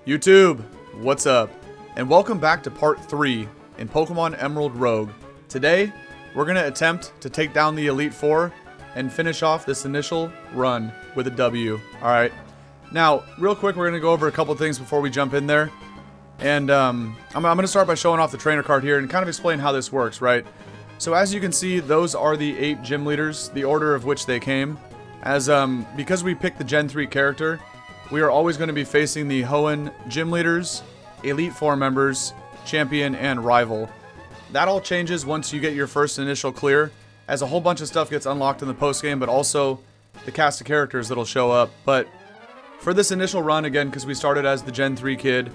YouTube, what's up? And welcome back to part 3 in Pokemon Emerald Rogue. Today, we're going to attempt to take down the Elite Four and finish off this initial run with a W. Alright, now, real quick, we're going to go over a couple things before we jump in there. And I'm going to start by showing off the trainer card here and kind of explain how this works, right? So as you can see, those are the 8 gym leaders, the order of which they came. Because we picked the Gen 3 character, we are always going to be facing the Hoenn gym leaders, Elite Four members, champion, and rival. That all changes once you get your first initial clear, as a whole bunch of stuff gets unlocked in the post-game, but also the cast of characters that'll show up. But for this initial run, again, because we started as the Gen 3 kid,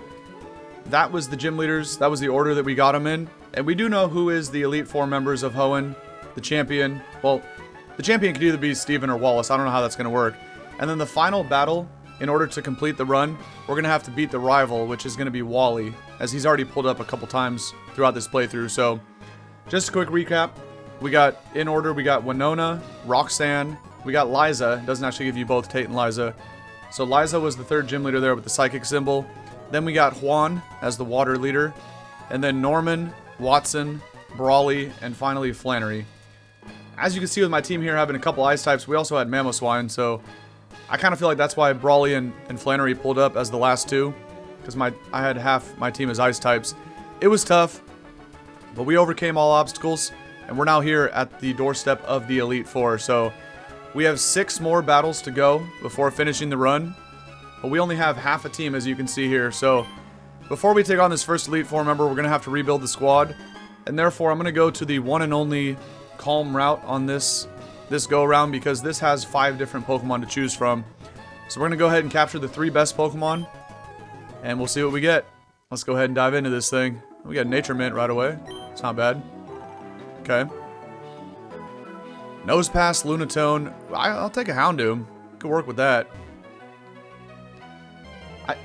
that was the gym leaders, that was the order that we got them in. And we do know who is the Elite Four members of Hoenn, the champion. Well, the champion could either be Steven or Wallace, I don't know how that's going to work. And then the final battle, in order to complete the run, we're going to have to beat the rival, which is going to be Wally, as he's already pulled up a couple times throughout this playthrough. So, just a quick recap. We got, in order, we got Winona, Roxanne, we got Liza. It doesn't actually give you both Tate and Liza. So Liza was the third gym leader there with the psychic symbol. Then we got Juan as the water leader. And then Norman, Watson, Brawly, and finally Flannery. As you can see with my team here having a couple ice types, we also had Mamoswine, so I kind of feel like that's why Brawly and Flannery pulled up as the last two, because I had half my team as ice types. It was tough, but we overcame all obstacles, and we're now here at the doorstep of the Elite Four. So we have 6 more battles to go before finishing the run, but we only have half a team, as you can see here. So before we take on this first Elite Four member, we're going to have to rebuild the squad, and therefore I'm going to go to the one and only calm route on this go around, because this has 5 different Pokemon to choose from. So we're going to go ahead and capture the 3 best Pokemon, and we'll see what we get. Let's go ahead and dive into this thing. We got Nature Mint right away. It's not bad. Okay. Nosepass, Lunatone. I'll take a Houndoom. Could work with that.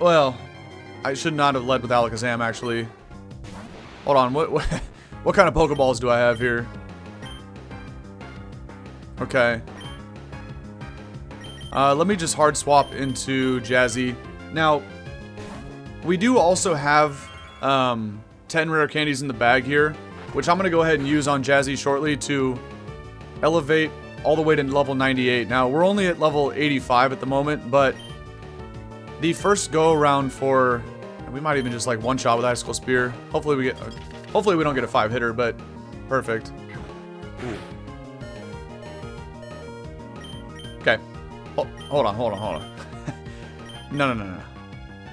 Well, I should not have led with Alakazam, actually. Hold on, what kind of Pokeballs do I have here? Okay. Let me just hard swap into Jazzy. Now, we do also have 10 rare candies in the bag here, which I'm going to go ahead and use on Jazzy shortly to elevate all the way to level 98. Now, we're only at level 85 at the moment, but the first go around for, we might even just like one-shot with Icicle Spear. Hopefully we don't get a 5-hitter, but perfect. Ooh. Okay. Hold on. No.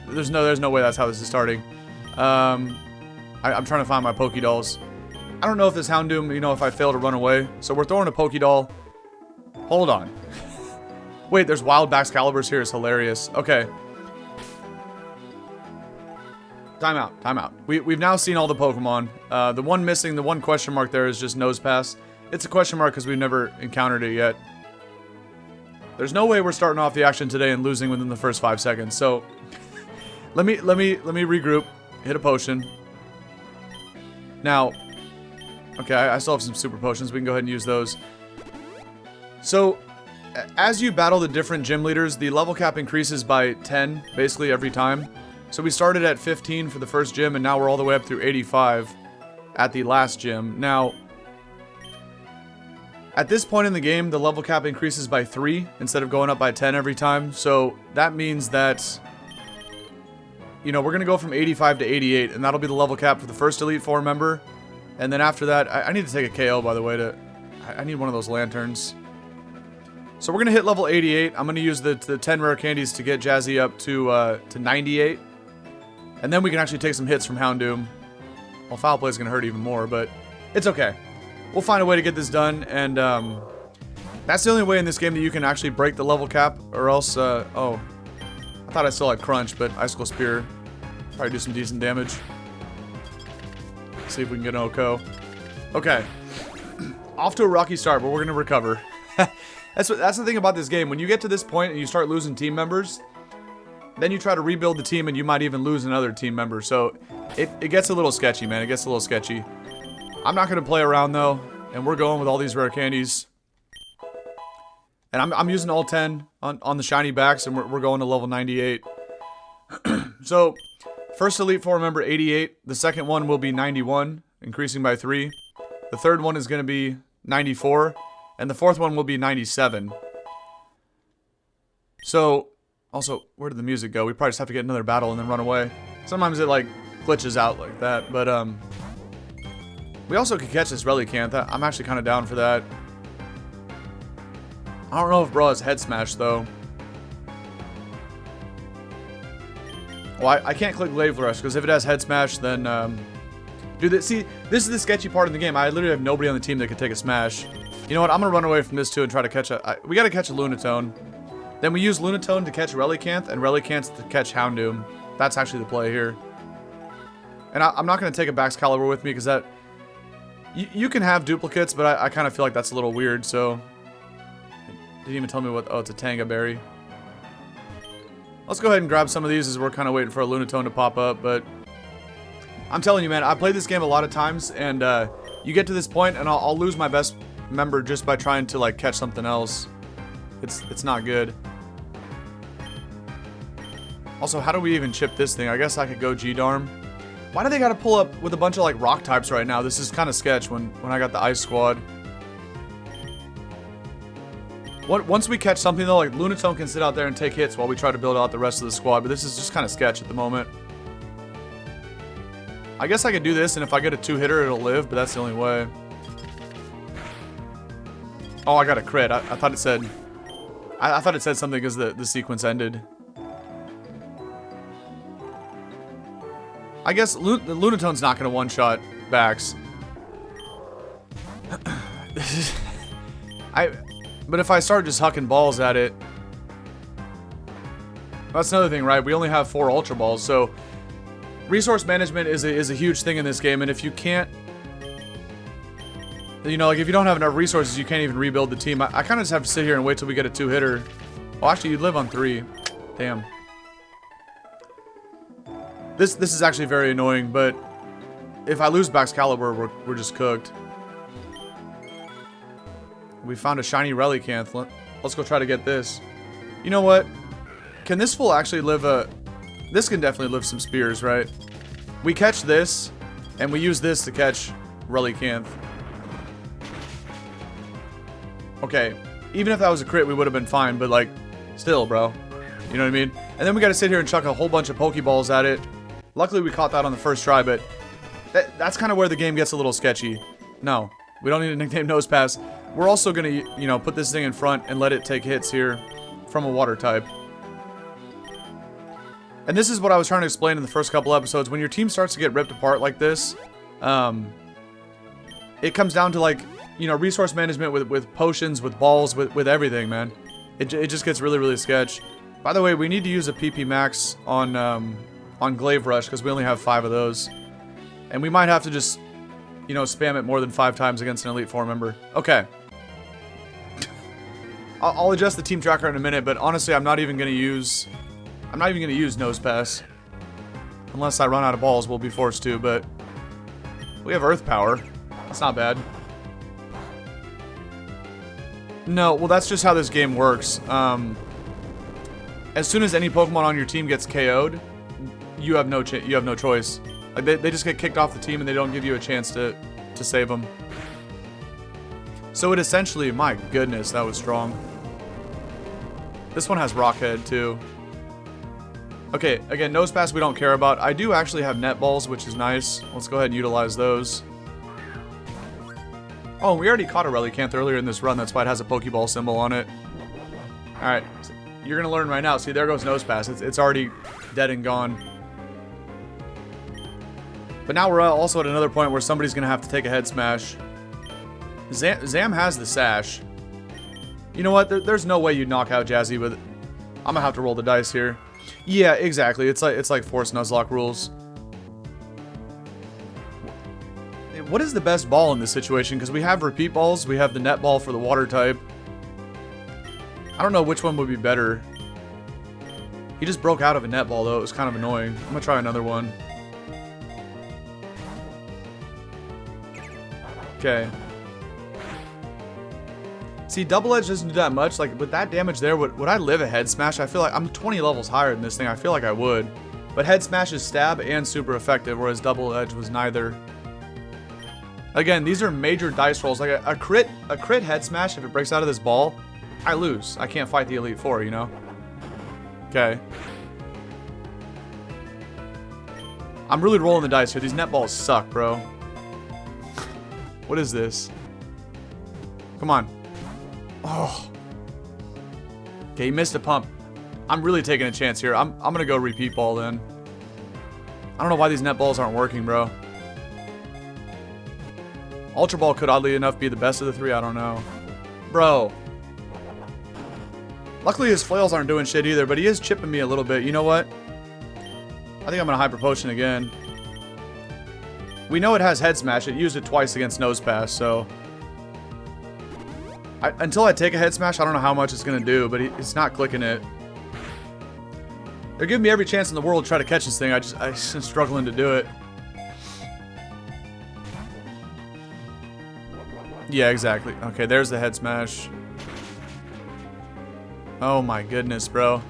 There's no way that's how this is starting. I'm trying to find my Pokédolls. I don't know if this Houndoom, if I fail to run away. So we're throwing a Pokédoll. Hold on. Wait, there's wild Baxcaliburs here. It's hilarious. Okay. Time out. We've now seen all the Pokemon. The one missing, the one question mark there is just Nosepass. It's a question mark because we've never encountered it yet. There's no way we're starting off the action today and losing within the first 5 seconds. So let me regroup, hit a potion. Now, okay, I still have some super potions. We can go ahead and use those. So as you battle the different gym leaders, the level cap increases by 10 basically every time. So we started at 15 for the first gym, and now we're all the way up through 85 at the last gym. Now, at this point in the game, the level cap increases by 3 instead of going up by 10 every time. So that means that, we're going to go from 85 to 88, and that'll be the level cap for the first Elite Four member. And then after that, I need to take a KO, by the way. I need one of those lanterns. So we're going to hit level 88. I'm going to use the 10 rare candies to get Jazzy up to 98. And then we can actually take some hits from Houndoom. Well, Foul Play is going to hurt even more, but it's okay. We'll find a way to get this done, and that's the only way in this game that you can actually break the level cap, or else, oh, I thought I still had Crunch, but Icicle Spear probably do some decent damage. Let's see if we can get an OHKO. Okay, off to a rocky start, but we're gonna recover. That's the thing about this game. When you get to this point and you start losing team members, then you try to rebuild the team, and you might even lose another team member. So it gets a little sketchy, man. It gets a little sketchy. I'm not going to play around, though, and we're going with all these rare candies. And I'm using all 10 on the shiny backs, and we're going to level 98. So, first Elite Four member 88. The second one will be 91, increasing by 3. The third one is going to be 94. And the fourth one will be 97. So, also, where did the music go? We probably just have to get another battle and then run away. Sometimes it, like, glitches out like that. But, we also could catch this Relicanth. I'm actually kind of down for that. I don't know if bro has head smash, though. Well, I can't click Glaive Rush, because if it has head smash, then, dude, see, this is the sketchy part of the game. I literally have nobody on the team that could take a smash. You know what? I'm going to run away from this, too, and try to catch we got to catch a Lunatone. Then we use Lunatone to catch Relicanth, and Relicanth to catch Houndoom. That's actually the play here. And I'm not going to take a Baxcalibur with me, because that... You can have duplicates, but I kind of feel like that's a little weird, so... Didn't even tell me what... Oh, it's a Tanga Berry. Let's go ahead and grab some of these as we're kind of waiting for a Lunatone to pop up, but... I'm telling you, man, I played this game a lot of times, and you get to this point, and I'll lose my best member just by trying to, like, catch something else. It's not good. Also, how do we even chip this thing? I guess I could go G-Darm. Why do they gotta pull up with a bunch of, like, rock types right now? This is kind of sketch when I got the Ice Squad. Once we catch something, though, like, Lunatone can sit out there and take hits while we try to build out the rest of the squad, but this is just kind of sketch at the moment. I guess I could do this, and if I get a 2-hitter, it'll live, but that's the only way. Oh, I got a crit. I thought it said... I thought it said something because the sequence ended. I guess the Lunatone's not going to one-shot Bax. But if I start just hucking balls at it... That's another thing, right? We only have 4 Ultra Balls, so... Resource management is a huge thing in this game, and if you can't... You know, like, if you don't have enough resources, you can't even rebuild the team. I kind of just have to sit here and wait till we get a 2-hitter. Oh, actually, you'd live on 3. Damn. This is actually very annoying, but... If I lose Baxcalibur, we're just cooked. We found a shiny Relicanth. Let's go try to get this. You know what? Can this fool actually live a... This can definitely live some spears, right? We catch this, and we use this to catch Relicanth. Okay, even if that was a crit, we would have been fine, but, like, still, bro. You know what I mean? And then we gotta sit here and chuck a whole bunch of Pokeballs at it. Luckily, we caught that on the first try, but that's kind of where the game gets a little sketchy. No, we don't need a nickname Nose Pass. We're also gonna, you know, put this thing in front and let it take hits here from a water type. And this is what I was trying to explain in the first couple episodes. When your team starts to get ripped apart like this, it comes down to, like, you know, resource management with potions, with balls, with everything, man. It just gets really, really sketch. By the way, we need to use a PP max on Glaive Rush, because we only have 5 of those. And we might have to just, you know, spam it more than 5 times against an Elite Four member. Okay. I'll adjust the team tracker in a minute, but honestly, I'm not even gonna use Nose Pass. Unless I run out of balls, we'll be forced to, but... We have Earth Power. That's not bad. No, well, that's just how this game works. As soon as any Pokemon on your team gets KO'd, you have no choice. Like, they just get kicked off the team and they don't give you a chance to save them. So it essentially... My goodness, that was strong. This one has Rock Head, too. Okay, again, Nose Pass we don't care about. I do actually have Net Balls, which is nice. Let's go ahead and utilize those. Oh, we already caught a Relicanth earlier in this run. That's why it has a Pokeball symbol on it. Alright, you're going to learn right now. See, there goes Nose Pass. It's already dead and gone. But now we're also at another point where somebody's going to have to take a head smash. Zam has the Sash. You know what? There's no way you'd knock out Jazzy with... I'm going to have to roll the dice here. Yeah, exactly. It's like Force Nuzlocke rules. What is the best ball in this situation? Because we have repeat balls, we have the net ball for the water type. I don't know which one would be better. He just broke out of a net ball though. It was kind of annoying. I'm gonna try another one. Okay. See, Double Edge doesn't do that much. Like, with that damage there, would I live a head smash? I feel like I'm 20 levels higher than this thing. I feel like I would. But Head Smash is stab and super effective, whereas Double Edge was neither. Again, these are major dice rolls. Like a crit Head Smash, if it breaks out of this ball, I lose. I can't fight the Elite Four, you know? Okay. I'm really rolling the dice here. These net balls suck, bro. What is this? Come on. Oh. Okay, he missed a pump. I'm really taking a chance here. I'm gonna go repeat ball then. I don't know why these net balls aren't working, bro. Ultra Ball could oddly enough be the best of the three. I don't know. Bro. Luckily his flails aren't doing shit either, but he is chipping me a little bit. You know what? I think I'm gonna Hyper Potion again. We know it has Head Smash. It used it twice against Nose Pass, so... until I take a Head Smash, I don't know how much it's gonna do, but it's not clicking it. They're giving me every chance in the world to try to catch this thing. I'm just struggling to do it. Yeah, exactly. Okay, there's the Head Smash. Oh my goodness, bro.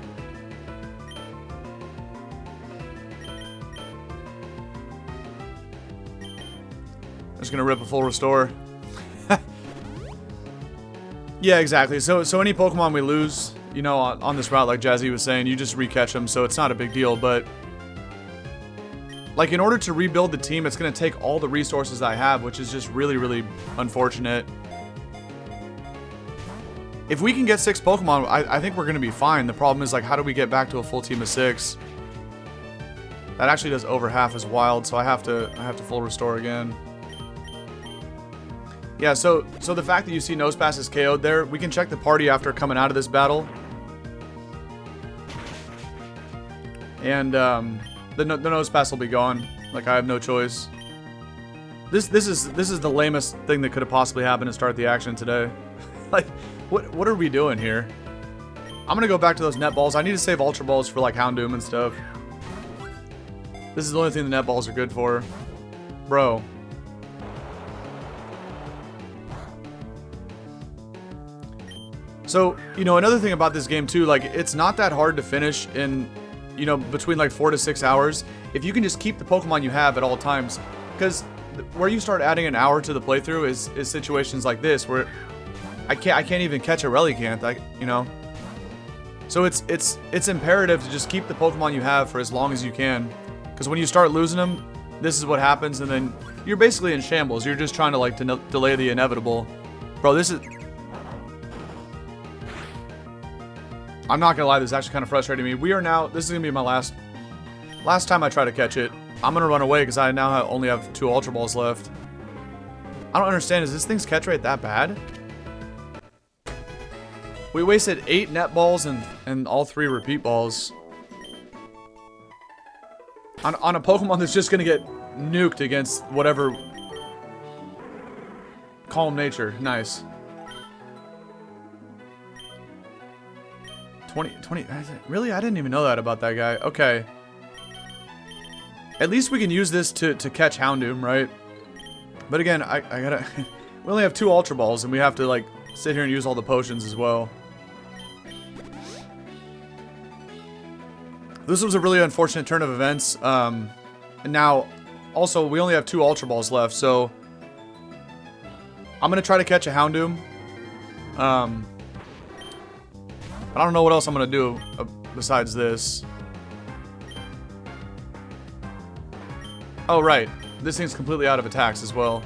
I'm just gonna rip a full restore. Yeah, exactly. So any Pokemon we lose, you know, on this route, like Jazzy was saying, you just recatch them, so it's not a big deal, but... like, in order to rebuild the team, it's gonna take all the resources I have, which is just really, really unfortunate. If we can get 6 Pokemon, I think we're gonna be fine. The problem is, like, how do we get back to a full team of 6? That actually does over half as wild, so I have to full restore again. Yeah, so the fact that you see Nose Pass is KO'd there, we can check the party after coming out of this battle. And the Nose Pass will be gone. Like, I have no choice. This is the lamest thing that could have possibly happened to start the action today. Like, what are we doing here? I'm gonna go back to those net balls. I need to save Ultra Balls for like Houndoom and stuff. This is the only thing the net balls are good for. Bro. So, you know, another thing about this game too, like, it's not that hard to finish in, you know, between like 4 to 6 hours. If you can just keep the Pokemon you have at all times. Because where you start adding an hour to the playthrough is situations like this where I can't even catch a Relicanth, like, you know. So it's imperative to just keep the Pokemon you have for as long as you can. Because when you start losing them, this is what happens, and then you're basically in shambles. You're just trying to like delay the inevitable. Bro, this is... I'm not gonna lie, this is actually kind of frustrating me. We are now... This is gonna be my last time I try to catch it. I'm gonna run away because I now only have 2 Ultra Balls left. I don't understand. Is this thing's catch rate that bad? We wasted 8 net balls and all 3 repeat balls. On a Pokemon that's just gonna get nuked against whatever... Calm Nature. Nice. 20... Really? I didn't even know that about that guy. Okay. At least we can use this to catch Houndoom, right? But again, I gotta... we only have 2 Ultra Balls, and we have to, like, sit here and use all the potions as well. This was a really unfortunate turn of events. And now, also, we only have 2 Ultra Balls left, so... I'm gonna try to catch a Houndoom. I don't know what else I'm gonna do besides this. Oh, right. This thing's completely out of attacks as well.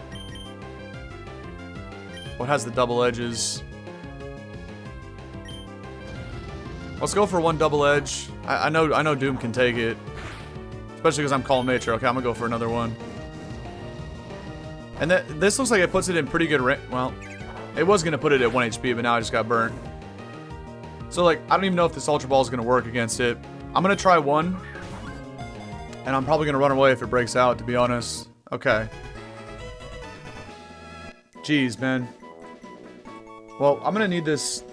What has the double edges? Let's go for 1 double edge. I know Doom can take it. Especially because I'm Calm Nature. Okay, I'm gonna go for another one. And this looks like it puts it in pretty good range. Well, it was gonna put it at 1 HP, but now I just got burnt. So, like, I don't even know if this Ultra Ball is gonna work against it. I'm gonna try 1. And I'm probably gonna run away if it breaks out, to be honest. Okay. Jeez, man. Well, I'm gonna need this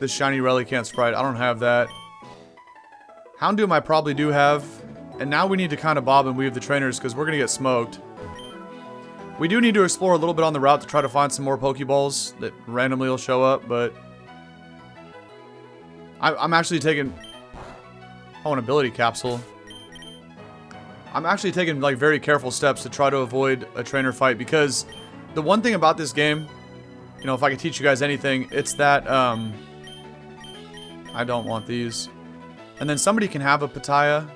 shiny Relicanth Sprite. I don't have that. Houndoom I probably do have. And now we need to kind of bob and weave the trainers because we're gonna get smoked. We do need to explore a little bit on the route to try to find some more Pokeballs that randomly will show up, but... I'm actually taking... Oh, an ability capsule. I'm actually taking like very careful steps to try to avoid a trainer fight, because the one thing about this game, you know, if I could teach you guys anything, it's that I don't want these. And then somebody can have a Pitaya,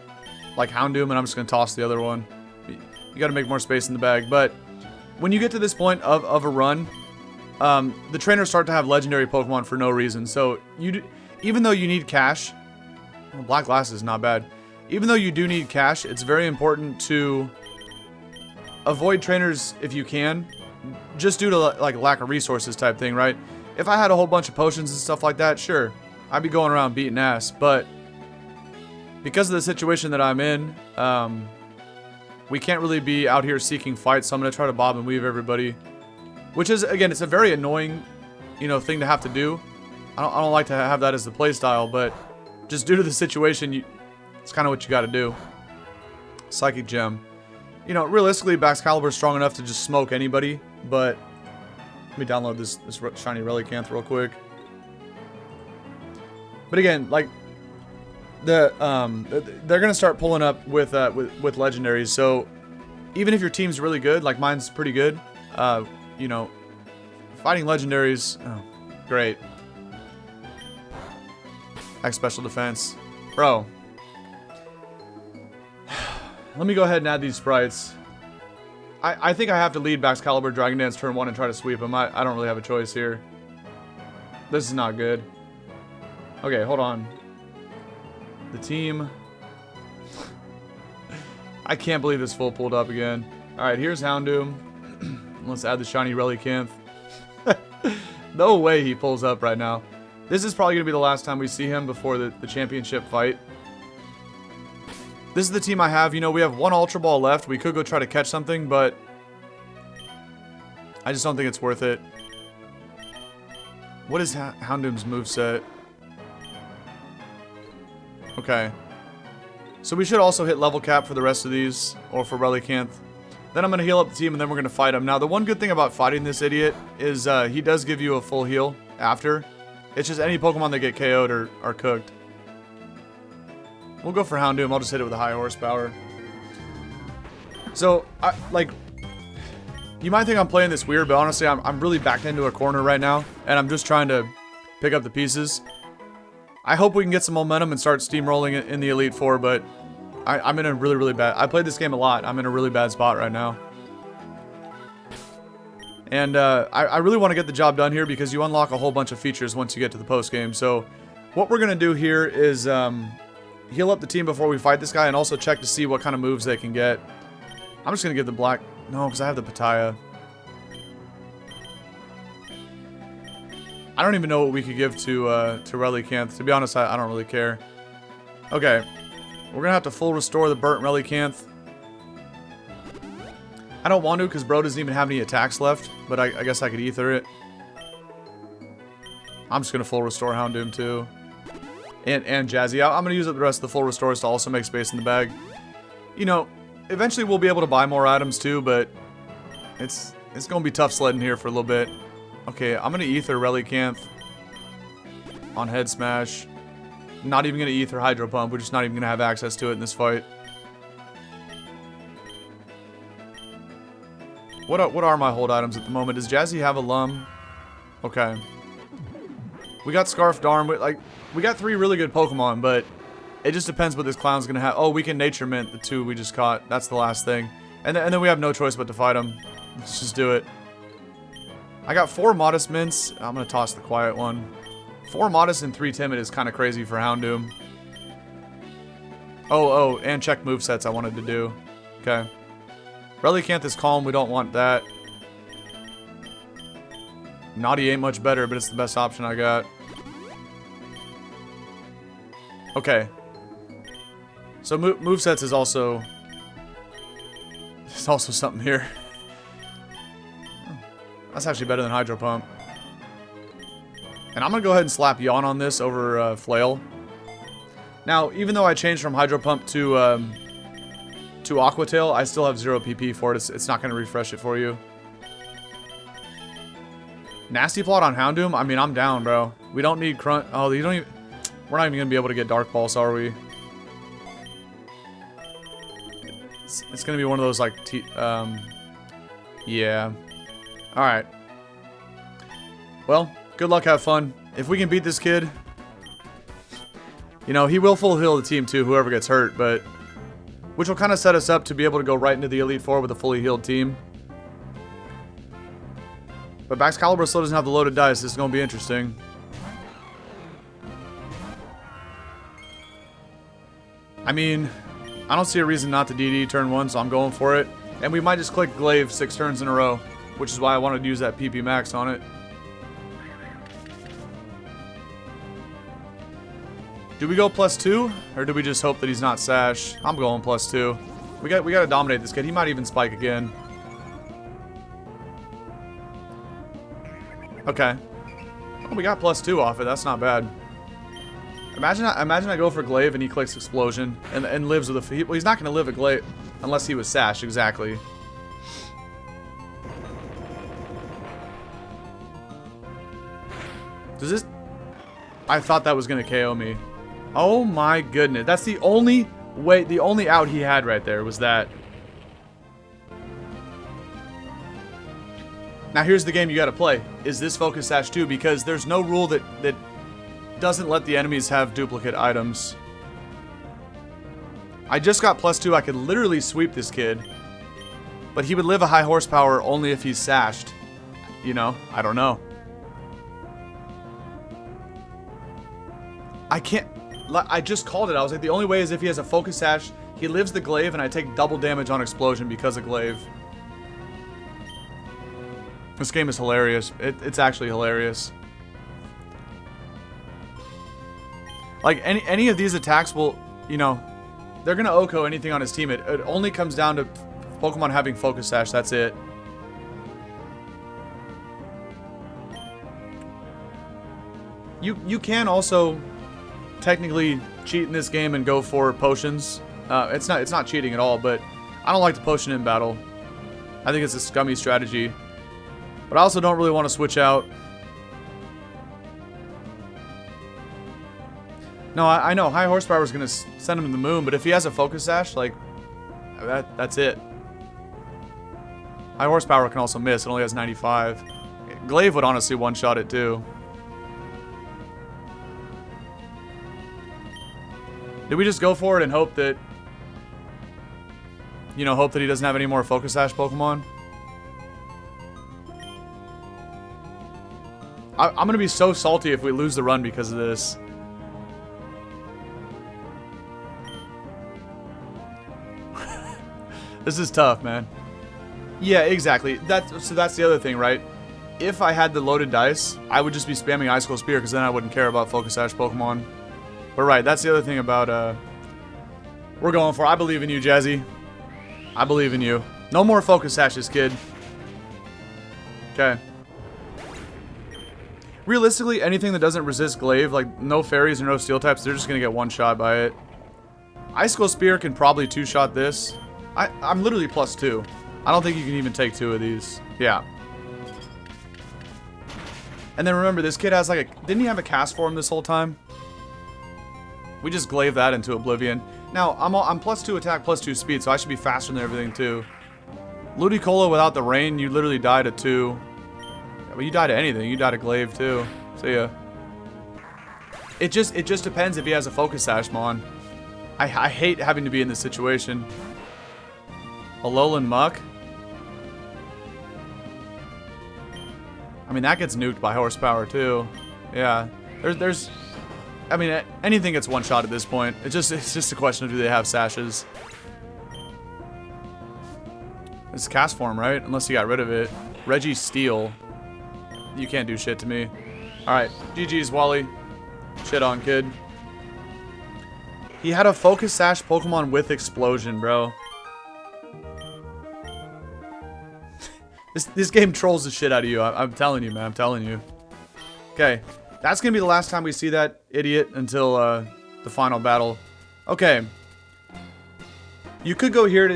like Houndoom, and I'm just going to toss the other one. You got to make more space in the bag. But when you get to this point of a run, the trainers start to have legendary Pokemon for no reason. So even though you need cash, well, Black Glass is not bad. Even though you do need cash, it's very important to avoid trainers if you can, just due to like lack of resources type thing, right? If I had a whole bunch of potions and stuff like that, sure, I'd be going around beating ass. But because of the situation that I'm in, we can't really be out here seeking fights, so I'm going to try to bob and weave everybody. Which is, again, it's a very annoying, you know, thing to have to do. I don't like to have that as the playstyle, but just due to the situation, it's kind of what you got to do. Psychic Gem. You know, realistically, Baxcalibur is strong enough to just smoke anybody, but let me download this shiny Relicanth real quick. But again, like, they're gonna start pulling up with legendaries. So even if your team's really good, like mine's pretty good, you know, fighting legendaries, oh, great. X special defense, bro. Let me go ahead and add these sprites. I think I have to lead Baxcalibur Dragon Dance turn 1 and try to sweep him. I don't really have a choice here. This is not good. Okay, hold on. The team. I can't believe this full pulled up again. Alright, here's Houndoom. Let's add the shiny Relicanth. No way he pulls up right now. This is probably going to be the last time we see him before the championship fight. This is the team I have. You know, we have one Ultra Ball left. We could go try to catch something, but I just don't think it's worth it. What is Houndoom's moveset? Okay. So we should also hit level cap for the rest of these, or for Relicanth. Then I'm going to heal up the team, and then we're going to fight him. Now, the one good thing about fighting this idiot is he does give you a full heal after. It's just any Pokemon that get KO'd are cooked. We'll go for Houndoom. I'll just hit it with a high horsepower. So, you might think I'm playing this weird, but honestly, I'm really backed into a corner right now, and I'm just trying to pick up the pieces. I hope we can get some momentum and start steamrolling it in the Elite Four, but I'm in a really, really bad... I played this game a lot. I'm in a really bad spot right now. And I really want to get the job done here because you unlock a whole bunch of features once you get to the post game. So what we're going to do here is heal up the team before we fight this guy and also check to see what kind of moves they can get. I'm just going to give the black... No, because I have the Pitaya. I don't even know what we could give to Relicanth. To be honest, I don't really care. Okay. We're going to have to full restore the burnt Relicanth. I don't want to because bro doesn't even have any attacks left, but I guess I could ether it. I'm just going to full restore Houndoom too. And Jazzy. I'm going to use up the rest of the full restores to also make space in the bag. You know, eventually we'll be able to buy more items too, but it's going to be tough sledding here for a little bit. Okay, I'm going to ether Relicanth on Head Smash. Not even going to ether Hydro Pump. We're just not even going to have access to it in this fight. What are my hold items at the moment? Does Jazzy have a Lum? Okay. We got Scarf Darm. We got 3 really good Pokemon, but it just depends what this clown's going to have. Oh, we can Nature Mint the 2 we just caught. That's the last thing. And then we have no choice but to fight him. Let's just do it. I got 4 Modest Mints. I'm going to toss the quiet one. 4 Modest and 3 Timid is kind of crazy for Houndoom. Oh, and check movesets I wanted to do. Okay. Relicanth is calm. We don't want that. Naughty ain't much better, but it's the best option I got. Okay. So movesets is also... There's also something here. That's actually better than Hydro Pump. And I'm going to go ahead and slap Yawn on this over Flail. Now, even though I changed from Hydro Pump to Aqua Tail, I still have 0 PP for it. It's not going to refresh it for you. Nasty Plot on Houndoom? I mean, I'm down, bro. We don't need Crunch. Oh, you don't even... We're not even going to be able to get Dark Pulse, are we? It's gonna be one of those, like, yeah. Alright. Well, good luck, have fun. If we can beat this kid, you know, he will full heal the team too, whoever gets hurt, but which will kind of set us up to be able to go right into the Elite Four with a fully healed team. But Baxcalibur still doesn't have the loaded dice. This is going to be interesting. I mean, I don't see a reason not to DD turn 1, so I'm going for it. And we might just click Glaive 6 turns in a row, which is why I wanted to use that PP max on it. Do we go +2, or do we just hope that he's not Sash? I'm going +2. We got to dominate this kid. He might even spike again. Okay. Well, we got +2 off it. That's not bad. Imagine I go for Glaive and he clicks Explosion and lives with a... Well, he's not going to live a Glaive unless he was Sash, exactly. Does this... I thought that was going to KO me. Oh my goodness. That's the only way, the only out he had right there was that. Now here's the game you got to play. Is this Focus Sash 2? Because there's no rule that doesn't let the enemies have duplicate items. I just got +2. I could literally sweep this kid. But he would live a high horsepower only if he's sashed. You know, I don't know. I can't... I just called it. I was like, the only way is if he has a Focus Sash, he lives the Glaive, and I take double damage on Explosion because of Glaive. This game is hilarious. It's actually hilarious. Like, any of these attacks will, you know, they're going to OHKO anything on his team. It only comes down to Pokemon having Focus Sash. That's it. You can also technically cheat in this game and go for potions. It's not cheating at all, but I don't like the potion in battle. I think it's a scummy strategy. But I also don't really want to switch out. No, I know high horsepower is going to send him to the moon, but if he has a Focus Sash, like, that's it. High horsepower can also miss. It only has 95. Glaive would honestly one-shot it too. Did we just go for it and hope that, you know, hope that he doesn't have any more Focus Sash Pokemon? I'm going to be so salty if we lose the run because of this. This is tough, man. Yeah, exactly. So that's the other thing, right? If I had the loaded dice, I would just be spamming Icicle Spear because then I wouldn't care about Focus Sash Pokemon. But right, that's the other thing about, we're going for. I believe in you, Jazzy. I believe in you. No more Focus Sashes, kid. Okay. Realistically, anything that doesn't resist Glaive, like no fairies or no steel types, they're just going to get one shot by it. Icicle Spear can probably two-shot this. I'm literally +2. I don't think you can even take 2 of these. Yeah. And then remember, this kid has like a... Didn't he have a cast form this whole time? We just Glaive that into Oblivion. Now, I'm +2 attack, +2 speed, so I should be faster than everything too. Ludicolo without the rain, you literally die to 2. But you die to anything. You die to Glaive too. So yeah. It just depends if he has a Focus Sash Mon. I hate having to be in this situation. Alolan Muck. I mean, that gets nuked by horsepower too. Yeah. There's I mean, anything gets one shot at this point. It's just a question of do they have sashes. It's cast form, right? Unless you got rid of it. Reggie Steel. You can't do shit to me. Alright, GG's, Wally. Shit on, kid. He had a Focus Sash Pokemon with Explosion, bro. This game trolls the shit out of you. I'm telling you, man. I'm telling you. Okay. That's going to be the last time we see that idiot until the final battle. Okay. You could go here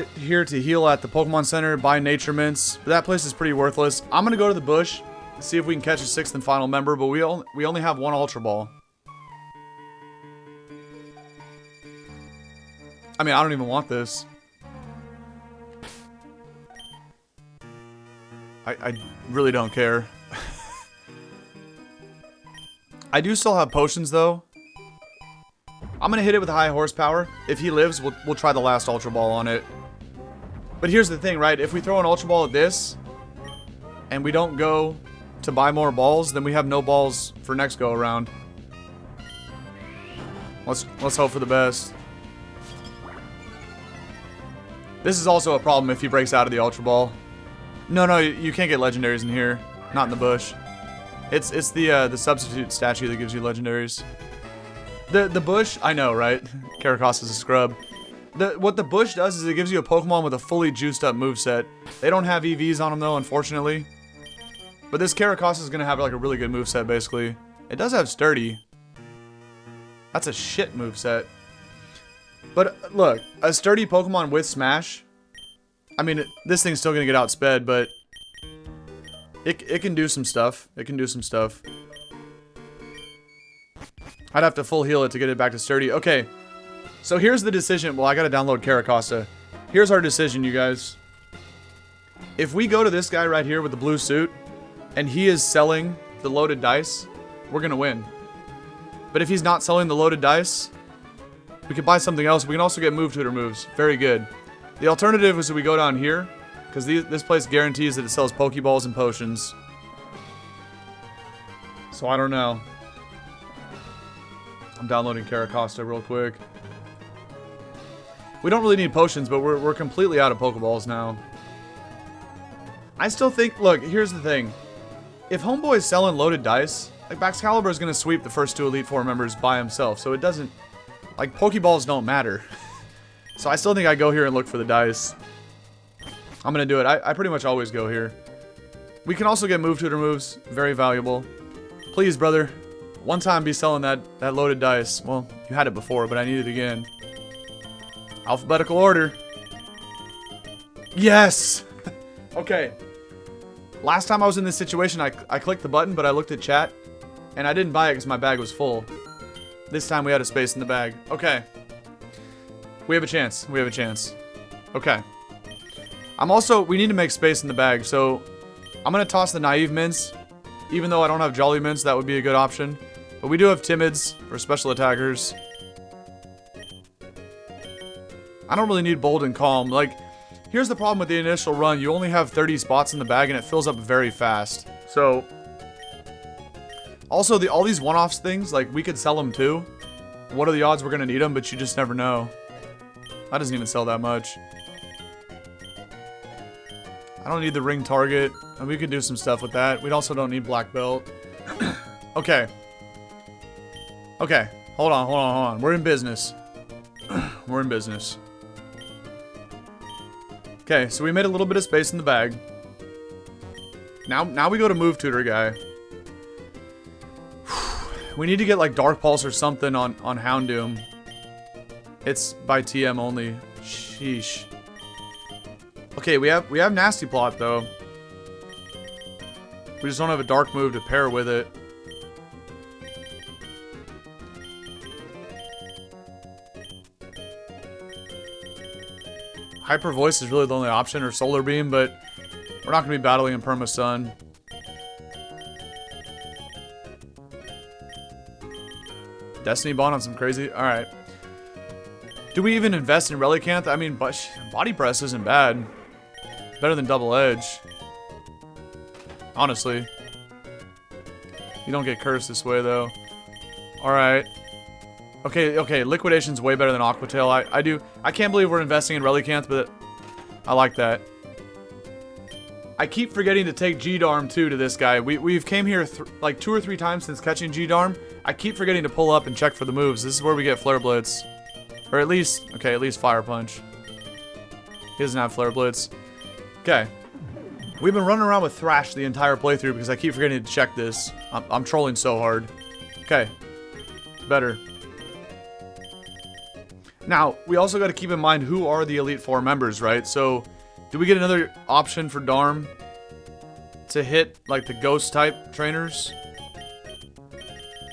to heal at the Pokemon Center, buy Nature Mints, but that place is pretty worthless. I'm going to go to the bush, see if we can catch a 6th and final member, but we only have 1 Ultra Ball. I mean, I don't even want this. I really don't care. I do still have potions, though. I'm going to hit it with high horsepower. If he lives, we'll try the last Ultra Ball on it. But here's the thing, right? If we throw an Ultra Ball at this, and we don't go to buy more balls, then we have no balls for next go around. Let's hope for the best. This is also a problem if he breaks out of the Ultra Ball. No, you can't get legendaries in here. Not in the bush. It's the substitute statue that gives you legendaries. The bush, I know, right? Caracos is a scrub. What the bush does is it gives you a Pokemon with a fully juiced up moveset. They don't have EVs on them though, unfortunately. But this Caracos is gonna have like a really good moveset, basically. It does have Sturdy. That's a shit moveset. But look, a Sturdy Pokemon with Smash. I mean, this thing's still gonna get outsped, but it can do some stuff. It can do some stuff. I'd have to full heal it to get it back to Sturdy. Okay, so here's the decision. Well, I gotta download Caracosta. Here's our decision, you guys. If we go to this guy right here with the blue suit, and he is selling the loaded dice, we're gonna win. But if he's not selling the loaded dice, we can buy something else. We can also get move tutor moves. Very good. The alternative is that we go down here, because this place guarantees that it sells Pokeballs and potions. So I don't know. I'm downloading Caracosta real quick. We don't really need potions, but we're completely out of Pokeballs now. I still think, look, here's the thing. If Homeboy's selling loaded dice, like Baxcalibur is going to sweep the first two Elite Four members by himself, so it doesn't, like, Pokeballs don't matter. So I still think I go here and look for the dice. I'm going to do it. I pretty much always go here. We can also get move tutor moves. Very valuable. Please, brother. One time be selling that loaded dice. Well, you had it before, but I need it again. Alphabetical order. Yes! Okay. Last time I was in this situation, I clicked the button, but I looked at chat, and I didn't buy it because my bag was full. This time we had a space in the bag. Okay. We have a chance. We have a chance. Okay. We need to make space in the bag, so I'm going to toss the Naive Mints. Even though I don't have Jolly Mints, that would be a good option. But we do have Timids for special attackers. I don't really need Bold and Calm. Like, here's the problem with the initial run. You only have 30 spots in the bag, and it fills up very fast. So, also, all these one-offs things, like, we could sell them too. What are the odds we're going to need them? But you just never know. That doesn't even sell that much. I don't need the ring target. And we could do some stuff with that. We also don't need black belt. Okay. Okay. Hold on. We're in business. We're in business. Okay, so we made a little bit of space in the bag. Now we go to move tutor guy. We need to get like Dark Pulse or something on Houndoom. It's by TM only. Sheesh. Okay, we have Nasty Plot though. We just don't have a dark move to pair with it. Hyper Voice is really the only option, or Solar Beam, but we're not going to be battling in Perma Sun. Destiny Bond on some crazy... Alright. Do we even invest in Relicanth? I mean, Body Press isn't bad. Better than Double Edge. Honestly. You don't get cursed this way, though. Alright. Okay, Liquidation's way better than Aquatail. I can't believe we're investing in Relicanth, but I like that. I keep forgetting to take G-Darm, too, to this guy. We've came here like 2 or 3 times since catching G-Darm. I keep forgetting to pull up and check for the moves. This is where we get Flare Blitz. Or at least Fire Punch. He doesn't have Flare Blitz. Okay. We've been running around with Thrash the entire playthrough because I keep forgetting to check this. I'm trolling so hard. Okay. Better. Now, we also got to keep in mind who are the Elite Four members, right? So, do we get another option for Darm to hit, like, the Ghost-type trainers?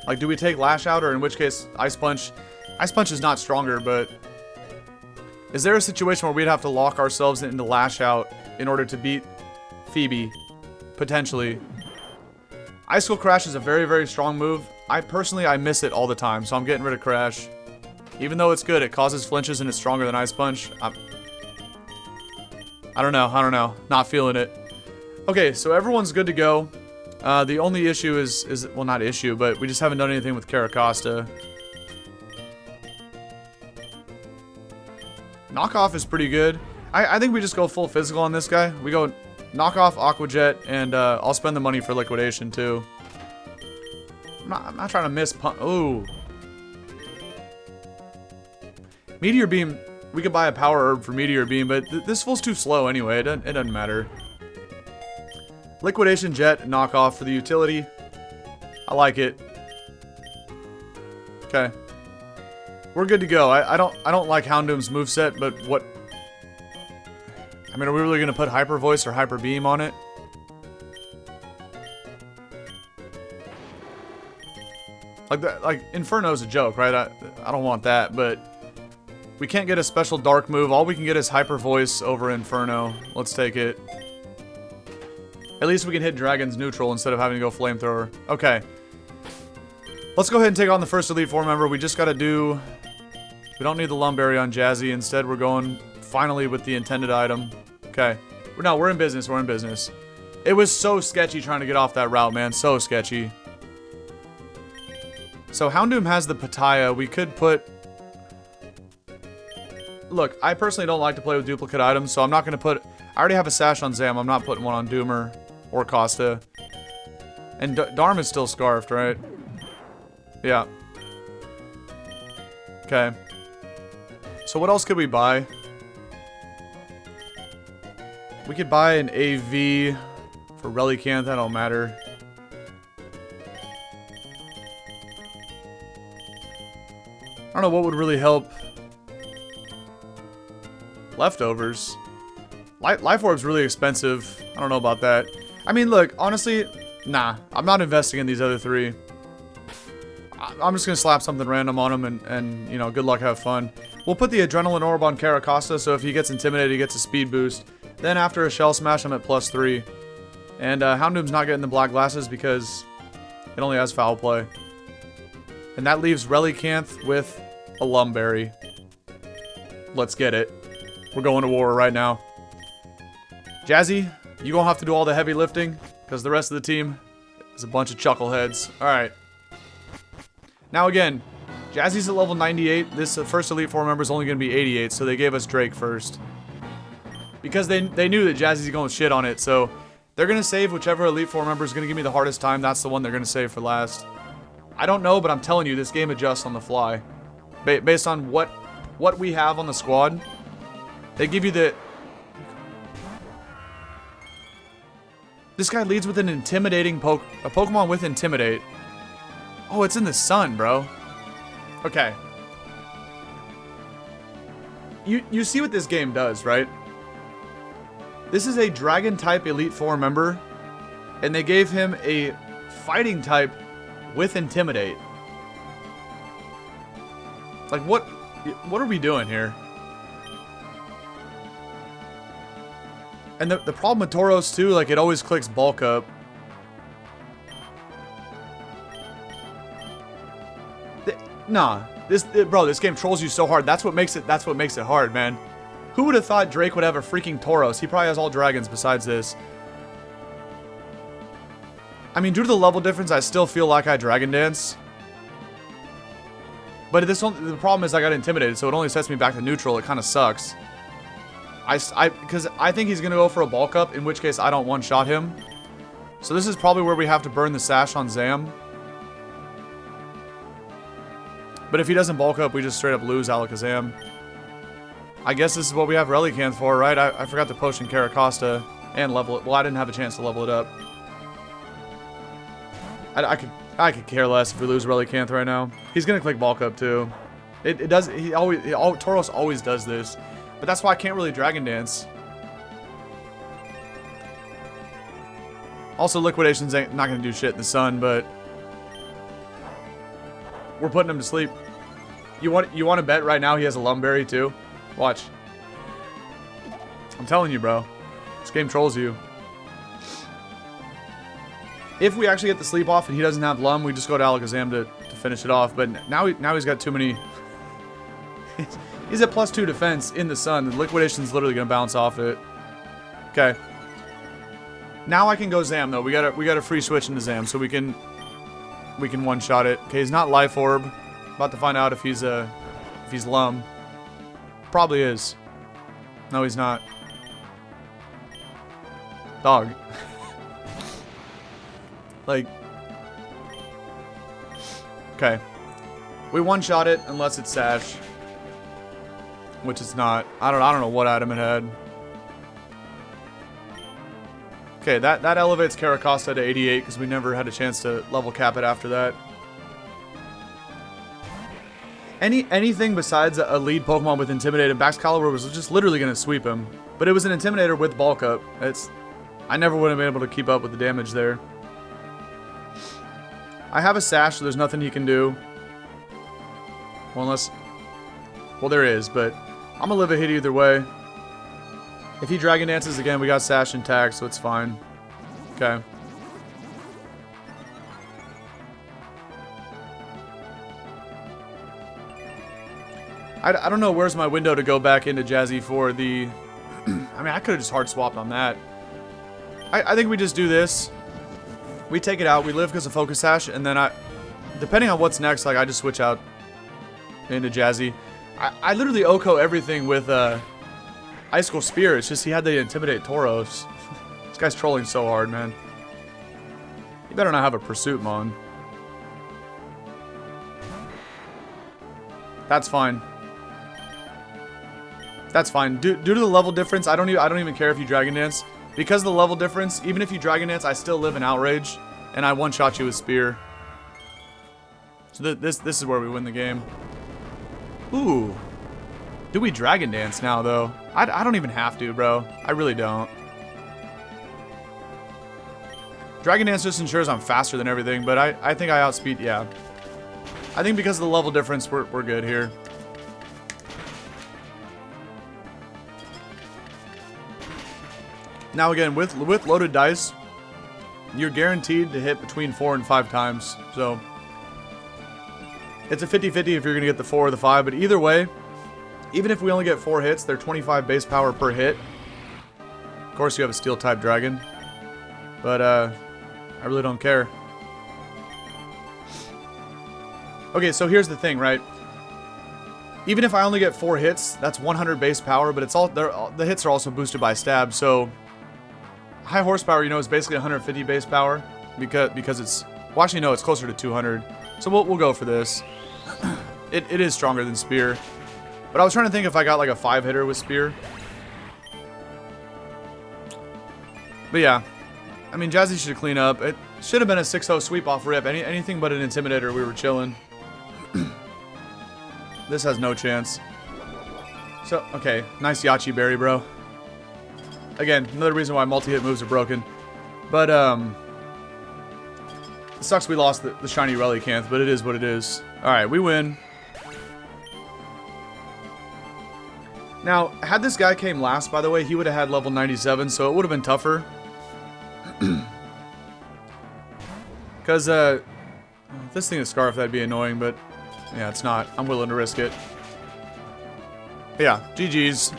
Like, do we take Lash Out, or in which case, Ice Punch? Ice Punch is not stronger, but... Is there a situation where we'd have to lock ourselves into Lash Out in order to beat Phoebe? potentially. Icicle Crash is a very, very strong move. I miss it all the time, so I'm getting rid of Crash. Even though it's good, it causes flinches and it's stronger than Ice Punch. I don't know. Not feeling it. Okay, so everyone's good to go. The only issue is well, not issue, but we just haven't done anything with Caracosta. Knockoff is pretty good. I think we just go full physical on this guy. We go Knockoff, Aqua Jet, and I'll spend the money for Liquidation too. I'm not trying to miss punch. Ooh. Meteor Beam, we could buy a Power Herb for Meteor Beam, but this fool's too slow anyway. It doesn't matter. Liquidation Jet, Knockoff for the utility. I like it. Okay. We're good to go. I don't like Houndoom's moveset, but what... I mean, are we really going to put Hyper Voice or Hyper Beam on it? Like Inferno's a joke, right? I don't want that, but we can't get a special dark move. All we can get is Hyper Voice over Inferno. Let's take it. At least we can hit Dragon's neutral instead of having to go Flamethrower. Okay. Let's go ahead and take on the first Elite Four member. We just got to do... We don't need the Lumberry on Jazzy. Instead, we're going finally with the intended item. Okay. No, we're in business. We're in business. It was so sketchy trying to get off that route, man. So sketchy. So Houndoom has the Pattaya. We could put... Look, I personally don't like to play with duplicate items, so I'm not going to put... I already have a Sash on Zam. I'm not putting one on Doomer or Costa. And Darm is still Scarfed, right? Yeah. Okay. So what else could we buy? We could buy an AV for Relicanth. That don't matter. I don't know what would really help. Leftovers. Life Orb's really expensive. I don't know about that. I mean, look, honestly, nah. I'm not investing in these other three. I'm just going to slap something random on him and, you know, good luck, have fun. We'll put the Adrenaline Orb on Caracosta, so if he gets intimidated, he gets a speed boost. Then after a Shell Smash, I'm at +3. And Houndoom's not getting the black glasses because it only has Foul Play. And that leaves Relicanth with a Lumberry. Let's get it. We're going to war right now. Jazzy, you gonna have to do all the heavy lifting, because the rest of the team is a bunch of chuckleheads. Alright. Now again, Jazzy's at level 98. This first Elite Four member is only going to be 88, so they gave us Drake first. Because they knew that Jazzy's going to shit on it, so they're going to save whichever Elite Four member is going to give me the hardest time. That's the one they're going to save for last. I don't know, but I'm telling you, this game adjusts on the fly. Based on what we have on the squad. They give you the... This guy leads with an intimidating a Pokemon with Intimidate. Oh, it's in the sun, bro. Okay. You see what this game does, right? This is a Dragon-type Elite Four member, and they gave him a Fighting type with Intimidate. Like, what are we doing here? And the problem with Tauros, too, like, it always clicks Bulk Up. Nah, bro, this game trolls you so hard. That's what makes it hard, man. Who would have thought Drake would have a freaking Tauros? He probably has all dragons besides this. I mean, due to the level difference, I still feel like I Dragon Dance. But the problem is I got intimidated, so it only sets me back to neutral. It kind of sucks. Because I think he's going to go for a Bulk Up, in which case I don't one-shot him. So this is probably where we have to burn the Sash on Zam. But if he doesn't Bulk Up, we just straight up lose Alakazam. I guess this is what we have Relicanth for, right? I forgot to Potion Caracosta and level it. Well, I didn't have a chance to level it up. I could care less if we lose Relicanth right now. He's gonna click Bulk Up too. It does. Tauros always does this, but that's why I can't really Dragon Dance. Also, Liquidations ain't not gonna do shit in the sun, but we're putting him to sleep. You want to bet right now he has a Lumberry too? Watch. I'm telling you, bro. This game trolls you. If we actually get the sleep off and he doesn't have Lum, we just go to Alakazam to finish it off. But now he's got too many... He's at +2 defense in the sun. The Liquidation's literally going to bounce off it. Okay. Now I can go Zam, though. We got a free switch into Zam, so we can one-shot it. Okay, he's not Life Orb. About to find out if he's Lum. Probably is. No, he's not. Dog. Like... Okay. We one-shot it unless it's Sash. Which it's not. I don't know what item it had. Okay, that elevates Caracosta to 88 because we never had a chance to level cap it after that. Anything besides a lead Pokemon with Intimidate, and Baxcalibur was just literally going to sweep him. But it was an Intimidator with Bulk Up. I never would have been able to keep up with the damage there. I have a Sash, so there's nothing he can do. Well, unless... Well, there is, but I'm going to live a hit either way. If he Dragon Dances again, we got Sash intact, so it's fine. Okay. I don't know where's my window to go back into Jazzy for the... I mean, I could have just hard swapped on that. I think we just do this. We take it out, we live because of Focus Sash, and then depending on what's next, like I just switch out into Jazzy. I literally OHKO everything with Icicle Spear. It's just he had to Intimidate Tauros. This guy's trolling so hard, man. He better not have a Pursuit Mon. That's fine. That's fine. Due to the level difference, I don't even care if you Dragon Dance. Because of the level difference, even if you Dragon Dance, I still live in Outrage, and I one-shot you with Spear. So this is where we win the game. Ooh. Do we Dragon Dance now, though? I don't even have to, bro. I really don't. Dragon Dance just ensures I'm faster than everything, but I think I outspeed, yeah. I think because of the level difference, we're good here. Now again, with loaded dice, you're guaranteed to hit between 4 and 5 times. So it's a 50-50 if you're going to get the 4 or the 5. But either way, even if we only get 4 hits, they're 25 base power per hit. Of course, you have a Steel-type dragon. But I really don't care. Okay, so here's the thing, right? Even if I only get 4 hits, that's 100 base power. But it's all the hits are also boosted by stab. So high horsepower, you know, is basically 150 base power because it's... Well, actually, no, it's closer to 200. So we'll go for this. It is stronger than Spear. But I was trying to think if I got like a 5-hitter with Spear. But yeah. I mean, Jazzy should clean up. It should have been a 6-0 sweep off rip. Anything but an Intimidator, we were chilling. This has no chance. So, okay. Nice Yachi Berry, bro. Again, another reason why multi-hit moves are broken. But, it sucks we lost the shiny Relicanth, but it is what it is. Alright, we win. Now, had this guy came last, by the way, he would have had level 97, so it would have been tougher. Because, this thing is Scarf, that'd be annoying, but yeah, it's not. I'm willing to risk it. But yeah, GG's.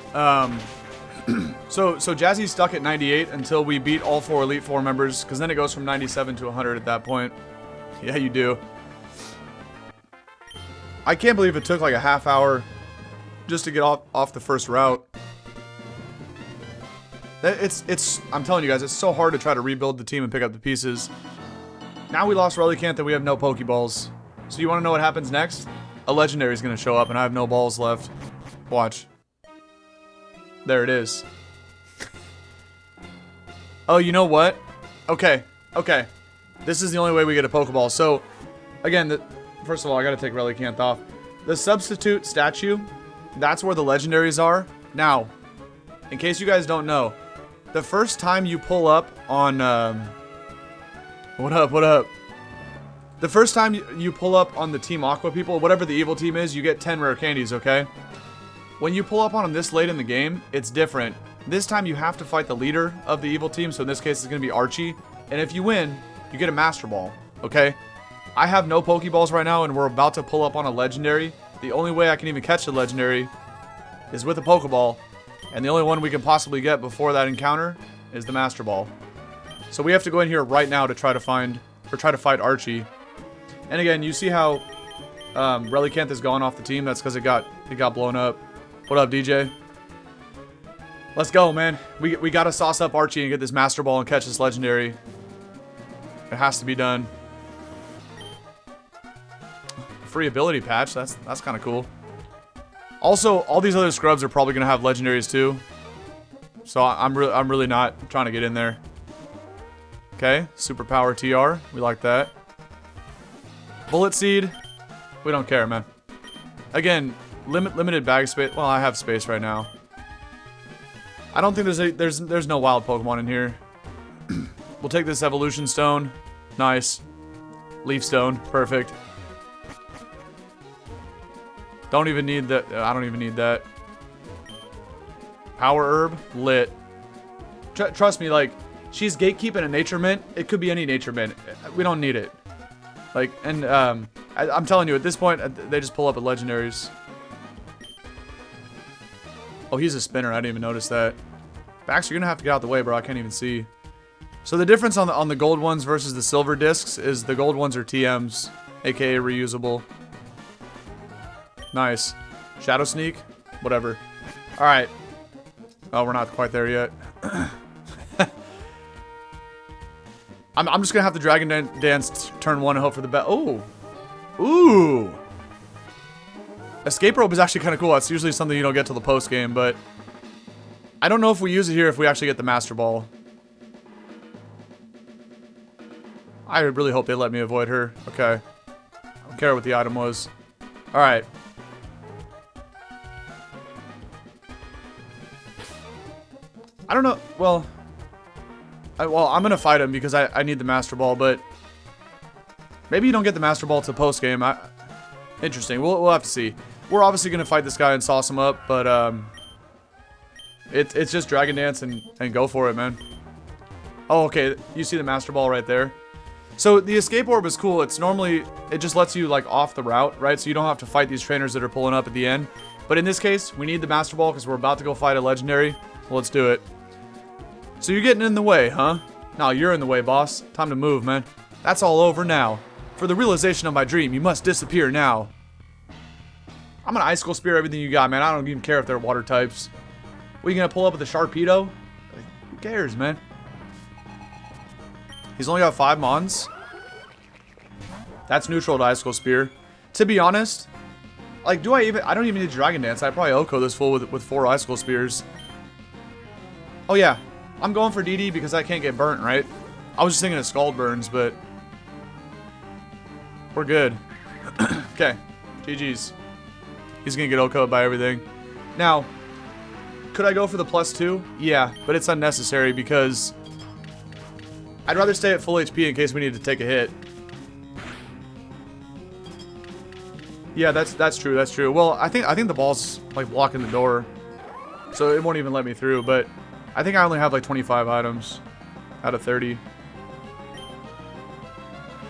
So Jazzy's stuck at 98 until we beat all 4 Elite Four members, because then it goes from 97 to 100 at that point. Yeah, you do. I can't believe it took like a half hour just to get off the first route. I'm telling you guys, it's so hard to try to rebuild the team and pick up the pieces. Now we lost Relicanth and we have no Pokeballs. So you want to know what happens next? A Legendary is going to show up and I have no balls left. Watch. There it is. Oh, you know what? Okay. Okay. This is the only way we get a Pokeball. So, again, first of all, I got to take Relicanth off. The substitute statue, that's where the legendaries are. Now, in case you guys don't know, the first time you pull up on... What up, what up? The first time you pull up on the Team Aqua people, whatever the evil team is, you get 10 rare candies, okay? When you pull up on them this late in the game, it's different. This time you have to fight the leader of the evil team, so in this case it's going to be Archie. And if you win, you get a Master Ball, okay? I have no Pokeballs right now, and we're about to pull up on a Legendary. The only way I can even catch the Legendary is with a Pokeball, and the only one we can possibly get before that encounter is the Master Ball. So we have to go in here right now to try to find, or try to fight Archie. And again, you see how Relicanth has gone off the team? That's because it got blown up. What up, DJ? Let's go, man. We gotta sauce up Archie and get this Master Ball and catch this Legendary. It has to be done. Free ability patch. That's kind of cool. Also, all these other scrubs are probably gonna have Legendaries too. So I'm really not trying to get in there. Okay, Superpower TR. We like that. Bullet Seed. We don't care, man. Again, limited bag space. Well, I have space right now. I don't think there's no wild Pokemon in here. We'll take this Evolution Stone. Nice. Leaf Stone. Perfect. Don't even need that. I don't even need that. Power Herb. Lit. Trust me, like, she's gatekeeping a Nature Mint. It could be any Nature Mint. We don't need it. Like, and I'm telling you, at this point, they just pull up at Legendaries. Oh, he's a spinner. I didn't even notice that. Bax, you're gonna have to get out the way, bro. I can't even see. So the difference on the gold ones versus the silver discs is the gold ones are TMs, aka reusable. Nice. Shadow Sneak? Whatever. Alright. Oh, we're not quite there yet. I'm just gonna have to Dragon Dance turn 1 and hope for the best. Oh! Ooh! Escape Rope is actually kind of cool. That's usually something you don't get till the post game, but I don't know if we use it here if we actually get the Master Ball. I really hope they let me avoid her. Okay. I don't care what the item was. Alright. I don't know. Well, I'm going to fight him because I need the Master Ball, but maybe you don't get the Master Ball to post game. Interesting. We'll have to see. We're obviously going to fight this guy and sauce him up, but it's just Dragon Dance and go for it, man. Oh, okay. You see the Master Ball right there. So the Escape Orb is cool. It's normally, it just lets you like off the route, right? So you don't have to fight these trainers that are pulling up at the end. But in this case, we need the Master Ball because we're about to go fight a Legendary. So let's do it. So you're getting in the way, huh? No, you're in the way, boss. Time to move, man. That's all over now. For the realization of my dream, you must disappear now. I'm gonna Icicle Spear everything you got, man. I don't even care if they're water types. What, are you gonna pull up with a Sharpedo? Who cares, man? He's only got 5 Mons. That's neutral to Icicle Spear. To be honest, like, I don't even need Dragon Dance. I probably Oko this full with 4 Icicle Spears. Oh yeah, I'm going for DD because I can't get burnt, right? I was just thinking of Scald Burns, but we're good. Okay, GG's. He's gonna get Oko'd by everything. Now, could I go for the +2? Yeah, but it's unnecessary because I'd rather stay at full HP in case we need to take a hit. Yeah, that's true. That's true. Well, I think the ball's like blocking the door, so it won't even let me through. But I think I only have like 25 items out of 30.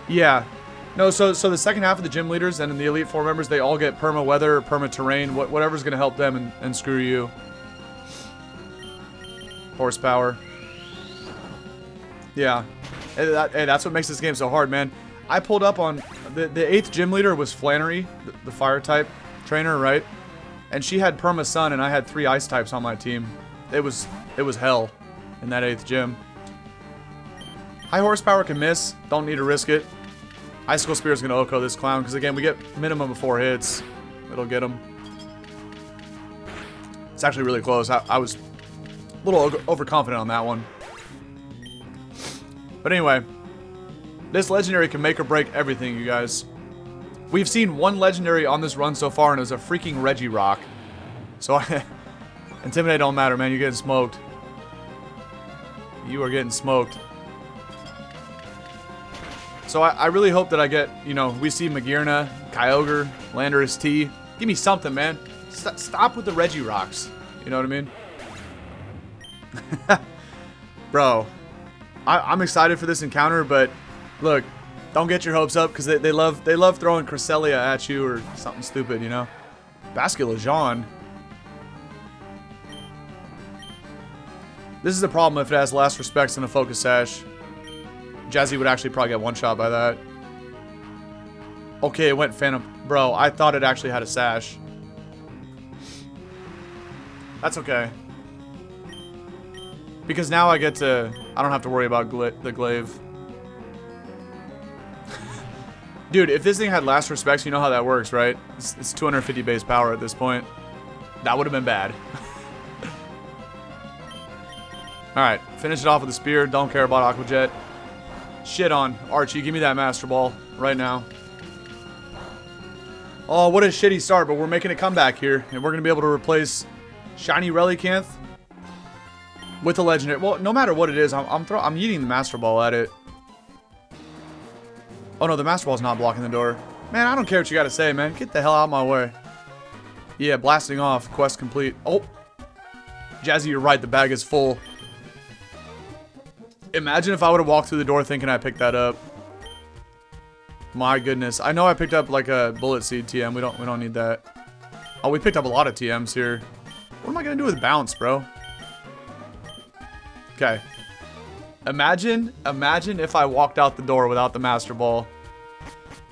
Yeah. No, so the second half of the gym leaders and the Elite Four members, they all get perma weather, perma terrain, whatever's gonna help them and screw you. Horsepower. Yeah. Hey, that's what makes this game so hard, man. I pulled up on the 8th gym leader was Flannery, the fire type trainer, right? And she had perma sun, and I had 3 ice types on my team. It was hell in that 8th gym. High horsepower can miss. Don't need to risk it. Icicle Spear is going to Oko this clown, because again, we get minimum of 4 hits. It'll get him. It's actually really close. I was a little overconfident on that one. But anyway, this Legendary can make or break everything, you guys. We've seen 1 Legendary on this run so far, and it was a freaking Regirock. So, Intimidate don't matter, man. You're getting smoked. You are getting smoked. So I really hope that I get, you know, we see Magearna, Kyogre, Landorus T. Give me something, man. Stop with the Regirocks. You know what I mean? Bro, I'm excited for this encounter, but Look, don't get your hopes up because they love throwing Cresselia at you or something stupid, you know. Basculejean. This is the problem if it has Last Respects and a Focus Sash. Jazzy would actually probably get one shot by that. Okay, it went Phantom. Bro, I thought it actually had a Sash. That's okay. Because now I get to... I don't have to worry about the glaive. Dude, if this thing had Last Respects, you know how that works, right? It's 250 base power at this point. That would have been bad. Alright, finish it off with a spear. Don't care about Aqua Jet. Shit on. Archie, give me that Master Ball right now. Oh, what a shitty start, but we're making a comeback here. And we're going to be able to replace Shiny Relicanth with a Legendary. Well, no matter what it is, I'm yeeting the Master Ball at it. Oh no, the Master Ball's not blocking the door. Man, I don't care what you got to say, man. Get the hell out of my way. Yeah, blasting off. Quest complete. Oh. Jazzy, you're right. The bag is full. Imagine if I would have walked through the door thinking I picked that up. My goodness. I know I picked up like a Bullet Seed TM. We don't need that. Oh, we picked up a lot of TMs here. What am I going to do with Bounce, bro? Okay. Imagine if I walked out the door without the Master Ball.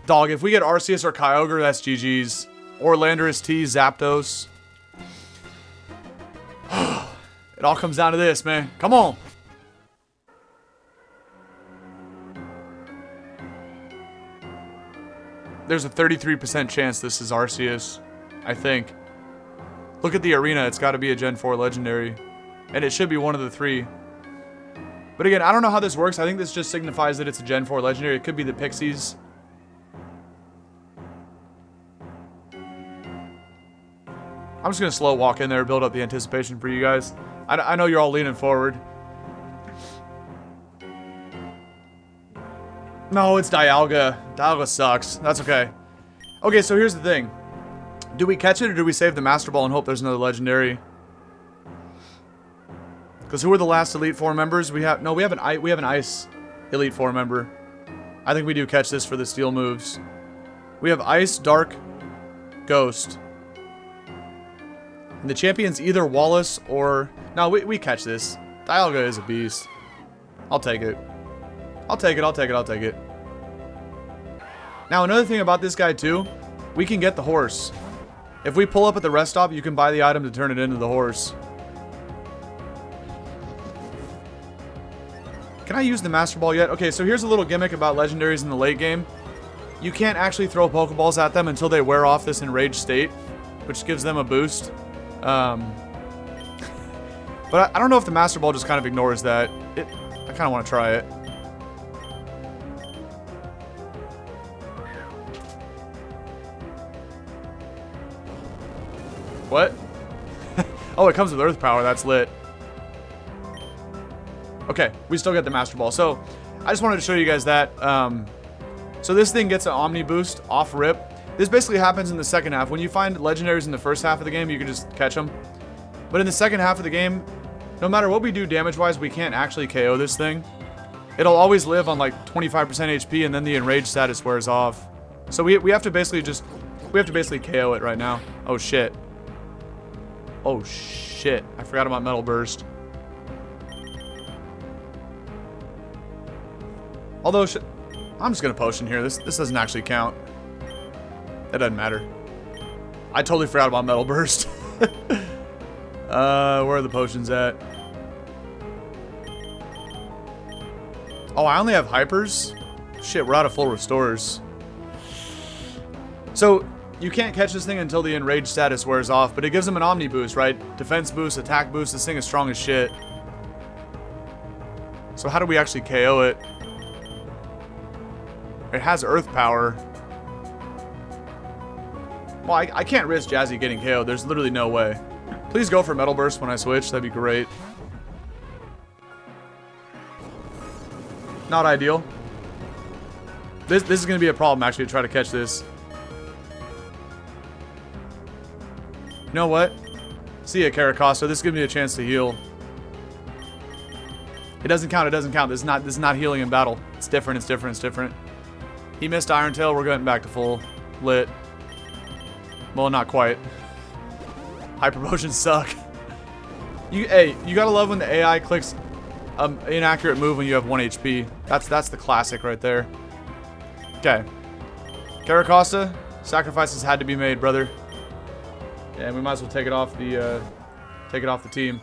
Dog, if we get Arceus or Kyogre, that's GG's. Or Landorus T, Zapdos. It all comes down to this, man. Come on. There's a 33% chance this is Arceus, I think. Look at the arena. It's got to be a Gen 4 Legendary. And it should be one of the three. But again, I don't know how this works. I think this just signifies that it's a Gen 4 Legendary. It could be the Pixies. I'm just going to slow walk in there, build up the anticipation for you guys. I know you're all leaning forward. No, it's Dialga. Dialga sucks. That's okay. Okay, so here's the thing. Do we catch it or do we save the Master Ball and hope there's another Legendary? Because who are the last Elite Four members? We have an Ice Elite Four member. I think we do catch this for the Steel moves. We have Ice, Dark, Ghost. And the champion's either Wallace or... No, we catch this. Dialga is a beast. I'll take it. I'll take it. Now, another thing about this guy, too. We can get the horse. If we pull up at the rest stop, you can buy the item to turn it into the horse. Can I use the Master Ball yet? Okay, so here's a little gimmick about legendaries in the late game. You can't actually throw Pokeballs at them until they wear off this enraged state, which gives them a boost. But I don't know if the Master Ball just kind of ignores that. I kind of want to try it. What? Oh, it comes with Earth Power. That's lit. Okay, we still get the Master Ball. So, I just wanted to show you guys that. So this thing gets an Omni Boost off rip. This basically happens in the second half. When you find legendaries in the first half of the game, you can just catch them. But in the second half of the game, no matter what we do damage-wise, we can't actually KO this thing. It'll always live on like 25% HP, and then the enraged status wears off. So we have to basically KO it right now. Oh shit. Oh shit. I forgot about Metal Burst. Although, I'm just going to potion here. This doesn't actually count. That doesn't matter. I totally forgot about Metal Burst. Where are the potions at? Oh, I only have Hypers? Shit, we're out of full restores. So, you can't catch this thing until the enraged status wears off, but it gives them an Omni boost, right? Defense boost, attack boost. This thing is strong as shit. So how do we actually KO it? It has Earth Power. Well, I can't risk Jazzy getting KO'd. There's literally no way. Please go for Metal Burst when I switch. That'd be great. Not ideal. This is going to be a problem, actually, to try to catch this. You know what? See ya, Caracosta. This gives me a chance to heal. It doesn't count. It doesn't count. This is not healing in battle. It's different. It's different. It's different. He missed Iron Tail. We're getting back to full lit. Well, not quite. Hyper potions suck. You gotta love when the AI clicks inaccurate move when you have 1 HP. That's the classic right there. Okay. Caracosta, sacrifices had to be made, brother. Yeah, we might as well take it off the team.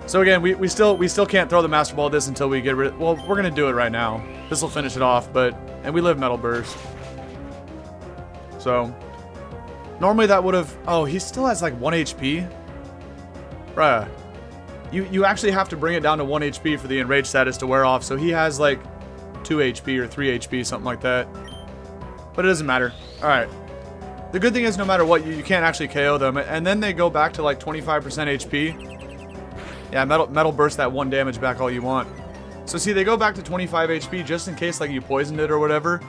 So again, we still can't throw the Master Ball at this until we get rid of. Well, we're gonna do it right now. This will finish it off, and we live Metal Burst. So normally that would have. Oh, he still has like 1 HP. Bruh. You actually have to bring it down to 1 HP for the enraged status to wear off. So he has like 2 HP or 3 HP, something like that. But it doesn't matter. All right. The good thing is, no matter what, you can't actually KO them, and then they go back to like 25% HP. Yeah, metal burst that 1 damage back all you want. So see, they go back to 25 HP just in case like you poisoned it or whatever.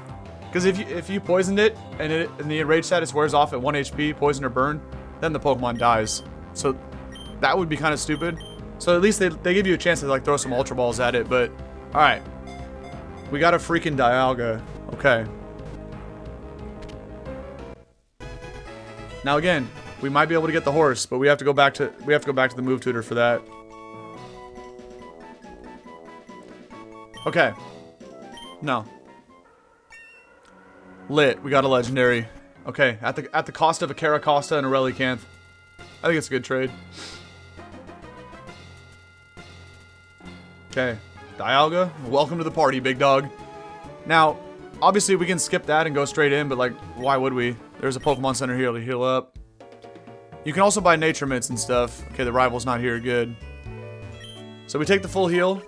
Because if you poisoned it and the enraged status wears off at 1 HP, poison or burn, then the Pokemon dies. So that would be kind of stupid. So at least they give you a chance to like throw some Ultra Balls at it. But all right, we got a freaking Dialga. Okay. Now again, we might be able to get the horse, but we have to go back to the move tutor for that. Okay. No. Lit. We got a legendary. Okay, at the cost of a Caracosta and a Relicanth. I think it's a good trade. Okay. Dialga, welcome to the party, big dog. Now, obviously we can skip that and go straight in, but like, why would we? There's a Pokemon Center here to heal up. You can also buy Nature Mints and stuff. Okay, the rival's not here. Good. So we take the full heal.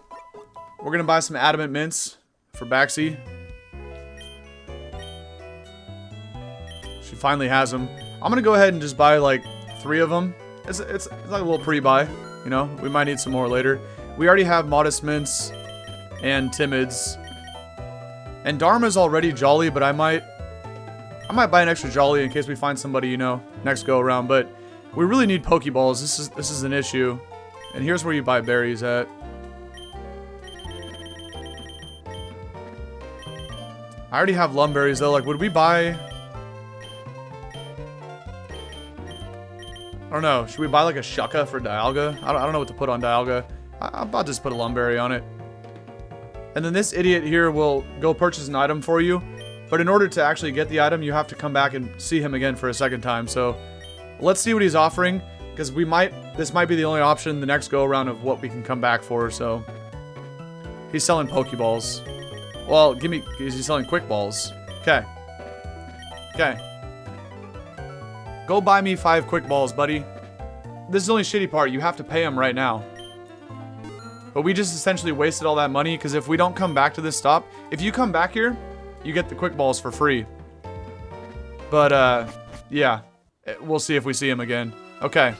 We're going to buy some Adamant Mints for Baxi. She finally has them. I'm going to go ahead and just buy like 3 of them. It's like a little pre-buy. You know, we might need some more later. We already have Modest Mints and Timids. And Dharma's already Jolly, but I might buy an extra Jolly in case we find somebody, you know, next go around. But we really need Pokeballs. This is an issue. And here's where you buy berries at. I already have Lumberries though. Like, would we buy? I don't know. Should we buy like a Shucka for Dialga? I don't know what to put on Dialga. I'm about to just put a Lumberry on it. And then this idiot here will go purchase an item for you. But in order to actually get the item, you have to come back and see him again for a second time. So let's see what he's offering, because this might be the only option the next go around of what we can come back for. So he's selling Pokeballs. Well, is he selling Quick Balls? Okay. Okay. Go buy me 5 Quick Balls, buddy. This is the only shitty part. You have to pay him right now. But we just essentially wasted all that money, because if we don't come back to this stop, if you come back here, you get the Quick Balls for free. But, yeah. We'll see if we see him again. Okay.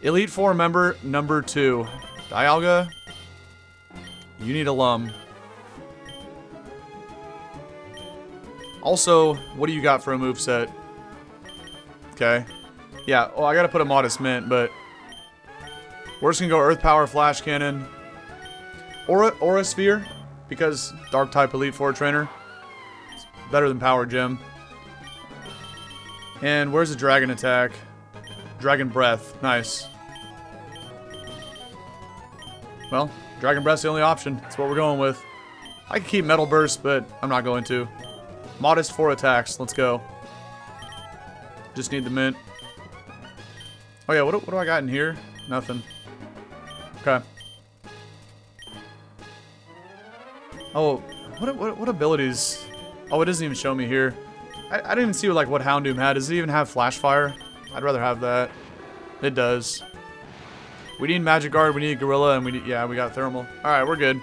Elite Four member number 2. Dialga, you need a Lum. Also, what do you got for a moveset? Okay. Yeah, well, I gotta put a Modest Mint, but we're just gonna go Earth Power, Flash Cannon, Aura Sphere, because Dark type Elite Four trainer. It's better than Power Gem. And where's the Dragon Attack? Dragon Breath. Nice. Well, Dragon Breath's the only option. That's what we're going with. I could keep Metal Burst, but I'm not going to. Modest 4 attacks. Let's go. Just need the mint. Oh yeah, what do I got in here? Nothing. Okay. Oh, what abilities? Oh, it doesn't even show me here. I didn't even see what Houndoom had. Does it even have Flash Fire? I'd rather have that. It does. We need Magic Guard, we need Gorilla, and we got Thermal. Alright, we're good.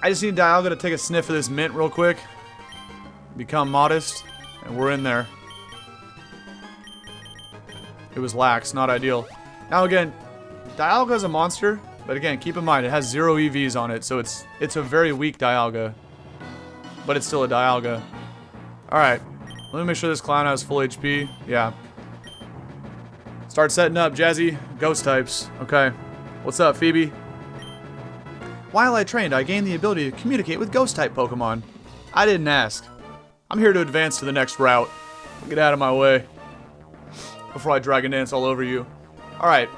I just need Dialga to take a sniff of this mint real quick. Become Modest, and we're in there. It was lax, not ideal. Now again, Dialga is a monster, but again, keep in mind, it has 0 EVs on it, so it's a very weak Dialga. But it's still a Dialga. Alright, let me make sure this clown has full HP. Yeah. Start setting up, Jazzy. Ghost types. Okay. What's up, Phoebe? While I trained, I gained the ability to communicate with ghost-type Pokemon. I didn't ask. I'm here to advance to the next route. Get out of my way before I Dragon Dance all over you. Alright.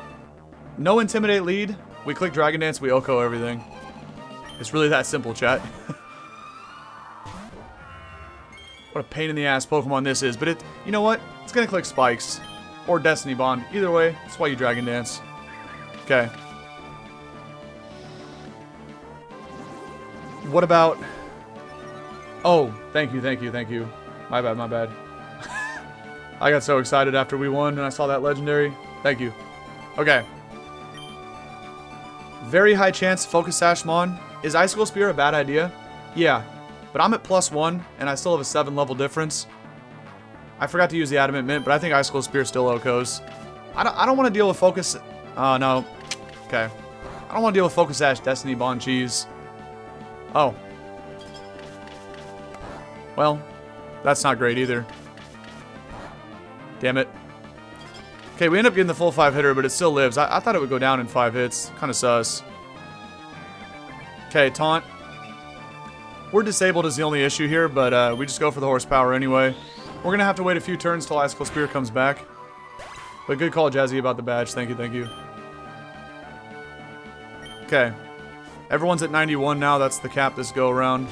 No Intimidate lead. We click Dragon Dance, we Oko everything. It's really that simple, chat. What a pain in the ass Pokemon this is, but you know what? It's gonna click Spikes. Or Destiny Bond. Either way, that's why you Dragon Dance. Okay. What about... Oh, thank you, thank you, thank you. My bad, my bad. I got so excited after we won and I saw that legendary. Thank you. Okay. Very high chance Focus Sash Mon. Is Icicle Spear a bad idea? Yeah. But I'm at +1 and I still have a 7 level difference. I forgot to use the Adamant Mint, but I think Icicle Spear still Okos. I don't want to deal with Focus... Oh, no. Okay. I don't want to deal with Focus Sash Destiny Bond cheese. Oh. Well, that's not great either. Damn it. Okay, we end up getting the full 5-hitter, but it still lives. I thought it would go down in 5 hits. Kind of sus. Okay, Taunt. We're disabled is the only issue here, but we just go for the horsepower anyway. We're going to have to wait a few turns till Icicle Spear comes back. But good call, Jazzy, about the badge. Thank you, thank you. Okay. Everyone's at 91 now. That's the cap this go around.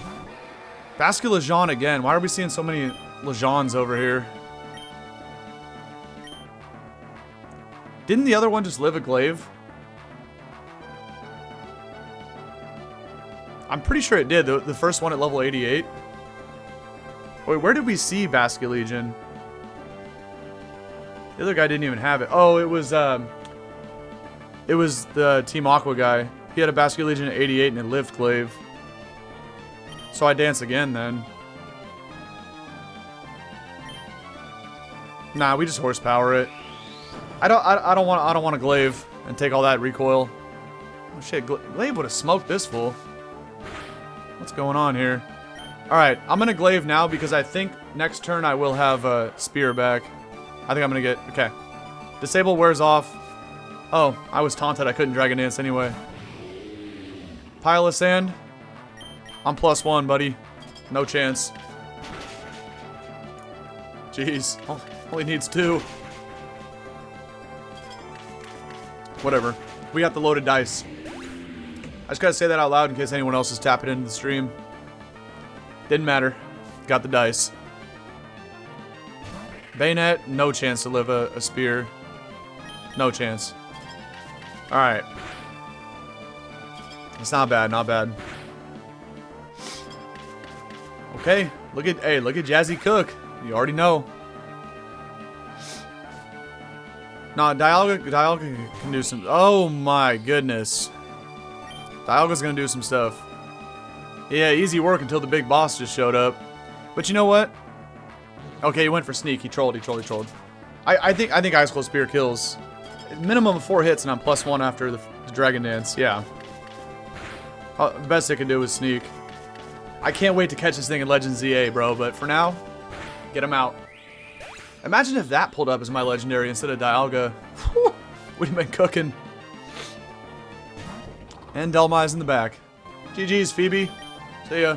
Basculin again. Why are we seeing so many Legends over here? Didn't the other one just live a glaive? I'm pretty sure it did. The first one at level 88. Wait, where did we see Basculegion? The other guy didn't even have it. Oh, it was the Team Aqua guy. He had a Basculegion at 88 and it lived glaive. So I dance again then. Nah, we just horsepower it. I don't want to glaive and take all that recoil. Oh shit, glaive would have smoked this fool. What's going on here? Alright, I'm gonna glaive now because I think next turn I will have a spear back. I think I'm gonna get... Okay. Disable wears off. Oh, I was taunted. I couldn't Dragon Dance anyway. Pile of sand. I'm +1, buddy. No chance. Jeez. Only needs 2. Whatever. We got the loaded dice. I just gotta say that out loud in case anyone else is tapping into the stream. Didn't matter. Got the dice. Bayonet, no chance to live a spear. No chance. Alright. It's not bad, not bad. Okay, look at Jazzy cook. You already know. Nah, Dialga can do some... Oh my goodness. Dialga's gonna do some stuff. Yeah, easy work until the big boss just showed up. But you know what? Okay, he went for sneak. He trolled. I think Icicle Spear kills. Minimum of 4 hits and I'm +1 after the Dragon Dance. Yeah. The best it can do is sneak. I can't wait to catch this thing in Legend ZA, bro. But for now, get him out. Imagine if that pulled up as my legendary instead of Dialga. We'd have been cooking. And Delmai's in the back. GG's, Phoebe. See ya.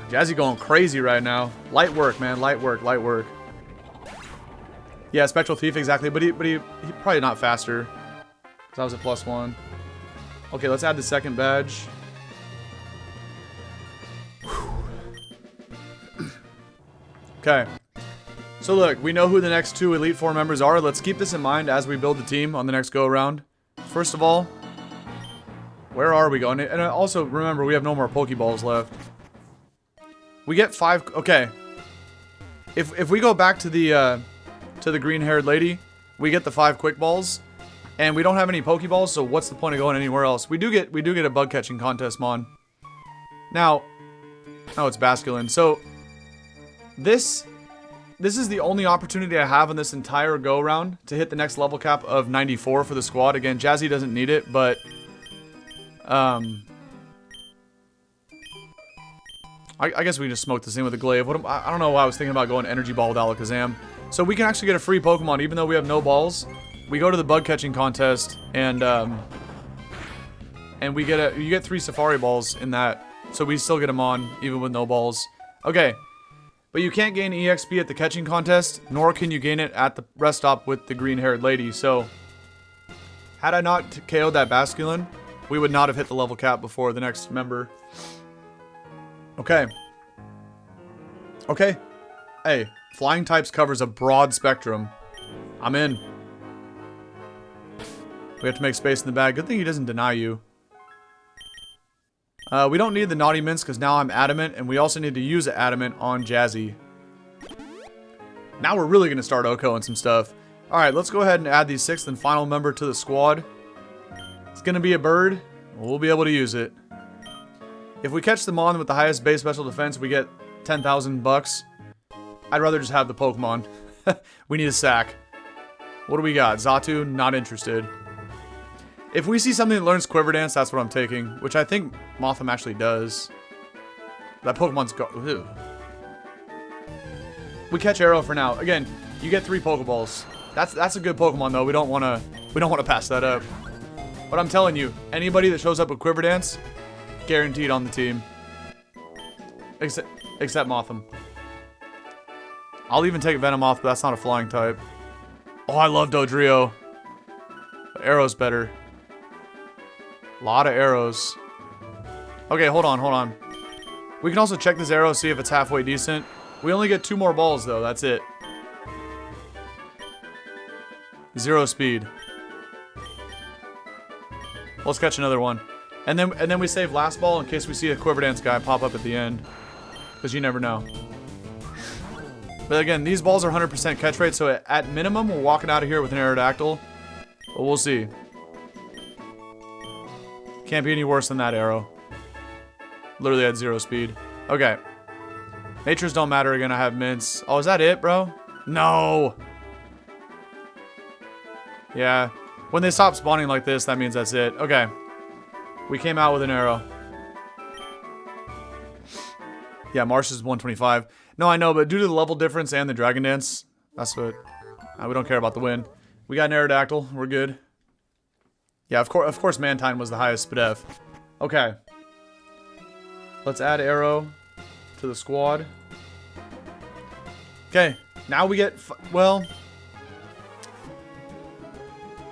Jazzy going crazy right now. Light work, man. Light work, light work. Yeah, Spectral Thief, exactly. But he probably not faster. Because I was at +1. Okay, let's add the second badge. Okay. So look, we know who the next 2 Elite Four members are. Let's keep this in mind as we build the team on the next go-around. First of all, where are we going? And also, remember, we have no more Pokeballs left. We get 5... Okay. If we go back to the green-haired lady, we get the 5 Quick Balls. And we don't have any Pokeballs, so what's the point of going anywhere else? We do get a bug-catching contest, Mon. Now... Oh, it's Basculin. So... This is the only opportunity I have in this entire go-round to hit the next level cap of 94 for the squad. Again, Jazzy doesn't need it, but... I guess we just smoked this thing with a glaive. I don't know why I was thinking about going Energy Ball with Alakazam. So we can actually get a free Pokemon even though we have no balls. We go to the bug catching contest and And you get 3 safari balls in that. So we still get them on, even with no balls. Okay. But you can't gain EXP at the catching contest, nor can you gain it at the rest stop with the green-haired lady. So, had I not KO'd that Basculin, we would not have hit the level cap before the next member. Okay. Okay. Hey, flying types covers a broad spectrum. I'm in. We have to make space in the bag. Good thing he doesn't deny you. We don't need the Naughty Mints because now I'm adamant, and we also need to use adamant on Jazzy. Now we're really going to start Oko-ing some stuff. Alright, let's go ahead and add the 6th and final member to the squad. It's going to be a bird. We'll be able to use it. If we catch them on with the highest base special defense, we get 10,000 bucks. I'd rather just have the Pokemon. We need a sack. What do we got? Xatu, not interested. If we see something that learns Quiver Dance, that's what I'm taking. Which I think Motham actually does. That Pokemon's go. Ew. We catch Arrow for now. Again, you get 3 Pokeballs. That's a good Pokemon though. We don't wanna pass that up. But I'm telling you, anybody that shows up with Quiver Dance, guaranteed on the team. Except Motham. I'll even take Venomoth, but that's not a flying type. Oh, I love Dodrio. But Arrow's better. A lot of arrows. Okay, hold on. We can also check this arrow, see if it's halfway decent. We only get 2 more balls, though. That's it. 0 speed. Let's catch another one. And then we save last ball in case we see a Quiver Dance guy pop up at the end. Because you never know. But again, these balls are 100% catch rate, so at minimum, we're walking out of here with an Aerodactyl. But we'll see. Can't be any worse than that arrow. Literally at 0 speed. Okay. Natures don't matter again. I have mints. Oh, is that it, bro? No. Yeah. When they stop spawning like this, that means that's it. Okay. We came out with an arrow. Yeah, Marsh is 125. No, I know, but due to the level difference and the Dragon Dance, that's what... we don't care about the win. We got an Aerodactyl. We're good. Yeah, of course Mantine was the highest SpDef. Okay. Let's add Arrow to the squad. Okay, now we get... well...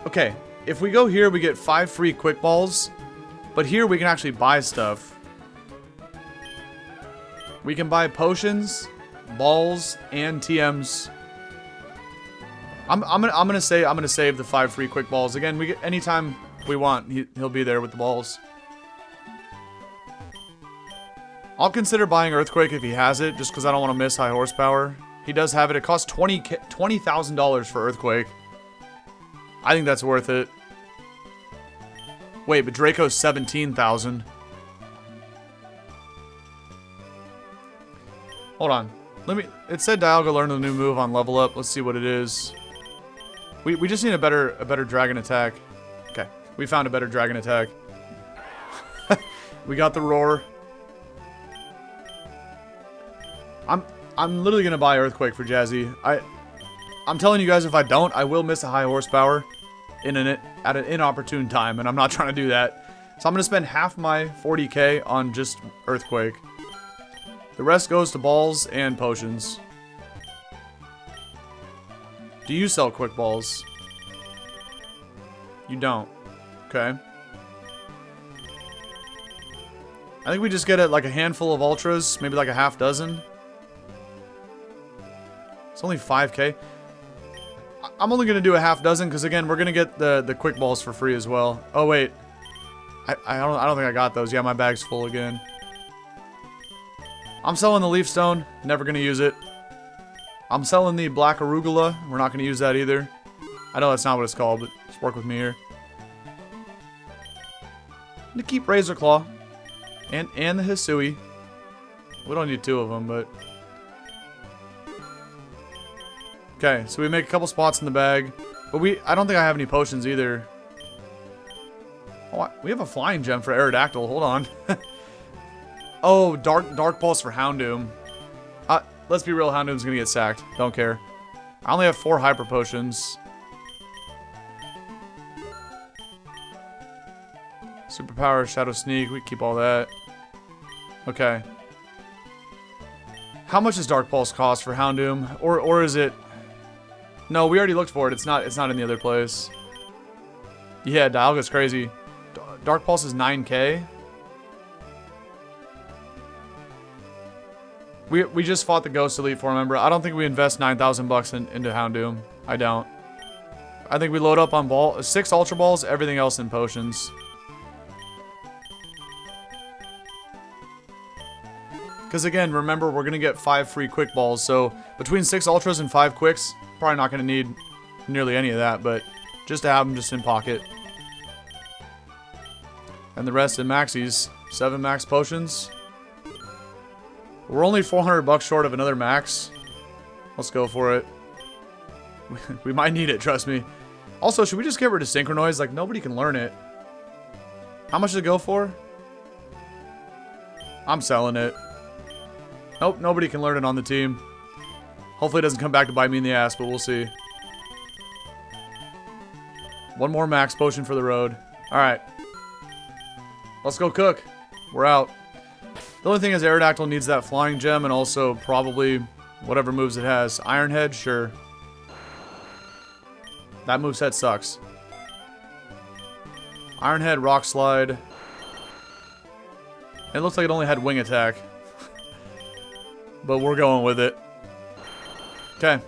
okay, if we go here, we get 5 free quick balls. But here we can actually buy stuff. We can buy potions, balls, and TMs. I'm gonna save the 5 free quick balls. Again, we get anytime we want, he'll be there with the balls. I'll consider buying Earthquake if he has it, just because I don't want to miss high horsepower. He does have it. It costs $20,000 for Earthquake. I think that's worth it. Wait, but Draco's 17,000. Hold on. It said Dialga learned a new move on level up. Let's see what it is. We just need a better dragon attack. Okay. We found a better dragon attack. We got the roar. I'm literally gonna buy Earthquake for Jazzy. I'm telling you guys, if I don't, I will miss a high horsepower at an inopportune time, and I'm not trying to do that. So I'm gonna spend half my 40k on just Earthquake. The rest goes to balls and potions. Do you sell quick balls? You don't. Okay. I think we just get like a handful of ultras, maybe like a half dozen. It's only 5k. I'm only gonna do a half dozen because again, we're gonna get the quick balls for free as well. Oh wait, I don't think I got those. Yeah, my bag's full again. I'm selling the Leaf Stone. Never gonna use it. I'm selling the Black Arugula. We're not gonna use that either. I know that's not what it's called, but just work with me here. I'm gonna keep Razor Claw and the Hisui. We don't need 2 of them, but. Okay, so we make a couple spots in the bag. But I don't think I have any potions either. Oh, we have a flying gem for Aerodactyl. Hold on. Oh, Dark Pulse for Houndoom. Let's be real, Houndoom's gonna get sacked. Don't care. I only have 4 Hyper Potions. Superpower, Shadow Sneak. We keep all that. Okay. How much does Dark Pulse cost for Houndoom? Or is it... No, we already looked for it. It's not in the other place. Yeah, Dialga's crazy. Dark Pulse is 9k. We just fought the Ghost Elite Four member. I don't think we invest 9,000 bucks into Houndoom. I don't. I think we load up on 6 Ultra Balls, everything else in potions. Because again, remember, we're going to get 5 free Quick Balls. So between 6 Ultras and 5 Quicks, probably not going to need nearly any of that. But just to have them just in pocket. And the rest in Maxies. 7 Max Potions. We're only 400 bucks short of another Max. Let's go for it. We might need it, trust me. Also, should we just get rid of Synchronize? Like, nobody can learn it. How much does it go for? I'm selling it. Nope, nobody can learn it on the team. Hopefully it doesn't come back to bite me in the ass, but we'll see. One more Max Potion for the road. Alright. Let's go cook. We're out. The only thing is Aerodactyl needs that Flying Gem and also probably whatever moves it has. Iron Head, sure. That moveset sucks. Iron Head, Rock Slide. It looks like it only had Wing Attack. But we're going with it. Okay.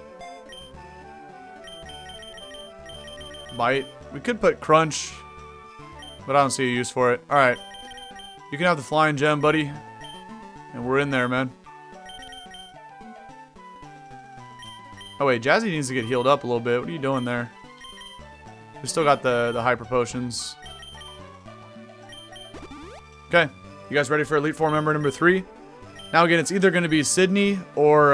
Bite. We could put Crunch, but I don't see a use for it. Alright. You can have the Flying Gem, buddy. And we're in there, man. Oh wait, Jazzy needs to get healed up a little bit. What are you doing there? We still got the Hyper Potions. Okay. You guys ready for Elite Four member number 3? Now again, it's either going to be Sidney or...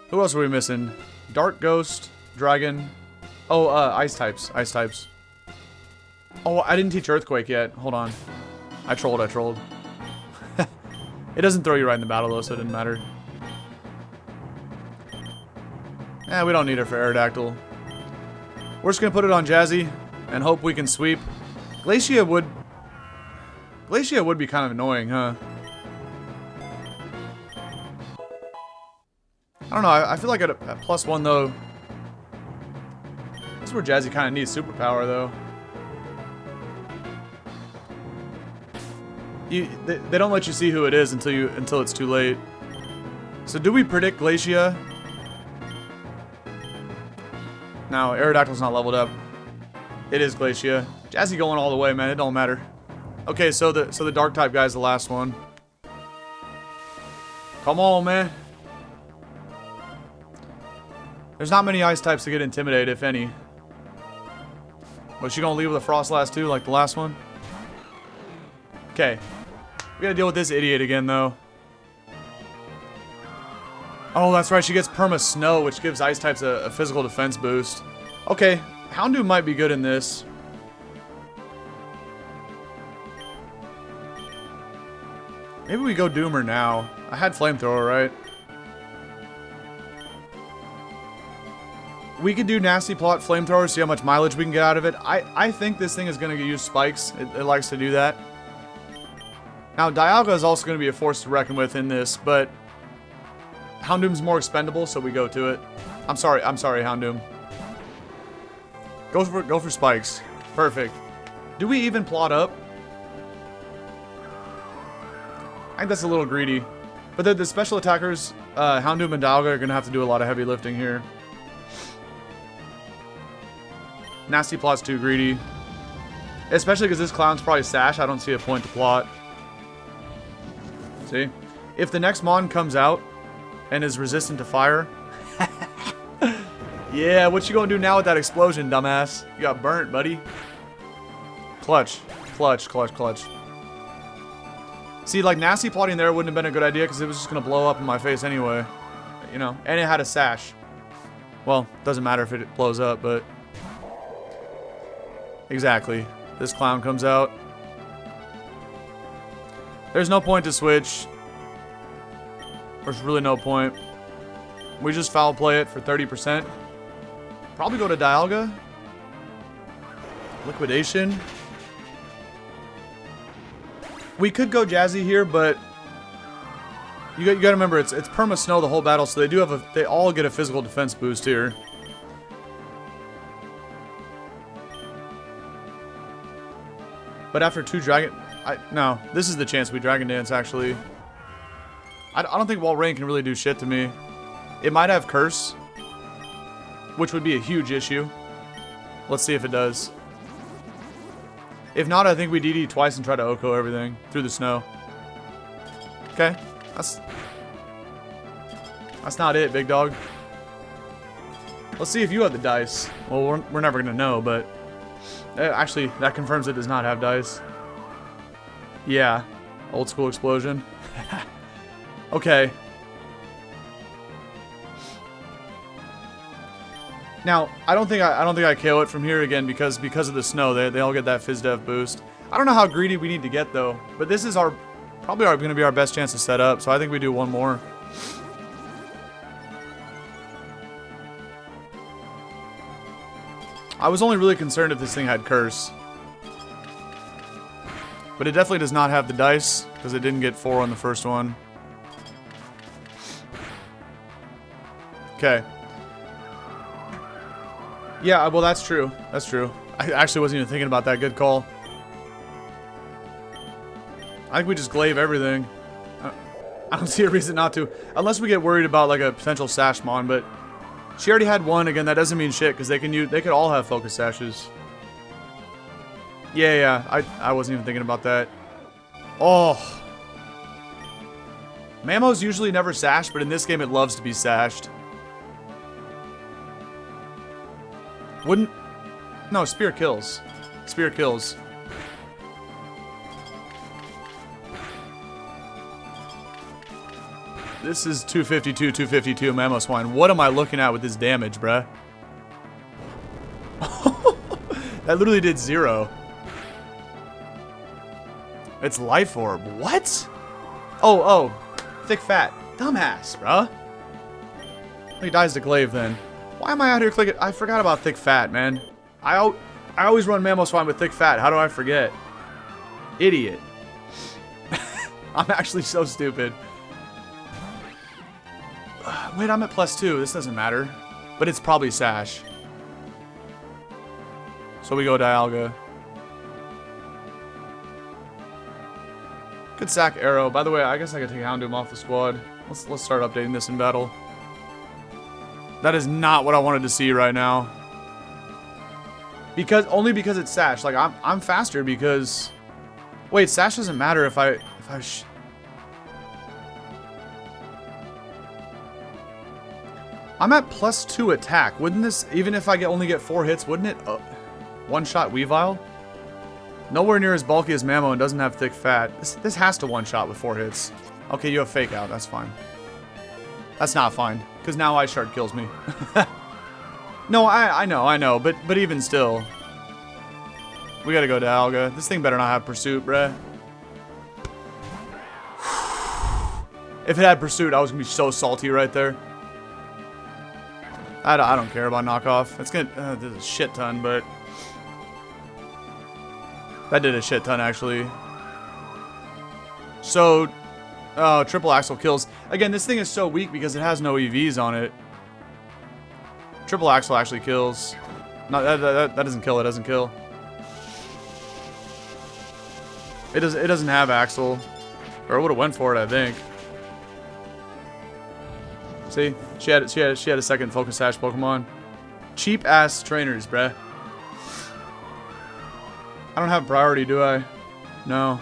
who else are we missing? Dark Ghost, Dragon... Oh, Ice types. Ice types. Oh, I didn't teach Earthquake yet. Hold on. I trolled. It doesn't throw you right in the battle, though, so it didn't matter. Eh, we don't need her for Aerodactyl. We're just going to put it on Jazzy and hope we can sweep. Glacia would be kind of annoying, huh? I don't know. I feel like at +1, though... This is where Jazzy kind of needs superpower, though. They don't let you see who it is until it's too late. So do we predict Glacia? No, Aerodactyl's not leveled up. It is Glacia. Jazzy going all the way, man. It don't matter. Okay, so the dark type guy's the last one. Come on, man. There's not many ice types to get intimidated, if any. Was she gonna leave with a Frost Blast too, like the last one? Okay. We gotta deal with this idiot again, though. Oh, that's right. She gets Perma Snow, which gives ice types a physical defense boost. Okay. Houndoom might be good in this. Maybe we go Doomer now. I had Flamethrower, right? We could do Nasty Plot Flamethrower, see how much mileage we can get out of it. I think this thing is going to use spikes. It likes to do that. Now, Dialga is also going to be a force to reckon with in this, but Houndoom's more expendable, so we go to it. I'm sorry, Houndoom. Go for spikes. Perfect. Do we even plot up? I think that's a little greedy. But the special attackers, Houndoom and Dialga, are going to have to do a lot of heavy lifting here. Nasty Plot's too greedy. Especially because this clown's probably Sash. I don't see a point to plot. See? If the next Mon comes out and is resistant to fire... Yeah, what you gonna do now with that explosion, dumbass? You got burnt, buddy. Clutch. Clutch. See, like, Nasty Plotting there wouldn't have been a good idea because it was just gonna blow up in my face anyway. You know, and it had a Sash. Well, doesn't matter if it blows up, but... Exactly. This clown comes out. There's no point to switch. There's really no point. We just foul play it for 30%. Probably go to Dialga. Liquidation. We could go Jazzy here, but you gotta remember it's perma snow the whole battle, so they all get a physical defense boost here. But after 2 dragon, no, this is the chance we dragon dance actually. I don't think Wall Rain can really do shit to me. It might have curse, which would be a huge issue. Let's see if it does. If not, I think we DD twice and try to Oko everything through the snow. Okay, that's not it, big dog. Let's see if you have the dice. Well, we're never gonna know, but actually, that confirms it does not have dice. Yeah, old school explosion. Okay. Now, I don't think I KO it from here again because of the snow. They all get that Fizz Dev boost. I don't know how greedy we need to get though, but this is probably going to be our best chance to set up. So I think we do one more. I was only really concerned if this thing had curse, but it definitely does not have the dice because it didn't get 4 on the first one. Okay. Yeah, well, that's true. That's true. I actually wasn't even thinking about that. Good call. I think we just glaive everything. I don't see a reason not to. Unless we get worried about, like, a potential Sash Mon, but she already had one. Again, that doesn't mean shit, because they could all have Focus Sashes. Yeah, I wasn't even thinking about that. Oh. Mammo's usually never sashed, but in this game it loves to be sashed. Wouldn't... No, Spear kills. Spear kills. This is 252 Mammo Swine. What am I looking at with this damage, bruh? That literally did 0. It's Life Orb. What? Oh. Thick Fat. Dumbass, bruh. He dies to Glaive then. Why am I out here clicking? I forgot about Thick Fat, man. I always run Mammo Swine with Thick Fat. How do I forget? Idiot. I'm actually so stupid. Wait, I'm at +2. This doesn't matter. But it's probably Sash. So we go Dialga. Good sack Arrow. By the way, I guess I could take Houndoom off the squad. Let's start updating this in battle. That is not what I wanted to see right now. Only because it's Sash. Like I'm faster because... Wait, Sash doesn't matter if I I'm at +2 attack. Wouldn't this, even if I only get 4 hits, wouldn't it one-shot Weavile? Nowhere near as bulky as Mammo and doesn't have thick fat. This has to one-shot with 4 hits. Okay, you have Fake Out. That's fine. That's not fine, because now Ice Shard kills me. No, I know, but even still. We gotta go to Dialga. This thing better not have Pursuit, bruh. If it had Pursuit, I was gonna be so salty right there. I don't care about knockoff. It's gonna do a shit ton, but that did a shit ton actually. So, oh, triple axle kills. Again, this thing is so weak because it has no EVs on it. Triple axle actually kills. No, that doesn't kill. It doesn't kill. It doesn't have axle, or it would have went for it, I think. See, she had a second Focus Sash Pokemon. Cheap ass trainers, bruh. I don't have priority, do I? No.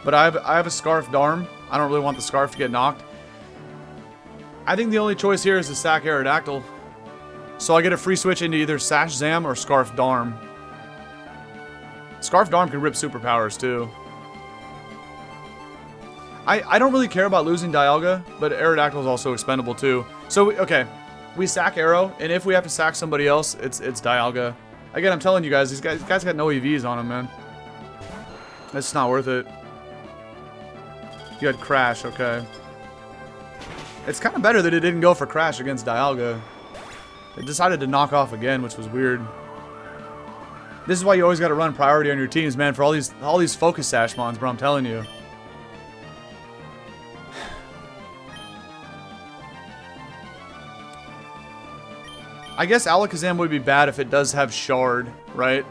But I have a Scarf Darm. I don't really want the Scarf to get knocked. I think the only choice here is to sack Aerodactyl. So I get a free switch into either Sash Zam or Scarf Darm. Scarf Darm can rip superpowers too. I don't really care about losing Dialga, but Aerodactyl is also expendable too. So, okay. We sack Arrow, and if we have to sack somebody else, it's Dialga. Again, I'm telling you guys, these guys got no EVs on them, man. It's not worth it. You had Crash, okay. It's kind of better that it didn't go for Crash against Dialga. It decided to knock off again, which was weird. This is why you always got to run priority on your teams, man, for all these focus sash mons, bro, I'm telling you. I guess Alakazam would be bad if it does have Shard, right?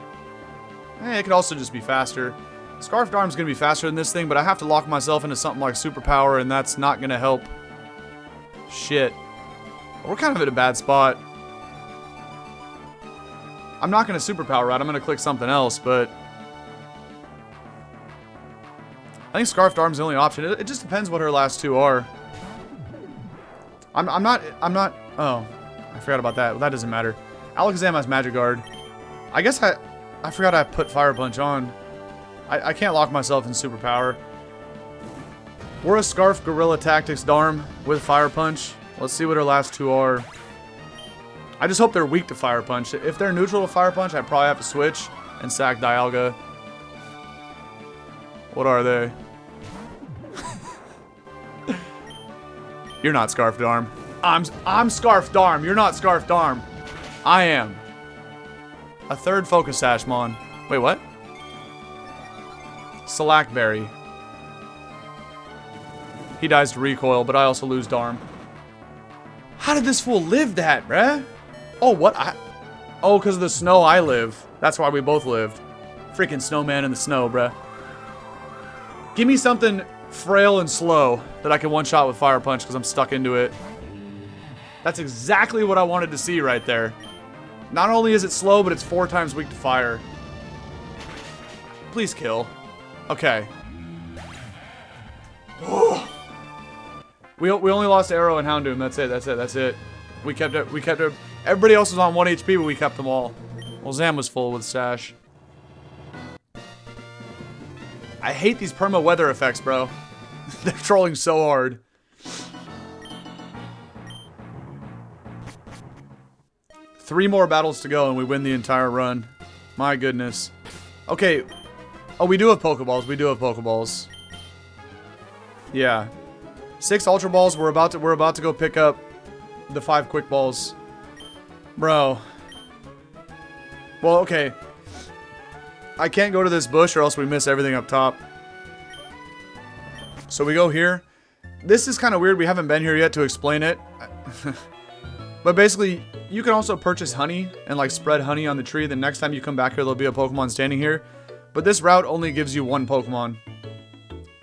It could also just be faster. Scarfed Arm's going to be faster than this thing, but I have to lock myself into something like Superpower, and that's not going to help. Shit. We're kind of at a bad spot. I'm not going to Superpower right. I'm going to click something else, but I think Scarfed Arm's the only option. It just depends what her last two are. I'm not, oh, I forgot about that. Well, that doesn't matter. Alakazam has Magic Guard. I guess I forgot I put Fire Punch on. I can't lock myself in Superpower. We're a Scarf Gorilla Tactics Darm with Fire Punch. Let's see what her last two are. I just hope they're weak to Fire Punch. If they're neutral to Fire Punch, I probably have to switch and sack Dialga. What are they? You're not Scarfed Arm. I'm Scarfed Arm. You're not Scarfed Arm. I am. A third Focus Sash Mon. Wait, what? Slackberry. He dies to Recoil, but I also lose Darm. How did this fool live that, bruh? Oh, what? Oh, because of the snow I live. That's why we both lived. Freaking snowman in the snow, bruh. Give me something frail and slow that I can one-shot with Fire Punch because I'm stuck into it. That's exactly what I wanted to see right there. Not only is it slow, but it's 4 times weak to fire. Please kill. Okay. We only lost Arrow and Houndoom. That's it. We kept it. Everybody else was on 1 HP, but we kept them all. Well, Zam was full with Sash. I hate these perma weather effects, bro. They're trolling so hard. Three more battles to go and we win the entire run. My goodness. Okay. Oh, we do have Pokeballs. Yeah. 6 Ultra Balls. We're about to go pick up the 5 Quick Balls. Bro. Well, okay. I can't go to this bush or else we miss everything up top. So we go here. This is kind of weird. We haven't been here yet to explain it. But basically, you can also purchase honey and like spread honey on the tree. The next time you come back here, there'll be a Pokemon standing here. But this route only gives you 1 Pokemon.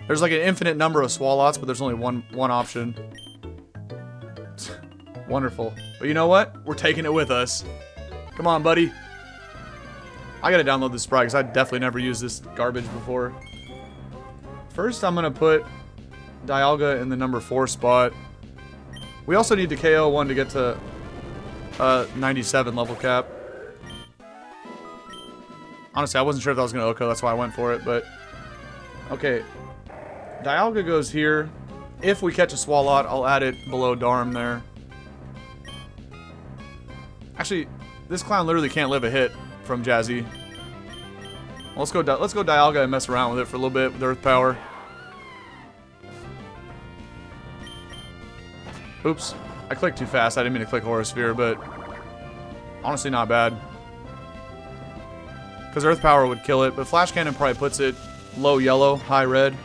There's like an infinite number of Swallots, but there's only one option. Wonderful. But you know what? We're taking it with us. Come on, buddy. I gotta download this sprite because I definitely never used this garbage before. First, I'm gonna put Dialga in the number 4 spot. We also need to KO 1 to get to 97 level cap. Honestly, I wasn't sure if I was gonna OHKO, that's why I went for it, but... Okay. Dialga goes here. If we catch a Swalot, I'll add it below Darm there. Actually, this clown literally can't live a hit from Jazzy. Well, let's go Dialga and mess around with it for a little bit with Earth Power. Oops. I clicked too fast. I didn't mean to click Aura Sphere, but honestly not bad. Because Earth Power would kill it, but Flash Cannon probably puts it low yellow, high red.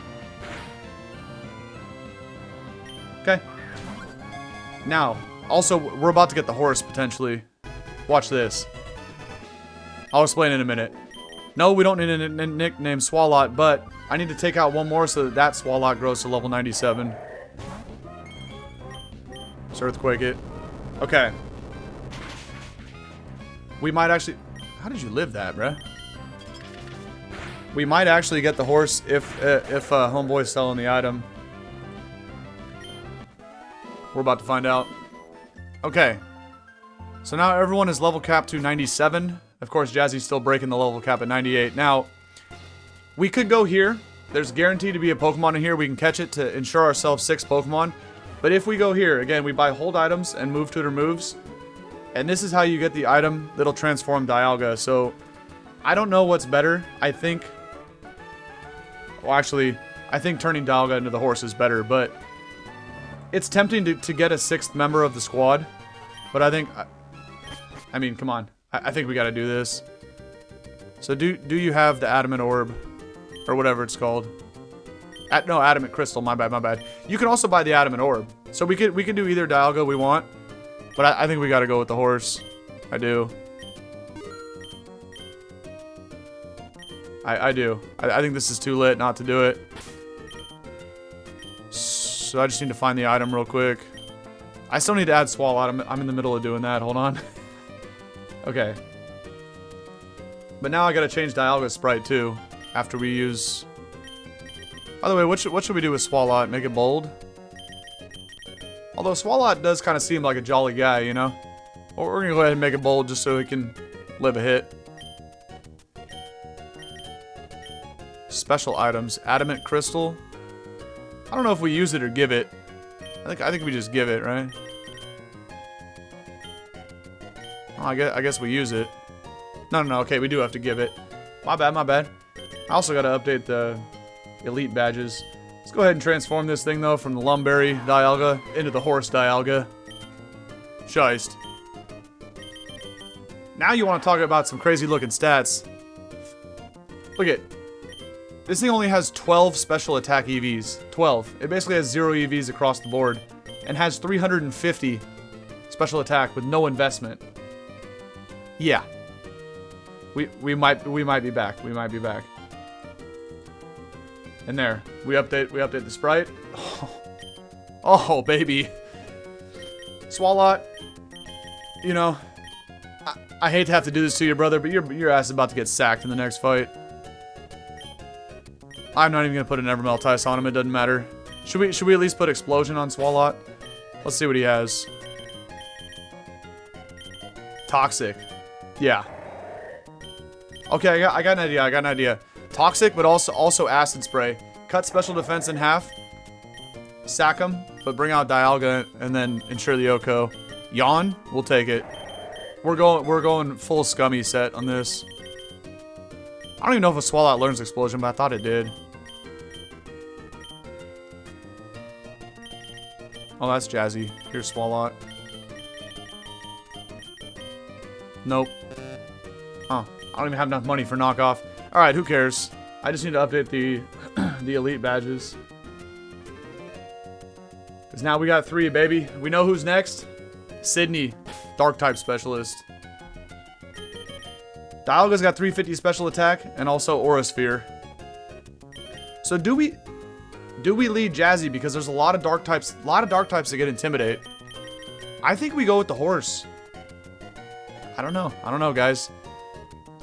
Okay. Now, also, we're about to get the horse, potentially. Watch this. I'll explain in a minute. No, we don't need a nickname Swalot, but I need to take out 1 more so that Swalot grows to level 97. Let's Earthquake it. Okay. We might actually... How did you live that, bruh? We might actually get the horse if Homeboy's selling the item. We're about to find out. Okay. So now everyone is level capped to 97. Of course, Jazzy's still breaking the level cap at 98. Now, we could go here. There's guaranteed to be a Pokemon in here. We can catch it to ensure ourselves 6 Pokemon. But if we go here, again, we buy hold items and move tutor moves. And this is how you get the item that'll transform Dialga. So, I don't know what's better. I think... Well, actually, I think turning Dialga into the horse is better. But it's tempting to get a 6th member of the squad. But I think... I mean, come on. I think we gotta do this. So do you have the adamant orb? Or whatever it's called. No, adamant crystal. My bad, my bad. You can also buy the adamant orb. So we can do either Dialga we want. But I think we gotta go with the horse. I do. I do. I think this is too lit not to do it. So I just need to find the item real quick. I still need to add Swallow. I'm in the middle of doing that. Hold on. Okay. But now I gotta change Dialga's sprite too. After we use... By the way, what should we do with Swallow? Make it bold? Although Swallow does kind of seem like a jolly guy, you know? Well, we're gonna go ahead and make it bold just so he can live a hit. Special items. Adamant crystal. I don't know if we use it or give it. I think we just give it, right? Oh, I guess we use it. No, okay, we do have to give it. My bad, my bad. I also gotta update the elite badges. Let's go ahead and transform this thing, though, from the Lumberry Dialga into the Horse Dialga. Shiest. Now you want to talk about some crazy-looking stats. Look at... This thing only has 12 special attack EVs. 12. It basically has 0 EVs across the board. And has 350 special attack with no investment. Yeah. We might be back. We might be back. And there. We update the sprite. Oh baby. Swallow. You know, I hate to have to do this to you, brother, but your ass is about to get sacked in the next fight. I'm not even gonna put an Evermelt Ice on him, it doesn't matter. Should we at least put Explosion on Swallow? Let's see what he has. Toxic. Yeah. Okay, I got an idea. Toxic, but also Acid Spray. Cut special defense in half. Sack him, but bring out Dialga and then ensure the Oko. Yawn, we'll take it. We're going full scummy set on this. I don't even know if a Swallow learns Explosion, but I thought it did. Oh, that's jazzy. Here's Swallow. Nope. Huh. I don't even have enough money for knockoff. Alright, who cares? I just need to update the elite badges. Because now we got 3, baby. We know who's next. Sidney, Dark type specialist. Dialga's got 350 special attack and also Aura Sphere. So do we lead Jazzy because there's a lot of dark types that get Intimidate. I think we go with the horse. I don't know, guys.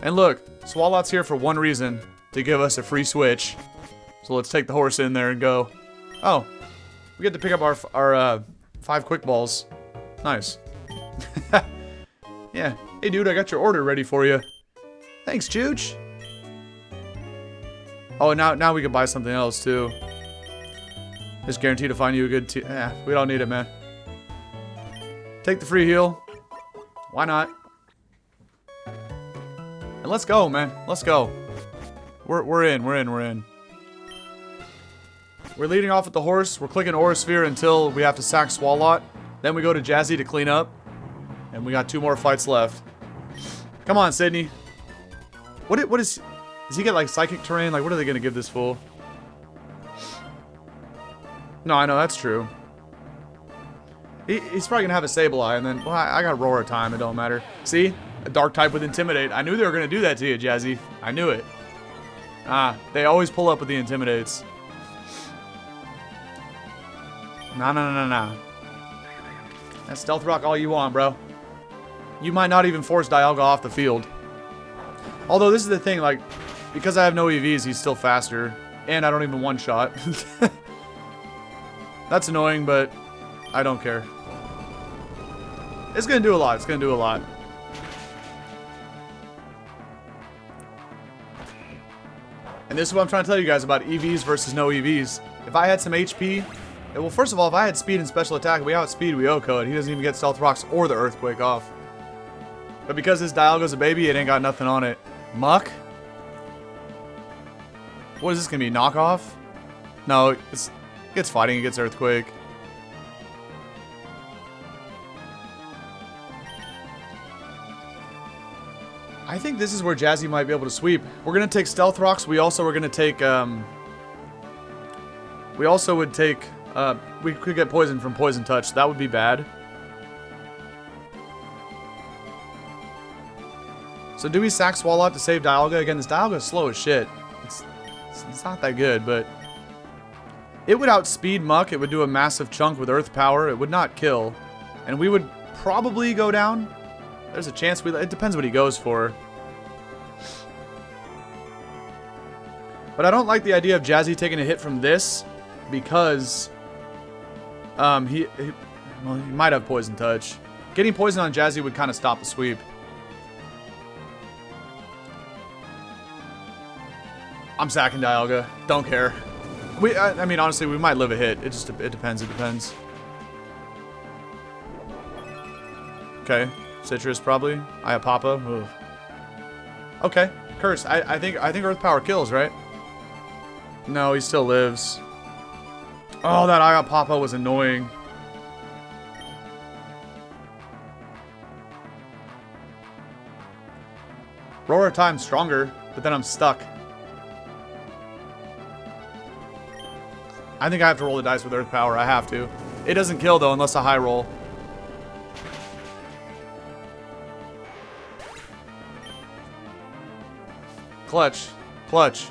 And look, Swallow's here for one reason, to give us a free switch. So let's take the horse in there and go. Oh, we get to pick up our 5 quick balls. Nice. Yeah. Hey, dude, I got your order ready for you. Thanks, Chooch. Oh, now we can buy something else too. Just guaranteed to find you a good team. We don't need it, man. Take the free heal. Why not? And let's go, man. Let's go. We're in. We're leading off with the horse. We're clicking Aura Sphere until we have to sack Swallow. Then we go to Jazzy to clean up. And we got 2 more fights left. Come on, Sidney. What is... Does he get, like, Psychic Terrain? Like, what are they going to give this fool? No, I know, that's true. He's probably going to have a Sableye, and then... Well, I got Roar time, it don't matter. See? A Dark type with Intimidate. I knew they were going to do that to you, Jazzy. I knew it. They always pull up with the Intimidates. Nah. That's Stealth Rock all you want, bro. You might not even force Dialga off the field. Although, this is the thing, like... Because I have no EVs, he's still faster. And I don't even one-shot. That's annoying, but I don't care. It's gonna do a lot. It's gonna do a lot. And this is what I'm trying to tell you guys about EVs versus no EVs. If I had some HP... Well, first of all, if I had speed and special attack, we outspeed Ryoko, and he doesn't even get Stealth Rocks or the Earthquake off. But because this Dialga's a baby, it ain't got nothing on it. Muck? What is this gonna be? Knockoff? No, it gets fighting, it gets Earthquake. I think this is where Jazzy might be able to sweep. We're going to take Stealth Rocks. We also were going to take... we also would take... we could get poison from Poison Touch. That would be bad. So do we sack Swallow to save Dialga? Again, this Dialga is slow as shit. It's not that good, but... It would outspeed Muck. It would do a massive chunk with Earth Power. It would not kill. And we would probably go down. There's a chance we... It depends what he goes for. But I don't like the idea of Jazzy taking a hit from this because he might have Poison Touch. Getting poison on Jazzy would kind of stop the sweep. I'm sacking Dialga. Don't care. I mean, honestly, we might live a hit. It depends. It depends. Okay. Citrus, probably. Iapapa. Ugh. Okay. Curse. I think Earth Power kills, right? No, he still lives. Oh, that Iapapa was annoying. Roar Time's stronger, but then I'm stuck. I think I have to roll the dice with Earth Power. I have to. It doesn't kill, though, unless a high roll. Clutch. Clutch.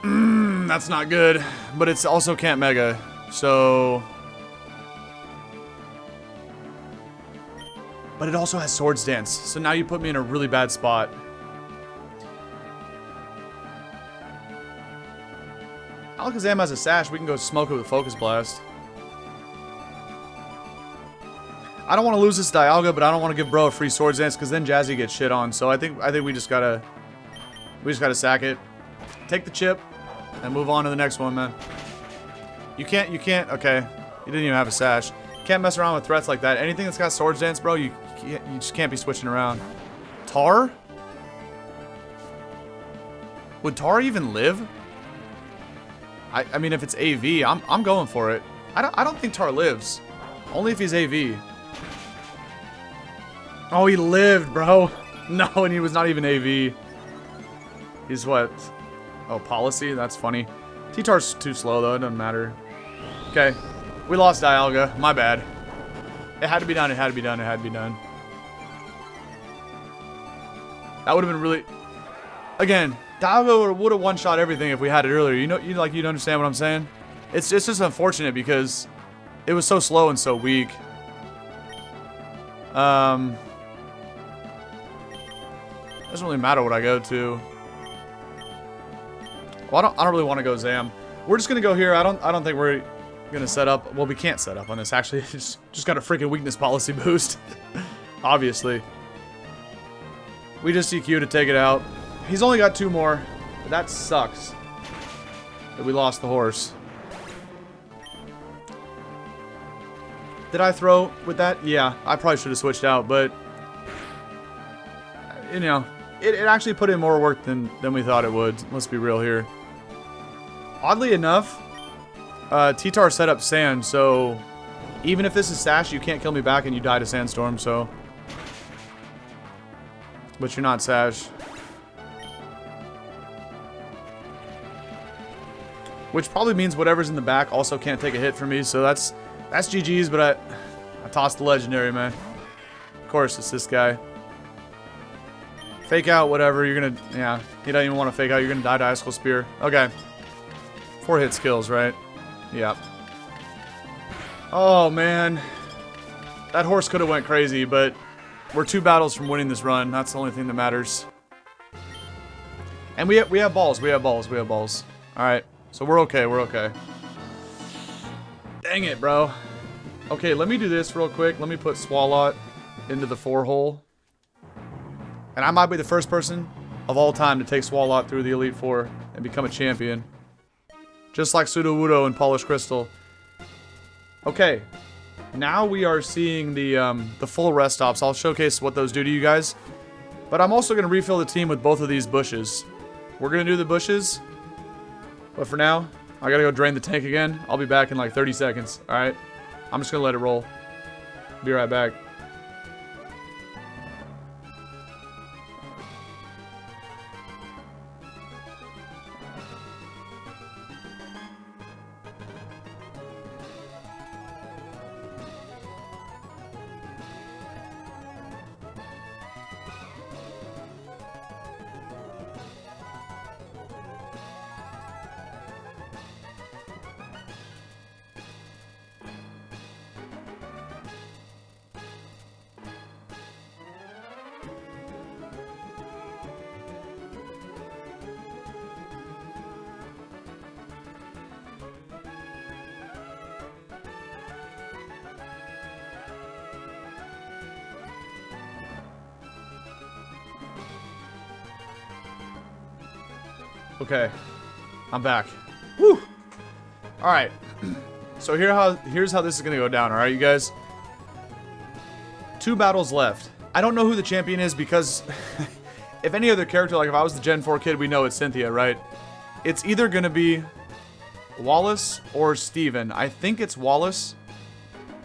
That's not good. But it's also can't Mega. So... But it also has Swords Dance. So now you put me in a really bad spot. Alakazam has a Sash. We can go smoke it with Focus Blast. I don't want to lose this Dialga, but I don't want to give Bro a free Swords Dance because then Jazzy gets shit on. So I think we just gotta sack it, take the chip, and move on to the next one, man. You can't. Okay, you didn't even have a Sash. You can't mess around with threats like that. Anything that's got Swords Dance, bro, you just can't be switching around. Tar? Would Tar even live? I mean, if it's AV, I'm going for it. I don't think Tar lives. Only if he's AV. Oh, he lived, bro. No, and he was not even AV. He's what? Oh, Policy? That's funny. T-Tar's too slow, though. It doesn't matter. Okay. We lost Dialga. My bad. It had to be done. It had to be done. It had to be done. That would have been really... Again... Dialga would have one-shot everything if we had it earlier. You'd understand what I'm saying? It's just unfortunate because it was so slow and so weak. Doesn't really matter what I go to. Well, I don't really want to go Zam. We're just gonna go here. I don't think we're gonna set up. Well, we can't set up on this actually. It's just got a freaking weakness policy boost. Obviously. We just EQ to take it out. He's only got 2 more. But that sucks. That we lost the horse. Did I throw with that? Yeah, I probably should have switched out, but... You know, it actually put in more work than we thought it would. Let's be real here. Oddly enough, T-Tar set up Sand, so... Even if this is Sash, you can't kill me back and you die to Sandstorm, so... But you're not Sash. Which probably means whatever's in the back also can't take a hit from me, so that's GG's, but I tossed the legendary, man. Of course, it's this guy. Fake out, whatever, you're gonna, yeah, you don't even want to fake out, you're gonna die to Icicle Spear. Okay. 4 hit skills, right? Yeah. Oh, man. That horse could have went crazy, but we're 2 battles from winning this run. That's the only thing that matters. And we have balls, we have balls. Alright. So we're okay, we're okay. Dang it, bro. Okay, let me do this real quick. Let me put Swalot into the 4-hole. And I might be the first person of all time to take Swalot through the Elite Four and become a champion. Just like Sudowoodo and Polished Crystal. Okay. Now we are seeing the full rest stops. I'll showcase what those do to you guys. But I'm also going to refill the team with both of these bushes. We're going to do the bushes. But for now, I gotta go drain the tank again. I'll be back in like 30 seconds, alright? I'm just gonna let it roll. Be right back. Okay. I'm back. Woo! Alright. So here's how this is going to go down, alright, you guys? 2 battles left. I don't know who the champion is because if any other character, like if I was the Gen 4 kid, we know it's Cynthia, right? It's either going to be Wallace or Steven. I think it's Wallace,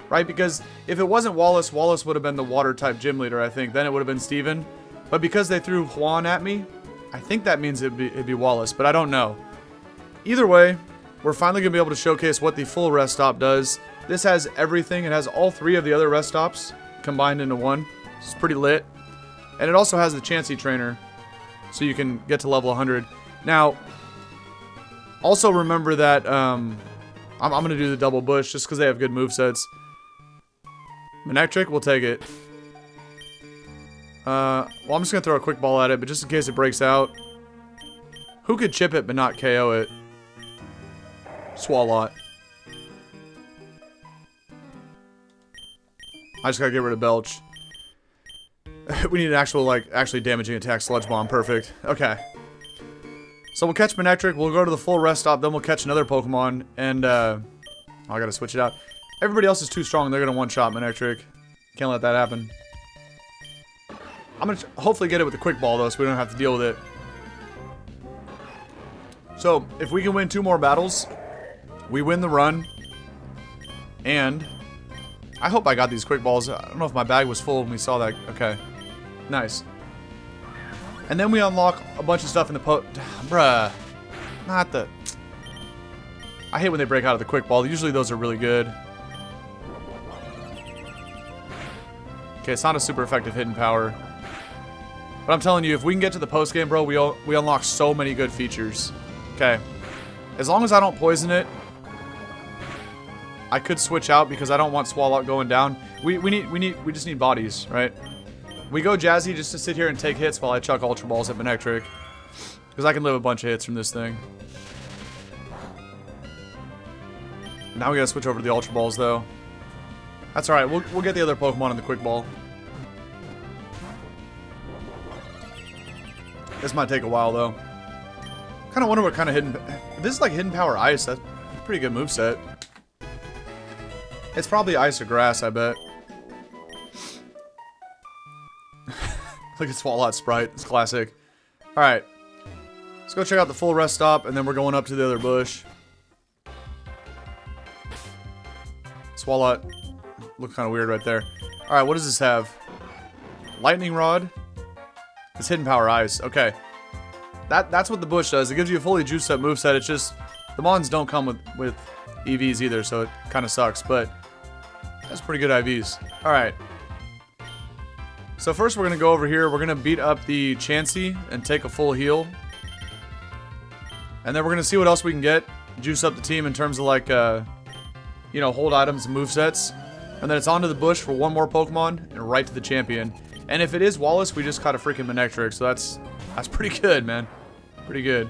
right? Because if it wasn't Wallace, Wallace would have been the water type gym leader, I think. Then it would have been Steven. But because they threw Juan at me, I think that means it'd be Wallace, but I don't know. Either way, we're finally going to be able to showcase what the full rest stop does. This has everything. It has all 3 of the other rest stops combined into one. It's pretty lit. And it also has the Chansey trainer, so you can get to level 100. Now, also remember that I'm going to do the double bush just because they have good movesets. Manectric, we'll take it. Well, I'm just going to throw a quick ball at it, but just in case it breaks out. Who could chip it but not KO it? Swalot. I just gotta get rid of Belch. We need an actually damaging attack. Sludge Bomb. Perfect. Okay. So we'll catch Manectric, we'll go to the full rest stop, then we'll catch another Pokemon, and, I gotta switch it out. Everybody else is too strong, they're gonna one-shot Manectric. Can't let that happen. I'm gonna hopefully get it with a quick ball, though, so we don't have to deal with it. So, if we can win 2 more battles, we win the run, and I hope I got these quick balls. I don't know if my bag was full when we saw that. Okay. Nice. And then we unlock a bunch of stuff in the Bruh. Not the... I hate when they break out of the quick ball. Usually those are really good. Okay, it's not a super effective hidden power. But I'm telling you, if we can get to the post game, bro, we unlock so many good features. Okay. As long as I don't poison it, I could switch out because I don't want Swalot going down. We just need bodies, right? We go Jazzy just to sit here and take hits while I chuck Ultra Balls at Manectric. Because I can live a bunch of hits from this thing. Now we gotta switch over to the Ultra Balls, though. That's alright, we'll get the other Pokemon in the Quick Ball. This might take a while, though. Kinda wonder what kind of hidden... If this is like Hidden Power Ice, that's a pretty good moveset. It's probably Ice or Grass, I bet. Look at Swalot Sprite. It's classic. Alright. Let's go check out the full rest stop, and then we're going up to the other bush. Swalot. Look kind of weird right there. Alright, what does this have? Lightning Rod. It's Hidden Power Ice. Okay. That's what the bush does. It gives you a fully juiced up moveset. It's just... The Mons don't come with EVs either, so it kind of sucks, but... That's pretty good IVs. Alright. So first we're going to go over here. We're going to beat up the Chansey and take a full heal. And then we're going to see what else we can get. Juice up the team in terms of like, you know, hold items and movesets. And then it's onto the bush for 1 more Pokemon and right to the champion. And if it is Wallace, we just caught a freaking Manectric. So that's pretty good, man. Pretty good.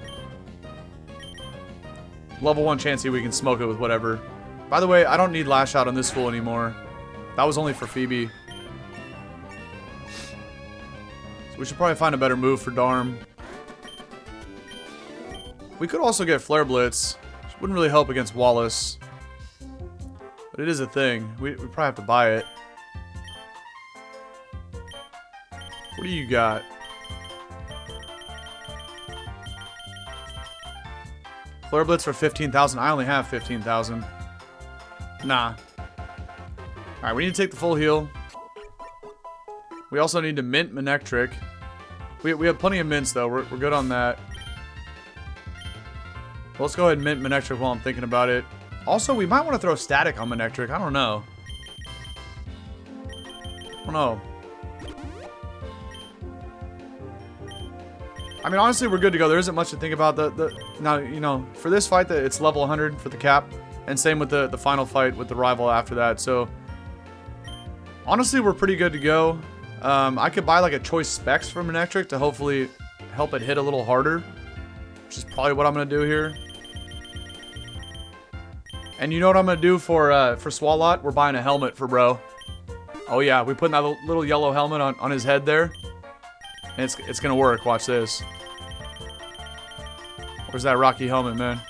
Level 1 Chansey, we can smoke it with whatever. By the way, I don't need Lash Out on this fool anymore. That was only for Phoebe. So we should probably find a better move for Darm. We could also get Flare Blitz, which wouldn't really help against Wallace. But it is a thing. We probably have to buy it. What do you got? Flare Blitz for 15,000. I only have 15,000. Nah. Alright, we need to take the full heal. We also need to mint Manectric. We have plenty of mints, though. We're good on that. Well, let's go ahead and mint Manectric while I'm thinking about it. Also, we might want to throw Static on Manectric. I don't know. I don't know. I mean, honestly, we're good to go. There isn't much to think about. Now, you know, for this fight, it's level 100 for the cap. And same with the final fight with the rival after that. So, honestly, we're pretty good to go. I could buy like a choice specs for Manectric to hopefully help it hit a little harder. Which is probably what I'm going to do here. And you know what I'm going to do for Swalot? We're buying a helmet for bro. Oh yeah, we put that little yellow helmet on his head there. And it's going to work. Watch this. Where's that rocky helmet, man?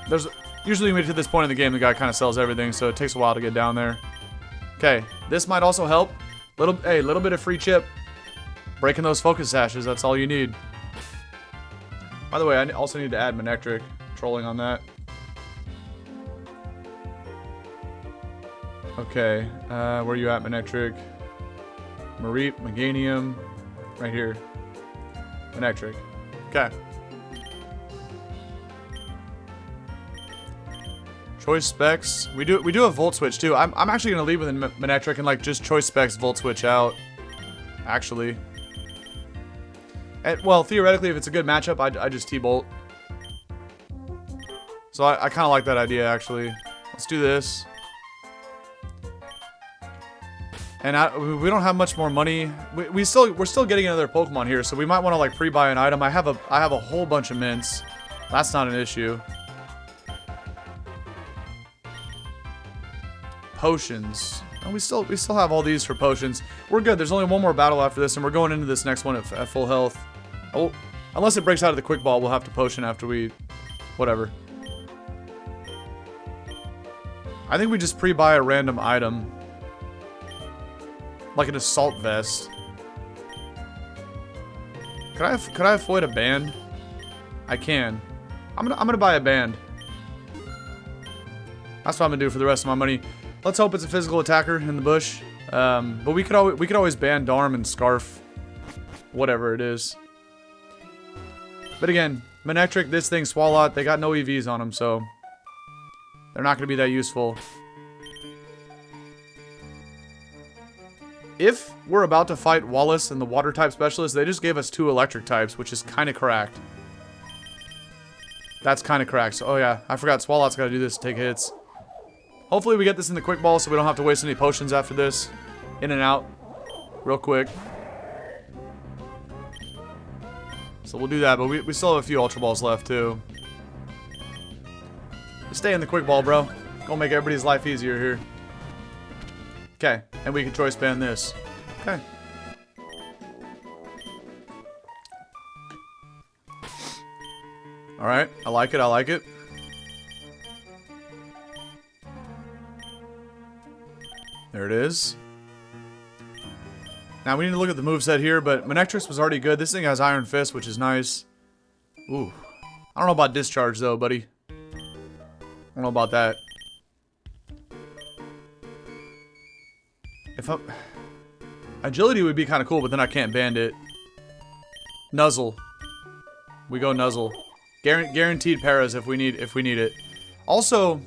There's usually when we get to this point in the game, the guy kind of sells everything, so it takes a while to get down there. Okay, this might also help. Little bit of free chip. Breaking those focus sashes, that's all you need. By the way, I also need to add Manectric. Trolling on that. Okay, where you at, Manectric? Mareep, Meganium, right here. Manectric. Okay. Choice specs. We do a volt switch too. I'm actually gonna leave with Manectric and like just choice specs volt switch out. Actually. And, well, theoretically, if it's a good matchup, I just T-bolt. So I kind of like that idea actually. Let's do this. And we don't have much more money. We're still getting another Pokemon here, so we might want to like pre-buy an item. I have a whole bunch of mints. That's not an issue. Potions. Oh, we still have all these for potions. We're good. There's only one more battle after this, and we're going into this next one at full health. Oh, unless it breaks out of the quick ball, we'll have to potion after we, whatever. I think we just pre-buy a random item. Like an assault vest. Could I avoid a band? I can. I'm gonna buy a band. That's what I'm gonna do for the rest of my money. Let's hope it's a physical attacker in the bush. But we could always ban Darm and Scarf, whatever it is. But again, Manectric, this thing, Swalot, they got no EVs on them, so they're not gonna be that useful. If we're about to fight Wallace and the water type specialist, they just gave us 2 electric types, which is kind of cracked. That's kind of cracked. So, oh yeah, I forgot Swalot's got to do this to take hits. Hopefully we get this in the quick ball so we don't have to waste any potions after this. In and out. Real quick. So we'll do that, but we still have a few Ultra Balls left too. Just stay in the quick ball, bro. Gonna make everybody's life easier here. Okay, and we can choice ban this. Okay. Alright, I like it, I like it. There it is. Now we need to look at the moveset here, but Manectric was already good. This thing has Iron Fist, which is nice. Ooh. I don't know about Discharge though, buddy. I don't know about that. Agility would be kind of cool, but then I can't band it. Nuzzle. We go Nuzzle. Guaranteed paras if we need it. Also,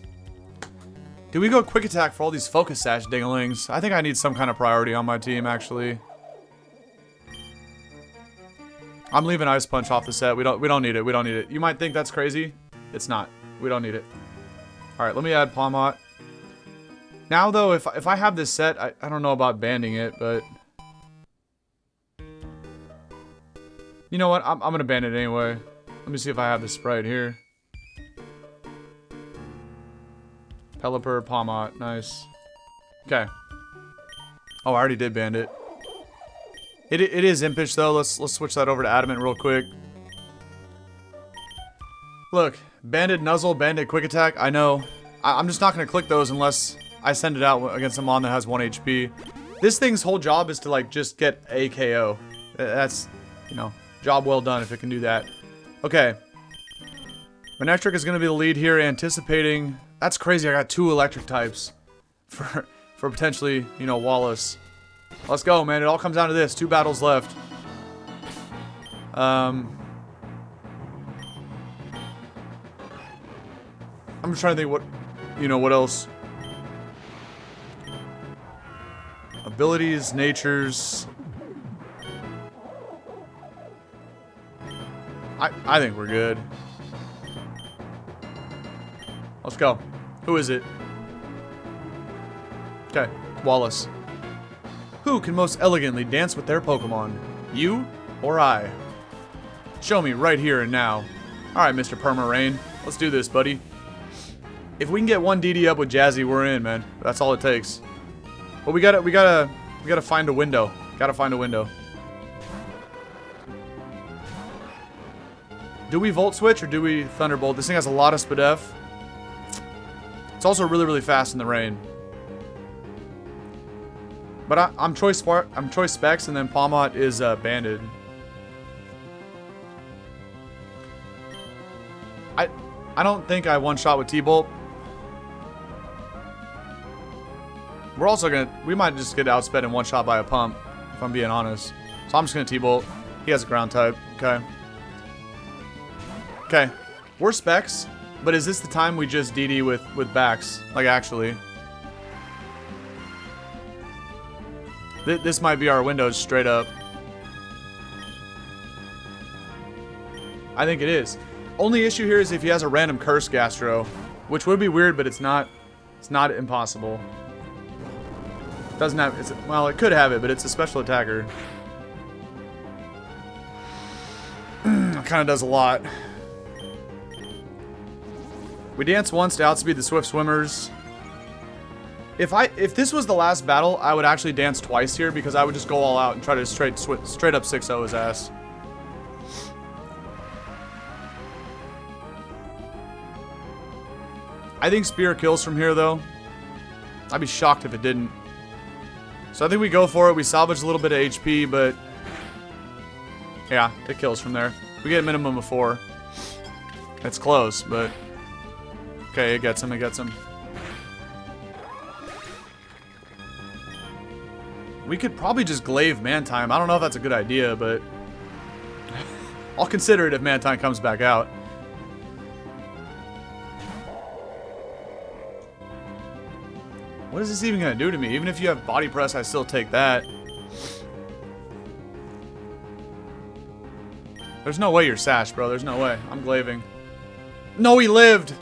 do we go Quick Attack for all these Focus Sash dinglings? I think I need some kind of priority on my team, actually. I'm leaving Ice Punch off the set. We don't need it. We don't need it. You might think that's crazy. It's not. We don't need it. All right, let me add Pawmot. Now, though, if I have this set, I don't know about banding it, but... You know what? I'm going to ban it anyway. Let me see if I have this sprite here. Pelipper, Pawmot. Nice. Okay. Oh, I already did band it. It is impish, though. Let's switch that over to Adamant real quick. Look. Banded Nuzzle, Banded Quick Attack. I know. I'm just not going to click those unless... I send it out against a mon that has 1 HP. This thing's whole job is to, like, just get a KO. That's, you know, job well done if it can do that. Okay. Manectric is going to be the lead here, anticipating... That's crazy, I got 2 electric types for potentially, you know, Wallace. Let's go, man. It all comes down to this. 2 battles left. I'm just trying to think what, you know, what else... Abilities, natures. I think we're good. Let's go. Who is it? Okay, Wallace. Who can most elegantly dance with their Pokemon? You or I? Show me right here and now. Alright, Mr. Permarain. Let's do this, buddy. If we can get 1 DD up with Jazzy, we're in, man. That's all it takes. But we gotta find a window. Gotta find a window. Do we Volt Switch or do we Thunderbolt? This thing has a lot of Spadef. It's also really, really fast in the rain. But I'm Choice Specs, and then Pawmot is banded. I don't think I one-shot with T-Bolt. We're also we might just get outsped and one-shot by a pump, if I'm being honest. So I'm just gonna T-Bolt. He has a ground type. Okay. Okay. We're Specs, but is this the time we just DD with backs? Like, actually. This might be our windows straight up. I think it is. Only issue here is if he has a random curse Gastro, which would be weird, but it's not impossible. Doesn't have well, it could have it, but it's a special attacker. It kind of does a lot. We dance once to outspeed the Swift Swimmers. If this was the last battle, I would actually dance twice here because I would just go all out and try to straight up 6-0 his ass. I think Spear kills from here, though. I'd be shocked if it didn't. So I think we go for it. We salvage a little bit of HP, but yeah, it kills from there. We get a minimum of 4. It's close, but okay, it gets him. It gets him. We could probably just glaive Mantime. I don't know if that's a good idea, but I'll consider it if Mantime comes back out. What is this even going to do to me? Even if you have body press, I still take that. There's no way you're Sash, bro. There's no way. I'm glaving. No, he lived!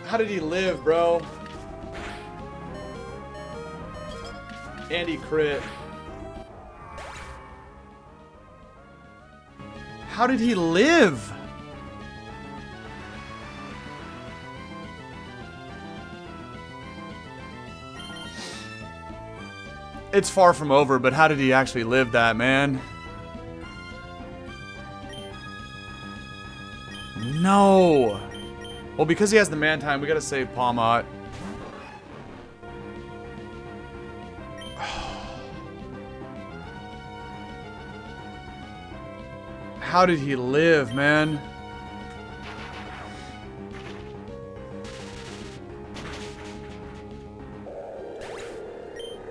How did he live, bro? And he crit. How did he live? It's far from over, but how did he actually live that, man? No! Well, because he has the Mantime, we gotta save Pawmot. How did he live, man?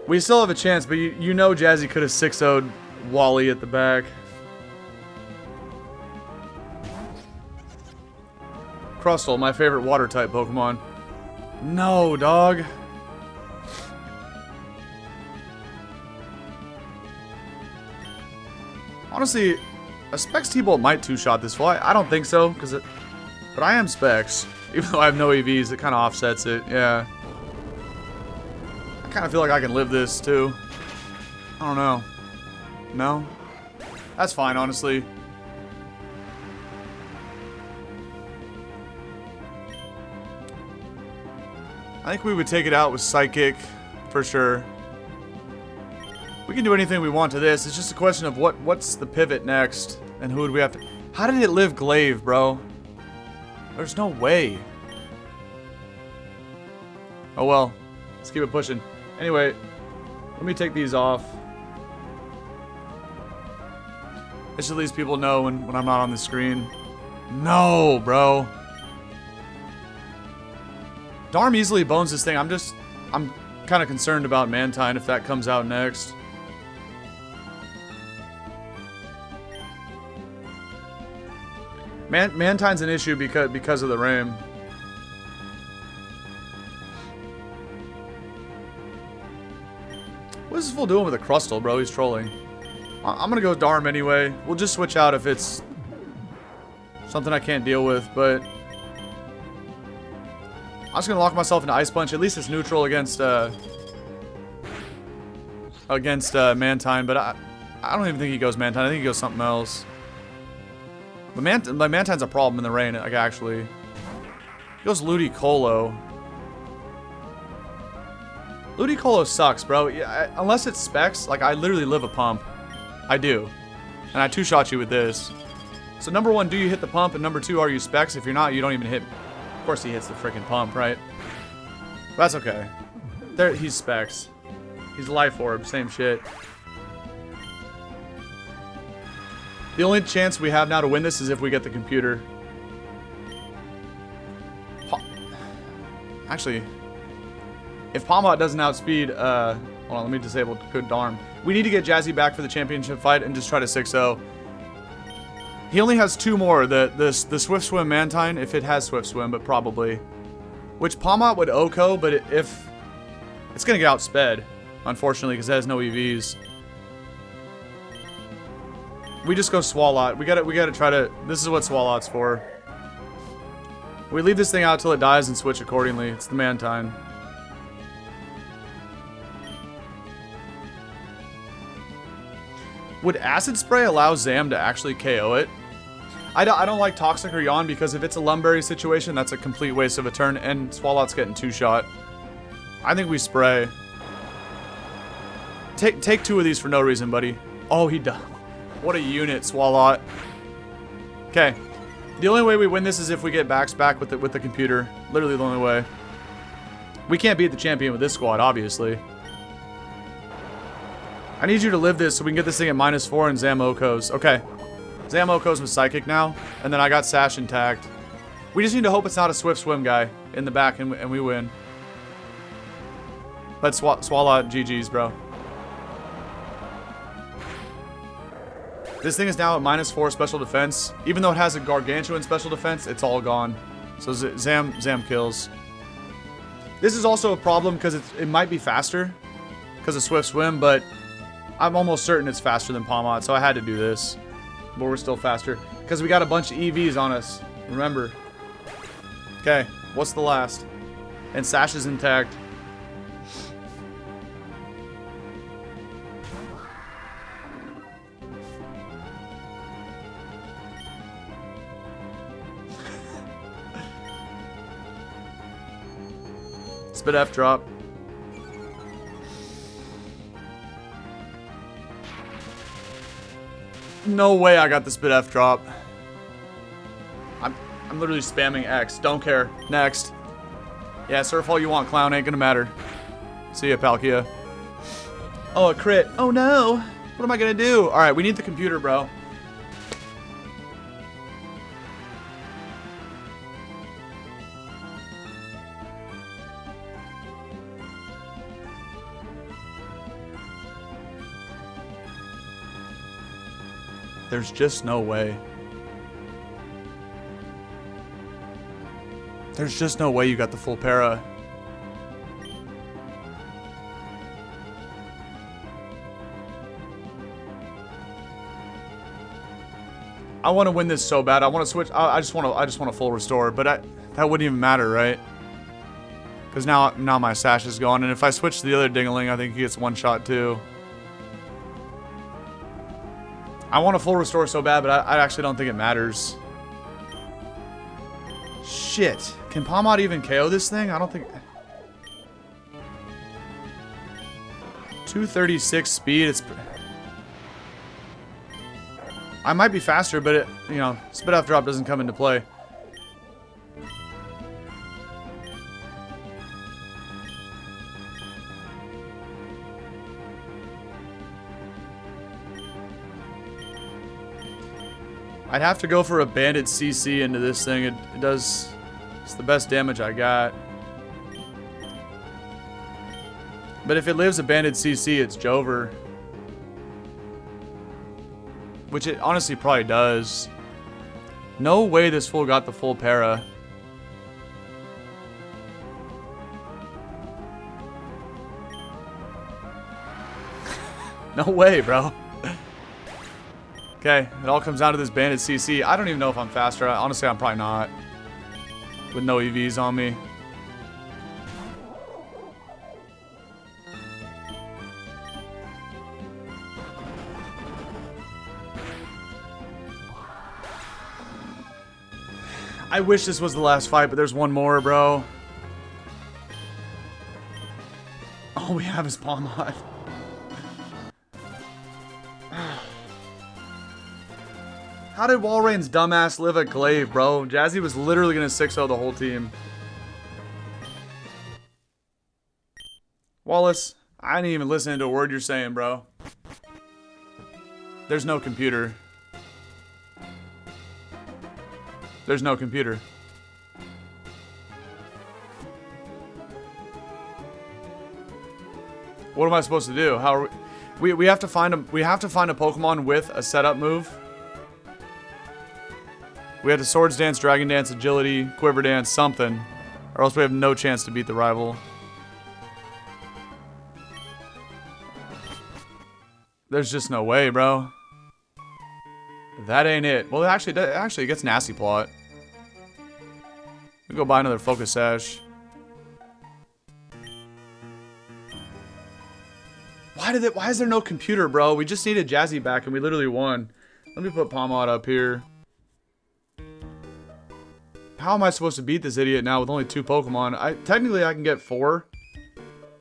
We still have a chance, but you know Jazzy could have 6-0'd Wally at the back. Crustle, my favorite water-type Pokemon. No, dog. Honestly, a Specs T-Bolt might two-shot this fly. I don't think so, but I am Specs. Even though I have no EVs, it kind of offsets it. Yeah. I kind of feel like I can live this, too. I don't know. No? That's fine, honestly. I think we would take it out with Psychic, for sure. We can do anything we want to this. It's just a question of what's the pivot next, and who would we have to... How did it live Glaive, bro? There's no way. Oh well. Let's keep it pushing. Anyway, let me take these off. Just at least people know when I'm not on the screen. No, bro. Darm easily bones this thing. I'm kind of concerned about Mantine if that comes out next. Mantine's an issue because of the rain. What is this fool doing with a Crustle, bro? He's trolling. I'm gonna go Darm anyway. We'll just switch out if it's something I can't deal with, but I'm just gonna lock myself into Ice Punch. At least it's neutral against Mantine, but I don't even think he goes Mantine. I think he goes something else. But Mantine's a problem in the rain, like, actually. He goes Ludicolo. Ludicolo sucks, bro. Yeah, unless it's Specs, like, I literally live a pump. I do. And I two-shot you with this. So number 1, do you hit the pump? And number 2, are you specs? If you're not, you don't even hit. Of course he hits the freaking pump, right? But that's okay. There, he's specs. He's life orb, same shit. The only chance we have now to win this is if we get the computer. Actually, if Pawmot doesn't outspeed, hold on, let me disable Good Darn. We need to get Jazzy back for the championship fight and just try to 6-0. He only has 2 more, the Swift Swim Mantine, if it has Swift Swim, but probably. Which Pawmot would OHKO, but if... It's gonna get outsped, unfortunately, because it has no EVs. We just go Swalot. We gotta try to... This is what Swalot's for. We leave this thing out till it dies and switch accordingly. It's the Mantine. Would Acid Spray allow Zam to actually KO it? I don't like Toxic or Yawn because if it's a Lumberry situation, that's a complete waste of a turn, and Swalot's getting 2-shot. I think we spray. Take 2 of these for no reason, buddy. Oh, he does. What a unit, Swalot. Okay. The only way we win this is if we get backs back with the computer. Literally the only way. We can't beat the champion with this squad, obviously. I need you to live this so we can get this thing at -4 and Zam OHKOs. Okay. Zam OHKOs with Psychic now. And then I got Sash intact. We just need to hope it's not a Swift Swim guy in the back and we win. Let's Swalot GG's, bro. This thing is now at -4 special defense. Even though it has a gargantuan special defense, it's all gone. So Zam kills. This is also a problem because it might be faster because of Swift Swim, but I'm almost certain it's faster than Pawmot, so I had to do this. But we're still faster because we got a bunch of EVs on us. Remember. Okay, what's the last? And Sash is intact. Spit F drop. No way I got the Spit F drop. I'm literally spamming X. Don't care. Next. Yeah, surf all you want, clown. Ain't gonna matter. See ya, Palkia. Oh, a crit. Oh no. What am I gonna do? Alright, we need the computer, bro. There's just no way. There's just no way you got the full para. I want to win this so bad. I want to switch. I just want a full restore, but that wouldn't even matter, right? Because now my Sash is gone, and if I switch to the other Dingaling, I think he gets 1 shot too. I want a full restore so bad, but I actually don't think it matters. Shit. Can Pawmot even KO this thing? I don't think... 236 speed. It's... I might be faster, but it, you know, Spit F drop doesn't come into play. I'd have to go for a Bandit CC into this thing. It does... It's the best damage I got. But if it lives a Bandit CC, it's Jover. Which it honestly probably does. No way this fool got the full para. No way, bro. Okay, it all comes down to this Bandit CC. I don't even know if I'm faster. Honestly, I'm probably not. With no EVs on me. I wish this was the last fight, but there's one more, bro. All we have is Pawmot. How did Walreign's dumbass live a glaive, bro? Jazzy was literally going to 6-0 the whole team. Wallace, I didn't even listen to a word you're saying, bro. There's no computer. There's no computer. What am I supposed to do? How are we have to find a Pokemon with a setup move. We have to Swords Dance, Dragon Dance, Agility, Quiver Dance, something. Or else we have no chance to beat the rival. There's just no way, bro. That ain't it. Well, actually it gets Nasty Plot. We go buy another Focus Sash. Why is there no computer, bro? We just needed Jazzy back and we literally won. Let me put Pawmot up here. How am I supposed to beat this idiot now with only 2 Pokemon? Technically I can get 4.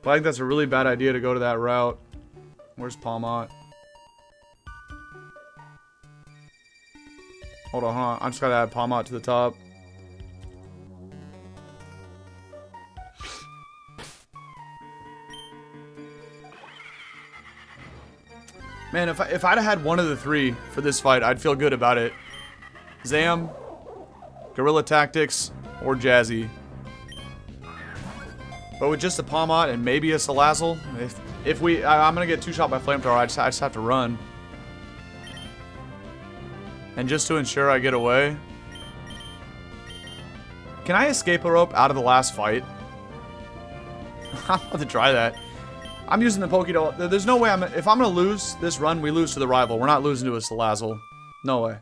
But I think that's a really bad idea to go to that route. Where's Pawmot? Hold on. I'm just gotta add Pawmot to the top. Man, if I'd have had one of the 3 for this fight, I'd feel good about it. Zam, Guerrilla Tactics, or Jazzy. But with just a Pawmot and maybe a Salazzle, I'm gonna get 2-shot by Flamethrower. I just have to run. And just to ensure I get away, can I escape a rope out of the last fight? I'm about to try that. I'm using the Pokédoll. There's no way if I'm gonna lose this run, we lose to the rival. We're not losing to a Salazzle. No way.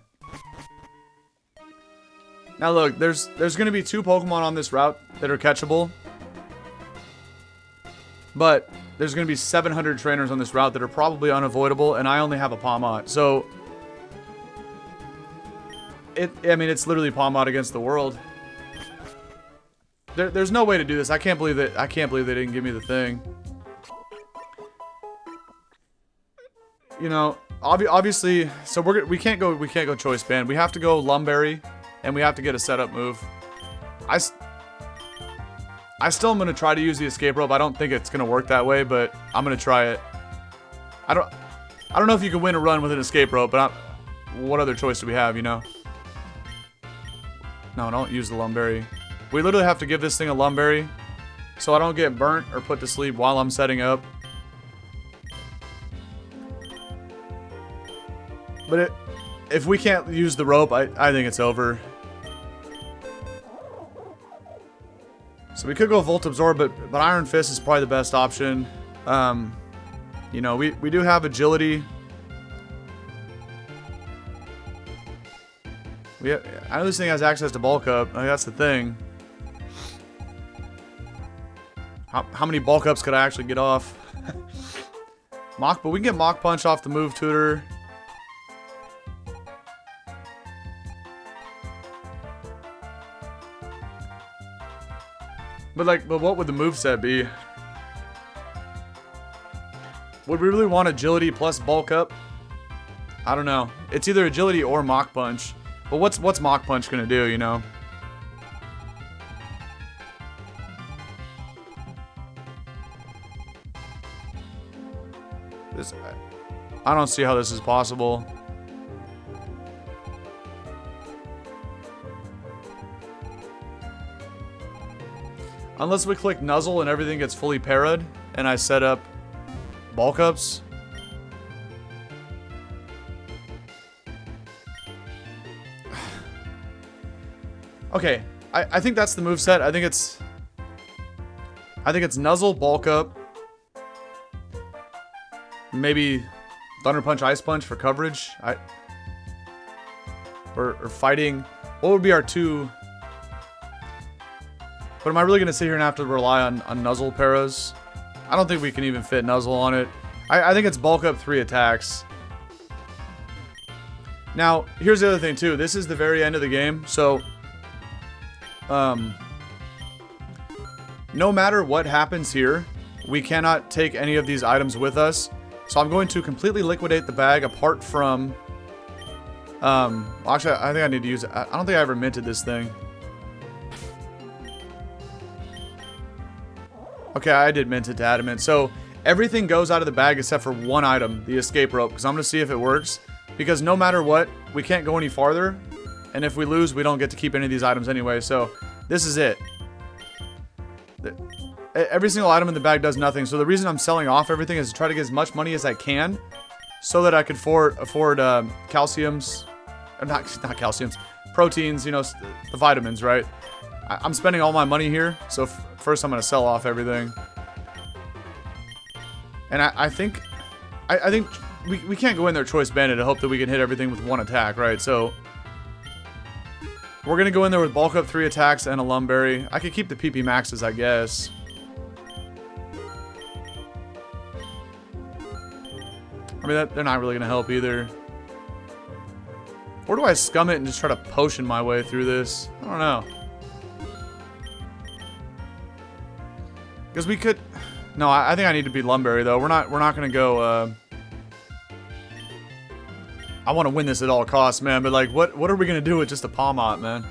Now look, there's gonna be 2 Pokemon on this route that are catchable. But there's gonna be 700 trainers on this route that are probably unavoidable, and I only have a Pawmot. So I mean, it's literally Pawmot against the world. There's no way to do this. I can't believe they didn't give me the thing. You know, obviously, so we can't go Choice Band. We have to go Lumberry, and we have to get a setup move. I still am gonna try to use the escape rope. I don't think it's gonna work that way, but I'm gonna try it. I don't know if you can win a run with an escape rope, but what other choice do we have? You know? No, don't use the Lumberry. We literally have to give this thing a Lumberry, so I don't get burnt or put to sleep while I'm setting up. But if we can't use the rope, I think it's over. So we could go Volt Absorb, but Iron Fist is probably the best option. You know, we do have Agility. I know this thing has access to Bulk Up. That's the thing. How many Bulk Ups could I actually get off? But we can get Mach Punch off the Move Tutor. But what would the moveset be? Would we really want Agility plus Bulk Up? I don't know. It's either Agility or Mach Punch. But what's Mach Punch gonna do, you know? I don't see how this is possible. Unless we click Nuzzle and everything gets fully parried, and I set up Bulk Ups. Okay, I think that's the moveset. I think it's Nuzzle, Bulk Up, maybe Thunder Punch, Ice Punch for coverage. Or fighting. What would be our 2? But am I really gonna sit here and have to rely on Nuzzle paras? I don't think we can even fit Nuzzle on it. I think it's Bulk Up 3 attacks. Now, here's the other thing too. This is the very end of the game, so no matter what happens here, we cannot take any of these items with us. So I'm going to completely liquidate the bag apart from Actually, I think I need to use it. I don't think I ever minted this thing. Okay, I did mint it to adamant. So everything goes out of the bag except for one item, the escape rope, because I'm going to see if it works. Because no matter what, we can't go any farther. And if we lose, we don't get to keep any of these items anyway. So this is it. Every single item in the bag does nothing. So the reason I'm selling off everything is to try to get as much money as I can so that I could afford calciums. Not calciums. Proteins, you know, the vitamins, right? I'm spending all my money here. So first I'm going to sell off everything. And I think we can't go in there choice bandit and hope that we can hit everything with one attack, right? So we're going to go in there with bulk up 3 attacks and a lumberry. I could keep the PP maxes, I guess. I mean, they're not really going to help either. Or do I scum it and just try to potion my way through this? I don't know. Because we could... No, I think I need to be lumberry, though. We're not going to go... I want to win this at all costs, man. But, like, what are we going to do with just a Pawmot, man?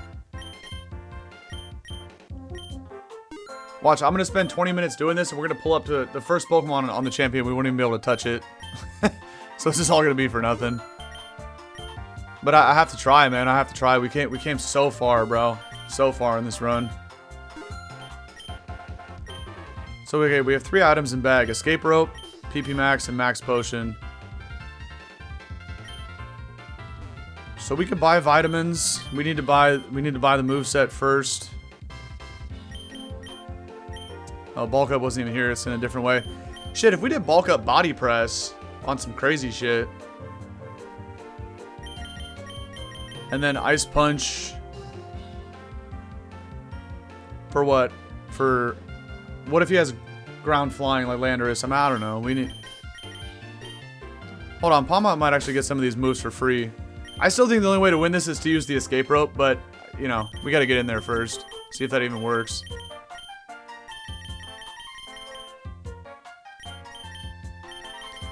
Watch, I'm going to spend 20 minutes doing this, and we're going to pull up to the first Pokemon on the champion. We won't even be able to touch it. So this is all going to be for nothing. But I have to try, man. I have to try. We came so far, bro. So far in this run. So, okay, we have 3 items in bag. Escape Rope, PP Max, and Max Potion. So we could buy vitamins. We need to buy the moveset first. Oh, bulk up wasn't even here. It's in a different way. Shit, if we did bulk up body press on some crazy shit. And then ice punch. For what? For what if he has ground flying like Landorus? I don't know. We need... Hold on, Pawmot might actually get some of these moves for free. I still think the only way to win this is to use the escape rope, but, you know, we gotta get in there first. See if that even works.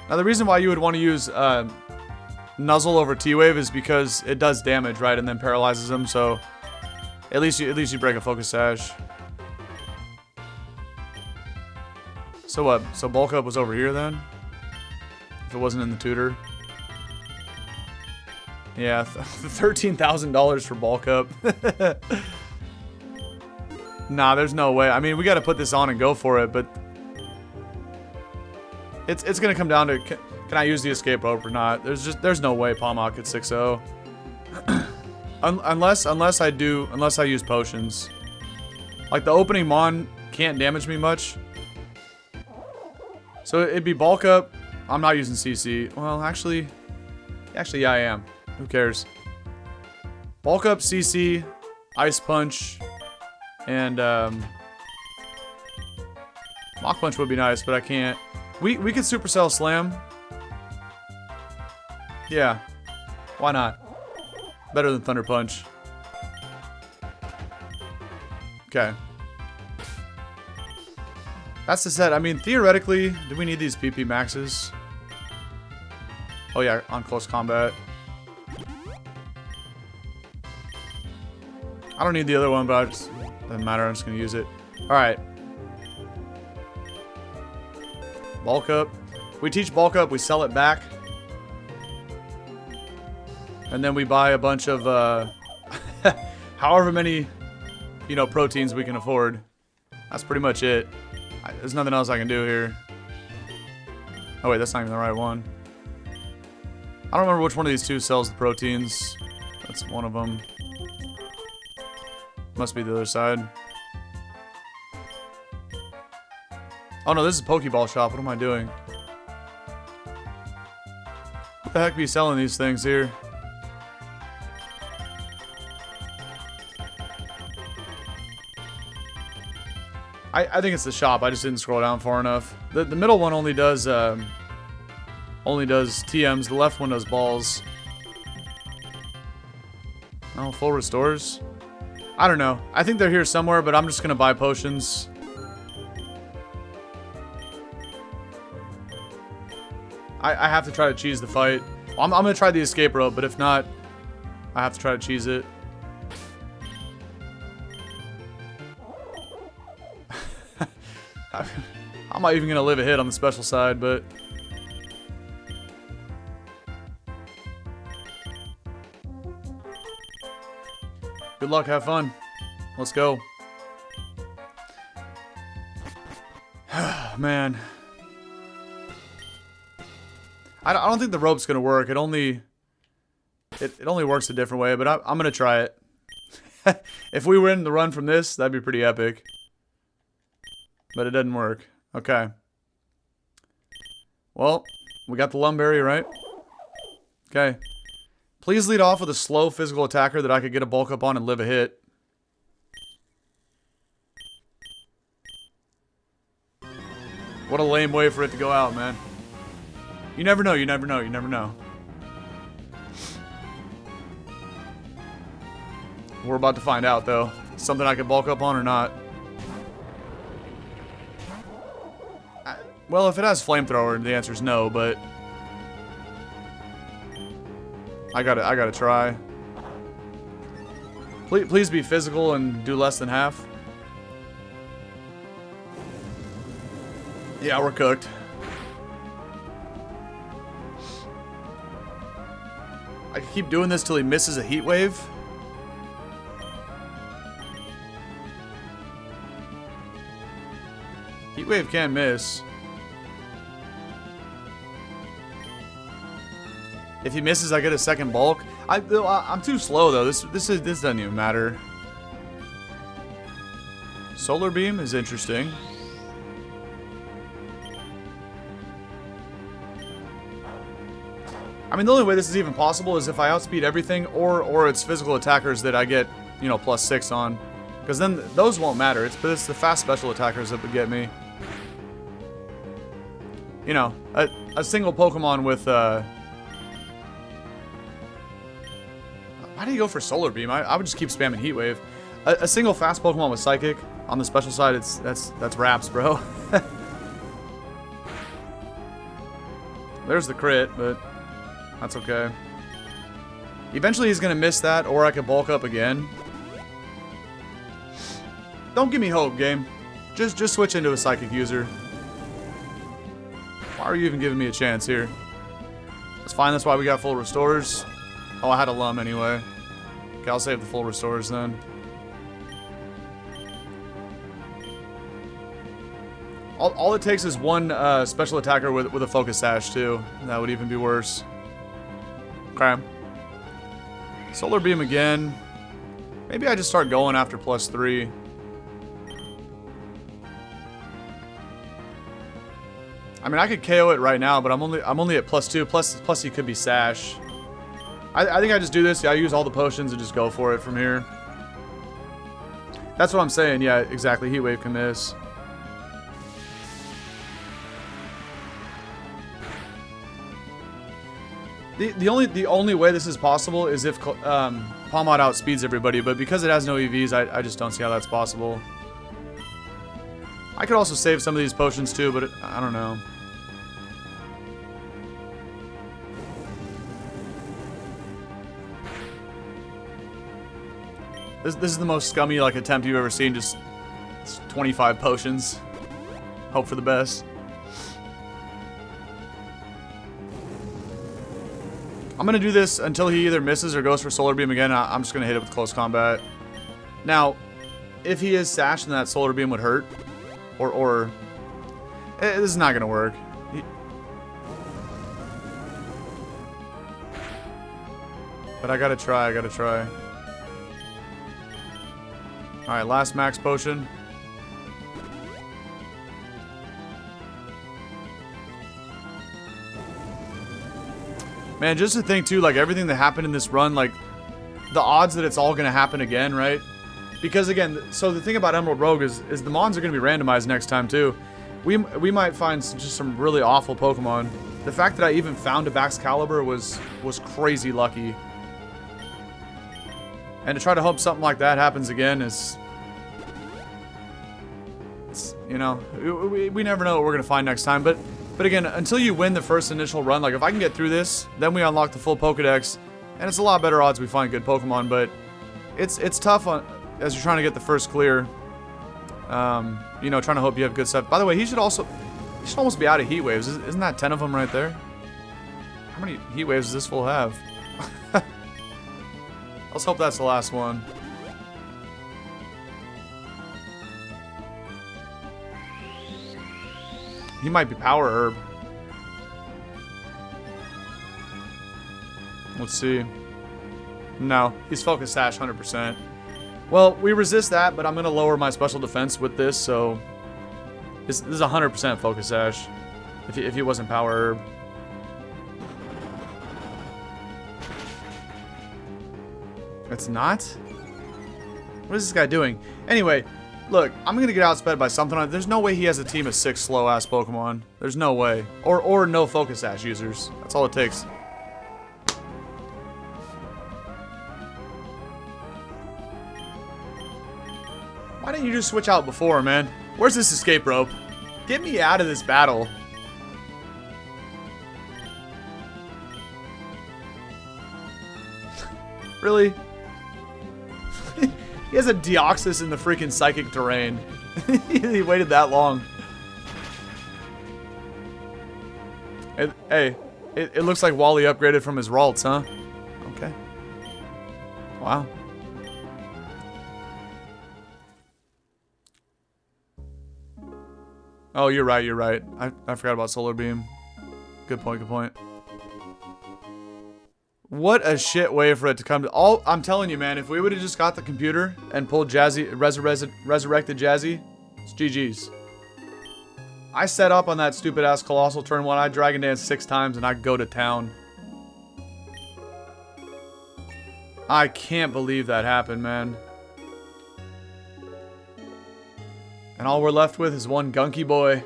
Now, the reason why you would want to use Nuzzle over T-Wave is because it does damage, right, and then paralyzes them, so at least you break a Focus Sash. So what? So bulk up was over here then? If it wasn't in the tutor? Yeah, $13,000 for bulk up. Nah, there's no way. I mean, we got to put this on and go for it, but it's gonna come down to can I use the escape rope or not? There's no way Pawmot could 6-0. unless I use potions. Like the opening Mon can't damage me much. So it'd be bulk up. I'm not using CC. Well, actually yeah, I am. Who cares? Bulk up, CC, ice punch, and Mach Punch would be nice, but I can't. We could Supercell Slam. Yeah, why not? Better than Thunder Punch. Okay. That's the set. I mean, theoretically, do we need these PP maxes? Oh yeah, on close combat. I don't need the other one, but doesn't matter. I'm just gonna use it. All right. Bulk up. We teach bulk up. We sell it back, and then we buy a bunch of however many, you know, proteins we can afford. That's pretty much it. There's nothing else I can do here. Oh wait, that's not even the right one. I don't remember which one of these two sells the proteins. That's one of them. Must be the other side. Oh no, this is Pokeball Shop. What am I doing? What the heck be selling these things here? I think it's the shop. I just didn't scroll down far enough. The middle one only does TMs. The left one does balls. Oh, full restores. I don't know. I think they're here somewhere, but I'm just gonna buy potions. I have to try to cheese the fight. Well, I'm gonna try the escape rope, but if not, I have to try to cheese it. I'm not even going to live a hit on the special side, but... Good luck, have fun. Let's go. Man. I don't think the rope's gonna work. It only works a different way, but I'm gonna try it. If we win the run from this, that'd be pretty epic. But it doesn't work. Okay. Well, we got the Lumberry, right? Okay. Please lead off with a slow physical attacker that I could get a bulk up on and live a hit. What a lame way for it to go out, man. You never know, you never know, you never know. We're about to find out, though. Something I can bulk up on or not. Well, if it has flamethrower, the answer is no, but... I gotta try. Please be physical and do less than half. Yeah, we're cooked. I keep doing this till he misses a heat wave. Heat wave can't miss. If he misses, I get a second bulk. I'm too slow though. This doesn't even matter. Solar beam is interesting. I mean, the only way this is even possible is if I outspeed everything, or it's physical attackers that I get, you know, +6 on, because then those won't matter. It's the fast special attackers that would get me. You know, a single Pokemon with. Why do you go for Solar Beam? I would just keep spamming Heat Wave. A single fast Pokemon with Psychic on the special side, that's wraps, bro. There's the crit, but that's okay. Eventually he's gonna miss that, or I could bulk up again. Don't give me hope, game. Just switch into a Psychic user. Why are you even giving me a chance here? That's fine, that's why we got full restores. Oh, I had a Lum anyway. Okay, I'll save the full restores then. All it takes is one special attacker with a Focus Sash, too. That would even be worse. Okay. Solar Beam again. Maybe I just start going after +3. I mean, I could KO it right now, but I'm only at +2. Plus he could be Sash. I think I just do this. Yeah, I use all the potions and just go for it from here. That's what I'm saying. Yeah, exactly. Heat Wave can miss. The only way this is possible is if Pawmot outspeeds everybody, but because it has no EVs, I just don't see how that's possible. I could also save some of these potions too, but I don't know. This is the most scummy like attempt you've ever seen. Just 25 potions. Hope for the best. I'm gonna do this until he either misses or goes for Solar Beam again. I'm just gonna hit it with close combat. Now, if he is Sash, then that Solar Beam would hurt. Or this is not gonna work. But I gotta try. Alright, last max potion. Man, just to think too, like everything that happened in this run, like the odds that it's all gonna happen again, right? Because again, so the thing about Emerald Rogue is the Mons are gonna be randomized next time too. We might find just some really awful Pokemon. The fact that I even found a Baxcalibur was crazy lucky. And to try to hope something like that happens again is... you know, we never know what we're going to find next time. But again, until you win the first initial run, like if I can get through this, then we unlock the full Pokedex. And it's a lot better odds we find good Pokemon, but it's tough as you're trying to get the first clear. You know, trying to hope you have good stuff. By the way, he should almost be out of heat waves. Isn't that 10 of them right there? How many heat waves does this fool have? Let's hope that's the last one. He might be Power Herb. Let's see. No, he's Focus Sash 100%. Well, we resist that, but I'm going to lower my special defense with this, so... This is 100% Focus Sash. If he wasn't Power Herb. It's not? What is this guy doing? Anyway, look, I'm going to get outsped by something. There's no way he has a team of 6 slow-ass Pokemon. There's no way. Or no Focus Sash users. That's all it takes. Why didn't you just switch out before, man? Where's this escape rope? Get me out of this battle. Really? He has a Deoxys in the freaking psychic terrain. He waited that long. Hey, it looks like Wally upgraded from his Ralts, huh? Okay. Wow. Oh, you're right, you're right. I forgot about Solar Beam. Good point, good point. What a shit way for it to come to... I'm telling you, man, if we would have just got the computer and pulled Jazzy, resurrected Jazzy, it's GG's. I set up on that stupid-ass Colossal turn 1. I Dragon Dance 6 times and I go to town. I can't believe that happened, man. And all we're left with is one Gunky Boy.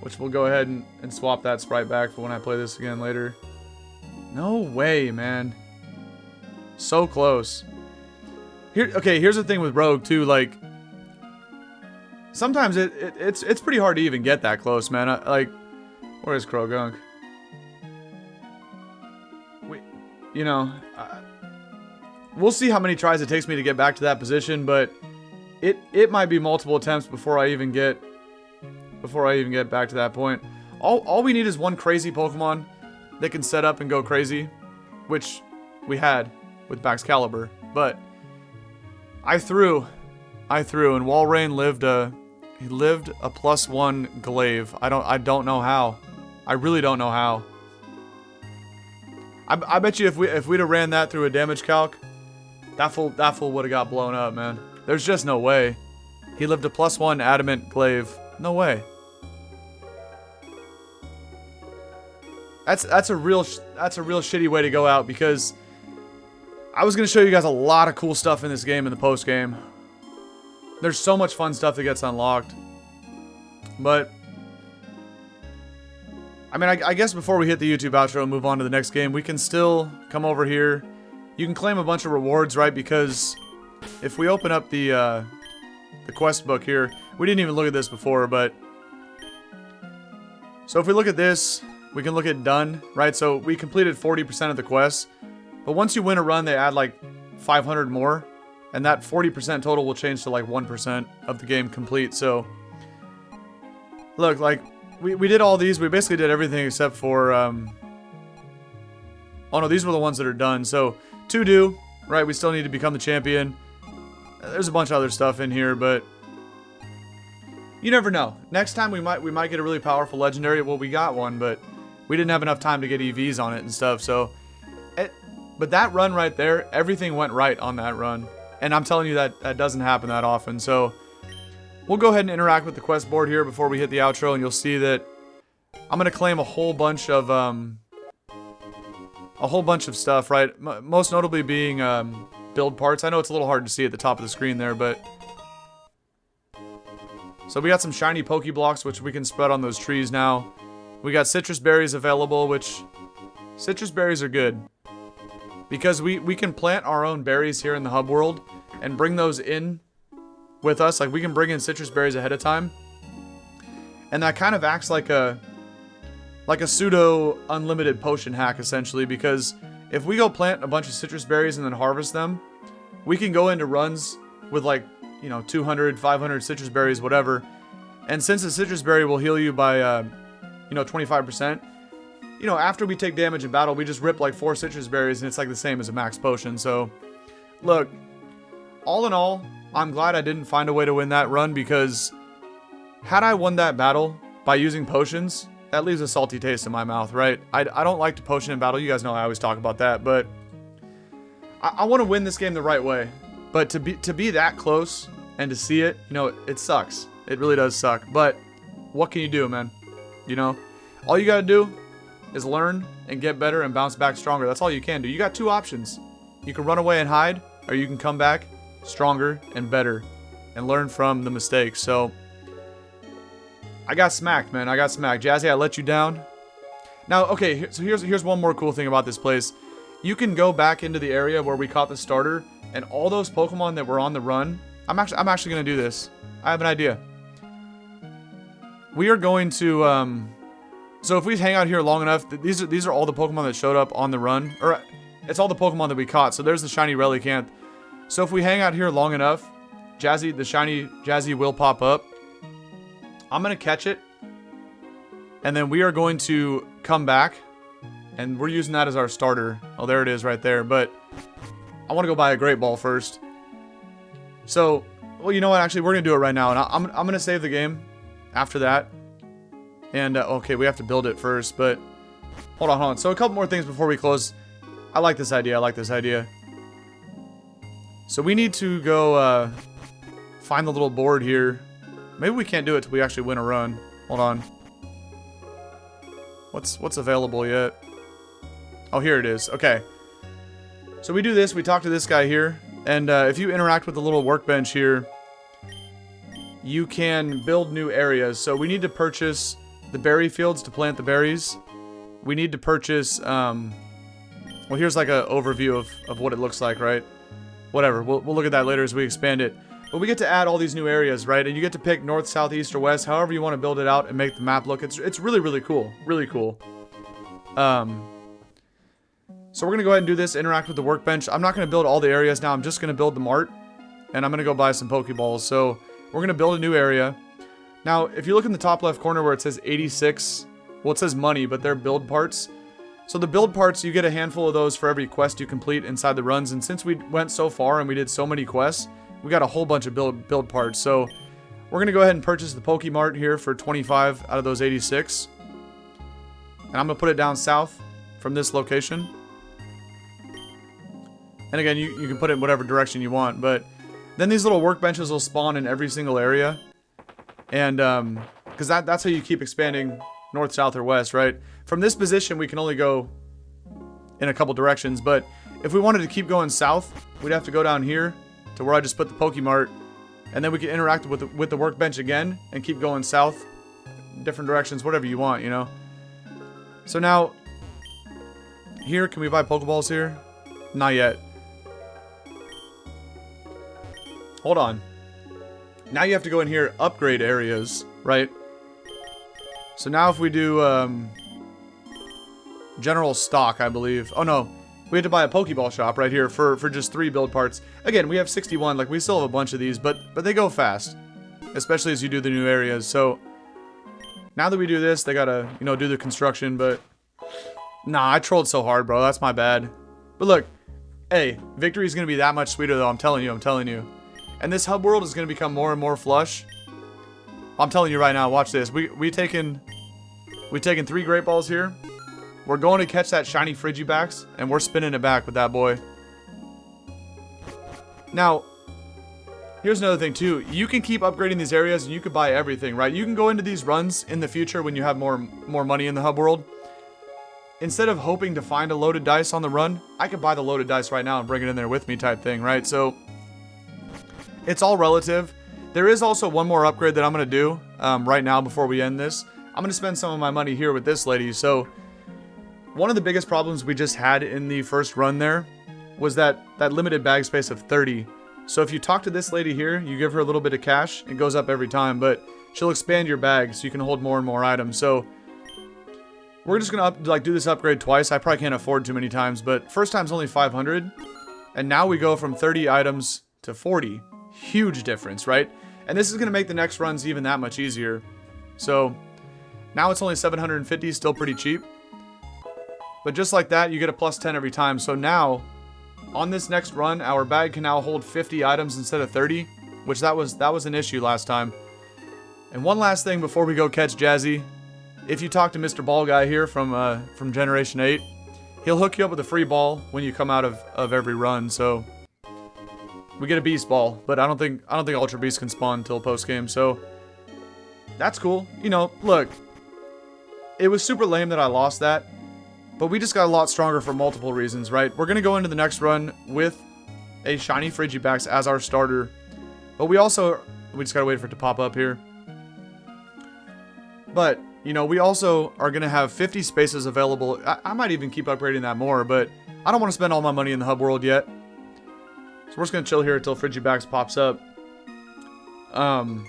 Which we'll go ahead and swap that sprite back for when I play this again later. No way, man. So close. Okay, here's the thing with Rogue, too. Like, sometimes it's pretty hard to even get that close, man. Like, where is Krogunk? You know, we'll see how many tries it takes me to get back to that position, but it might be multiple attempts before I even get back to that point. All we need is one crazy Pokemon that can set up and go crazy, which we had with Baxcalibur, but I threw, and Walrein lived a +1 glaive. I don't know how. I really don't know how. I bet you if we'd have ran that through a damage calc, that fool would have got blown up, man. There's just no way. He lived a +1 adamant glaive. No way. That's a real shitty way to go out, because I was gonna show you guys a lot of cool stuff in this game in the post game. There's so much fun stuff that gets unlocked, but I mean, I guess before we hit the YouTube outro and move on to the next game, we can still come over here. You can claim a bunch of rewards, right? Because if we open up the quest book here, we didn't even look at this before, but so if we look at this. We can look at done, right? So we completed 40% of the quests, but once you win a run, they add like 500 more, and that 40% total will change to like 1% of the game complete. So look, like we did all these. We basically did everything except for oh no, these were the ones that are done. So to do, right? We still need to become the champion. There's a bunch of other stuff in here, but you never know. Next time we might get a really powerful legendary. Well, we got one, but we didn't have enough time to get EVs on it and stuff, so... But that run right there, everything went right on that run. And I'm telling you that doesn't happen that often, so... We'll go ahead and interact with the quest board here before we hit the outro, and you'll see that I'm going to claim a whole bunch of stuff, right? Most notably being build parts. I know it's a little hard to see at the top of the screen there, but... So we got some shiny Pokeblocks, which we can spread on those trees now. We got citrus berries available, which citrus berries are good because we can plant our own berries here in the hub world and bring those in with us. Like, we can bring in citrus berries ahead of time, and that kind of acts like a pseudo unlimited potion hack, essentially, because if we go plant a bunch of citrus berries and then harvest them, we can go into runs with like, you know, 200, 500 citrus berries, whatever. And since a citrus berry will heal you by, you know, 25%, you know, after we take damage in battle, we just rip like 4 citrus berries and it's like the same as a max potion. So, look, all in all, I'm glad I didn't find a way to win that run, because had I won that battle by using potions, that leaves a salty taste in my mouth, right? I don't like to potion in battle. You guys know I always talk about that, but I want to win this game the right way. But to be that close and to see it, you know, it sucks. It really does suck. But what can you do, man? You know, all you got to do is learn and get better and bounce back stronger. That's all you can do. You got 2 options. You can run away and hide, or you can come back stronger and better and learn from the mistakes. So I got smacked, man. I got smacked. Jazzy, I let you down. Now, okay, so here's one more cool thing about this place. You can go back into the area where we caught the starter, and all those Pokemon that were on the run. I'm actually going to do this. I have an idea. We are going to so if we hang out here long enough, these are all the Pokemon that showed up on the run, or it's all the Pokemon that we caught. So there's the shiny Relicanth. So if we hang out here long enough, the shiny Jazzy will pop up. I'm going to catch it, and then we are going to come back, and we're using that as our starter. Oh, there it is right there, but I want to go buy a Great Ball first. So, well, you know what? Actually, we're going to do it right now, and I'm going to save the game after that. And, okay, we have to build it first, but hold on. So a couple more things before we close. I like this idea. So we need to go find the little board here. Maybe we can't do it till we actually win a run. Hold on. What's available yet? Oh, here it is. Okay. So we do this. We talk to this guy here. And if you interact with the little workbench here, you can build new areas. So we need to purchase the berry fields to plant the berries. We need to purchase... well, here's like an overview of what it looks like, right? Whatever. We'll look at that later as we expand it. But we get to add all these new areas, right? And you get to pick north, south, east, or west, however you want to build it out and make the map look. It's really, really cool. Really cool. So we're going to go ahead and do this, interact with the workbench. I'm not going to build all the areas now. I'm just going to build the mart. And I'm going to go buy some Pokeballs. So we're going to build a new area. Now, if you look in the top left corner where it says 86, well, it says money, but they're build parts. So the build parts, you get a handful of those for every quest you complete inside the runs. And since we went so far and we did so many quests, we got a whole bunch of build parts. So we're going to go ahead and purchase the Pokemart here for 25 out of those 86. And I'm going to put it down south from this location. And again, you can put it in whatever direction you want. But then these little workbenches will spawn in every single area. And because that's how you keep expanding north, south, or west, right? From this position, we can only go in a couple directions. But if we wanted to keep going south, we'd have to go down here to where I just put the Pokemart, and then we can interact with the workbench again and keep going south, different directions, whatever you want, you know. So now, here, can we buy Pokeballs here? Not yet. Hold on. Now you have to go in here, upgrade areas, right? So now if we do general stock, I believe. Oh no. We had to buy a Pokeball shop right here for just 3 build parts. Again, we have 61. Like, we still have a bunch of these, but they go fast. Especially as you do the new areas. So, now that we do this, they gotta, you know, do the construction, but... Nah, I trolled so hard, bro. That's my bad. But look, hey, victory is gonna be that much sweeter, though. I'm telling you. And this hub world is gonna become more and more flush. I'm telling you right now, watch this. We've taken 3 Great Balls here. We're going to catch that shiny Frigibax, and we're spinning it back with that boy. Now, here's another thing too. You can keep upgrading these areas, and you can buy everything, right? You can go into these runs in the future when you have more money in the hub world. Instead of hoping to find a loaded dice on the run, I could buy the loaded dice right now and bring it in there with me type thing, right? So, it's all relative. There is also one more upgrade that I'm going to do right now before we end this. I'm going to spend some of my money here with this lady, so... One of the biggest problems we just had in the first run there was that limited bag space of 30. So if you talk to this lady here, you give her a little bit of cash, it goes up every time, but she'll expand your bag so you can hold more and more items. So we're just gonna do this upgrade twice. I probably can't afford too many times, but first time's only 500, and now we go from 30 items to 40. Huge difference, right? And this is gonna make the next runs even that much easier. So now it's only 750, still pretty cheap. But just like that, you get a plus 10 every time. So now, on this next run, our bag can now hold 50 items instead of 30, which that was an issue last time. And one last thing before we go catch Jazzy. If you talk to Mr. Ball Guy here from Generation 8, he'll hook you up with a free ball when you come out of every run. So we get a Beast Ball, but I don't think Ultra Beast can spawn until post game. So that's cool. You know, look, it was super lame that I lost that, but we just got a lot stronger for multiple reasons, right? We're gonna go into the next run with a shiny Frigibax as our starter, but we just gotta wait for it to pop up here. But you know, we also are going to have 50 spaces available. I might even keep upgrading that more, but I don't want to spend all my money in the hub world yet. So we're just going to chill here until Frigibax pops up. Oh,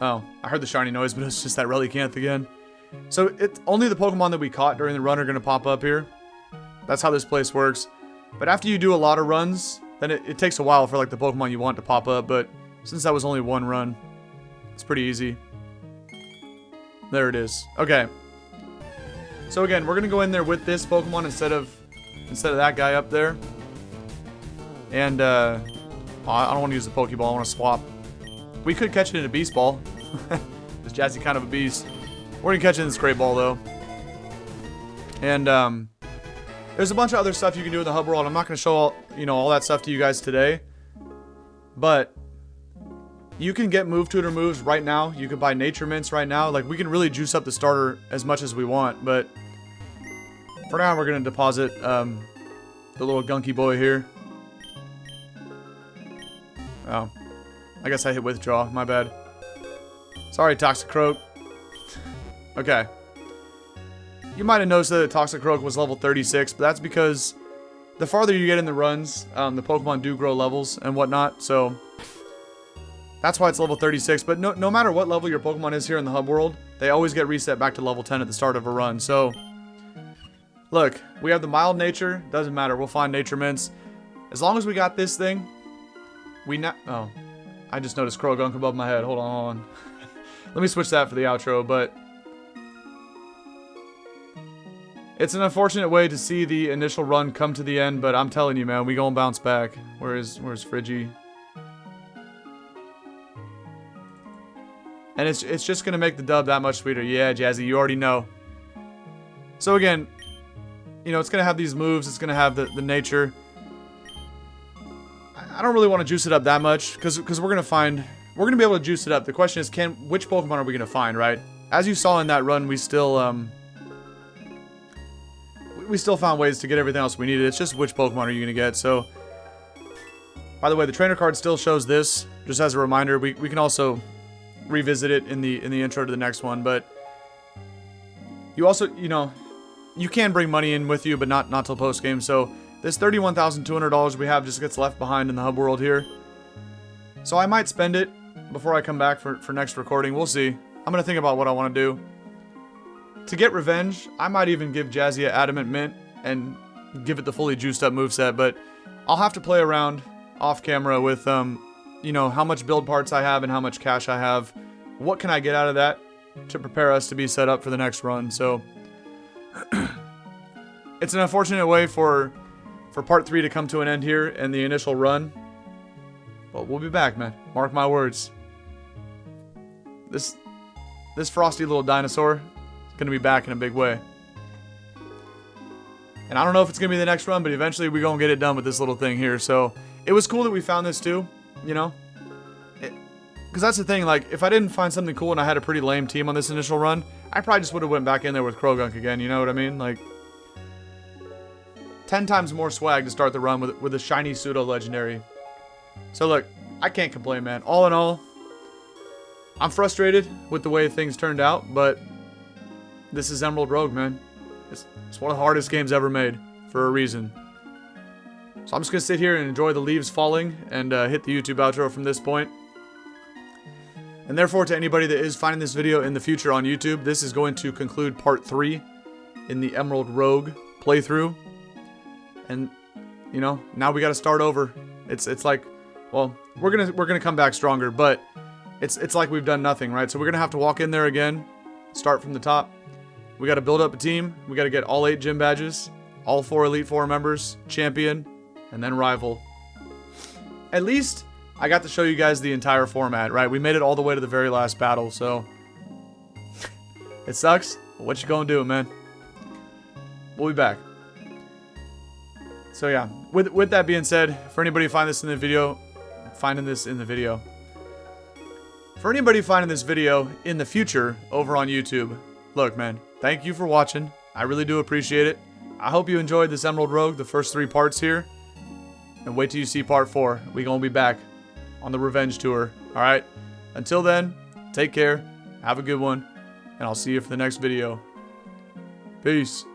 I heard the shiny noise, but it's just that Relicanth again. So it's only the Pokemon that we caught during the run are going to pop up here. That's how this place works. But after you do a lot of runs, then it takes a while for like the Pokemon you want to pop up. But since that was only one run, it's pretty easy. There it is. Okay. So again, we're gonna go in there with this Pokemon instead of that guy up there. And I don't want to use the Pokeball. I want to swap. We could catch it in a Beast Ball. Is Jazzy kind of a beast? We're gonna catch it in this Great Ball though. And there's a bunch of other stuff you can do in the hub world. I'm not gonna show all that stuff to you guys today, but you can get move tutor moves right now. You can buy nature mints right now. Like, we can really juice up the starter as much as we want. But for now, we're going to deposit the little gunky boy here. Oh. I guess I hit withdraw. My bad. Sorry, Toxicroak. Okay. You might have noticed that Toxicroak was level 36, but that's because the farther you get in the runs, the Pokemon do grow levels and whatnot. So that's why it's level 36, but no matter what level your Pokemon is here in the hub world, they always get reset back to level 10 at the start of a run. So, look, we have the mild nature. Doesn't matter. We'll find nature mints. As long as we got this thing, oh, I just noticed Krogunk above my head. Hold on. Let me switch that for the outro, but it's an unfortunate way to see the initial run come to the end, but I'm telling you, man, we gonna bounce back. Where's Friggy? And it's just going to make the dub that much sweeter. Yeah, Jazzy, you already know. So again, you know, it's going to have these moves. It's going to have the nature. I don't really want to juice it up that much because we're going to be able to juice it up. The question is, which Pokemon are we going to find, right? As you saw in that run, we still found ways to get everything else we needed. It's just which Pokemon are you going to get. So, by the way, the trainer card still shows this. Just as a reminder, we can also revisit it in the intro to the next one, but you also, you know, you can bring money in with you, but not till post game. So this $31,200 we have just gets left behind in the hub world here. So I might spend it before I come back for next recording. We'll see. I'm gonna think about what I want to do. To get revenge, I might even give Jazzy an Adamant Mint and give it the fully juiced up moveset, but I'll have to play around off camera with you know, how much build parts I have and how much cash I have. What can I get out of that to prepare us to be set up for the next run? So it's an unfortunate way for part 3 to come to an end here in the initial run. But we'll be back, man. Mark my words. This frosty little dinosaur is going to be back in a big way. And I don't know if it's going to be the next run, but eventually we're going to get it done with this little thing here. So it was cool that we found this too. You know, because that's the thing, like, if I didn't find something cool and I had a pretty lame team on this initial run, I probably just would have went back in there with Krogunk again, you know what I mean? Like, 10 times more swag to start the run with a shiny pseudo-legendary. So look, I can't complain, man. All in all, I'm frustrated with the way things turned out, but this is Emerald Rogue, man. It's one of the hardest games ever made, for a reason. So I'm just going to sit here and enjoy the leaves falling and hit the YouTube outro from this point. And therefore, to anybody that is finding this video in the future on YouTube, this is going to conclude part 3 in the Emerald Rogue playthrough. And, you know, now we got to start over. It's like, well, we're gonna come back stronger, but it's like we've done nothing, right? So we're gonna have to walk in there again, start from the top. We got to build up a team. We got to get all 8 gym badges, all 4 Elite Four members, champion, and then rival. At least I got to show you guys the entire format, right? We made it all the way to the very last battle, so it sucks. But what you gonna do, man? We'll be back. So yeah, with that being said, for anybody finding this in the video, for anybody finding this video in the future over on YouTube, look, man, thank you for watching. I really do appreciate it. I hope you enjoyed this Emerald Rogue, the first 3 parts here. And wait till you see part 4. We gonna be back on the revenge tour. Alright? Until then, take care, have a good one, and I'll see you for the next video. Peace.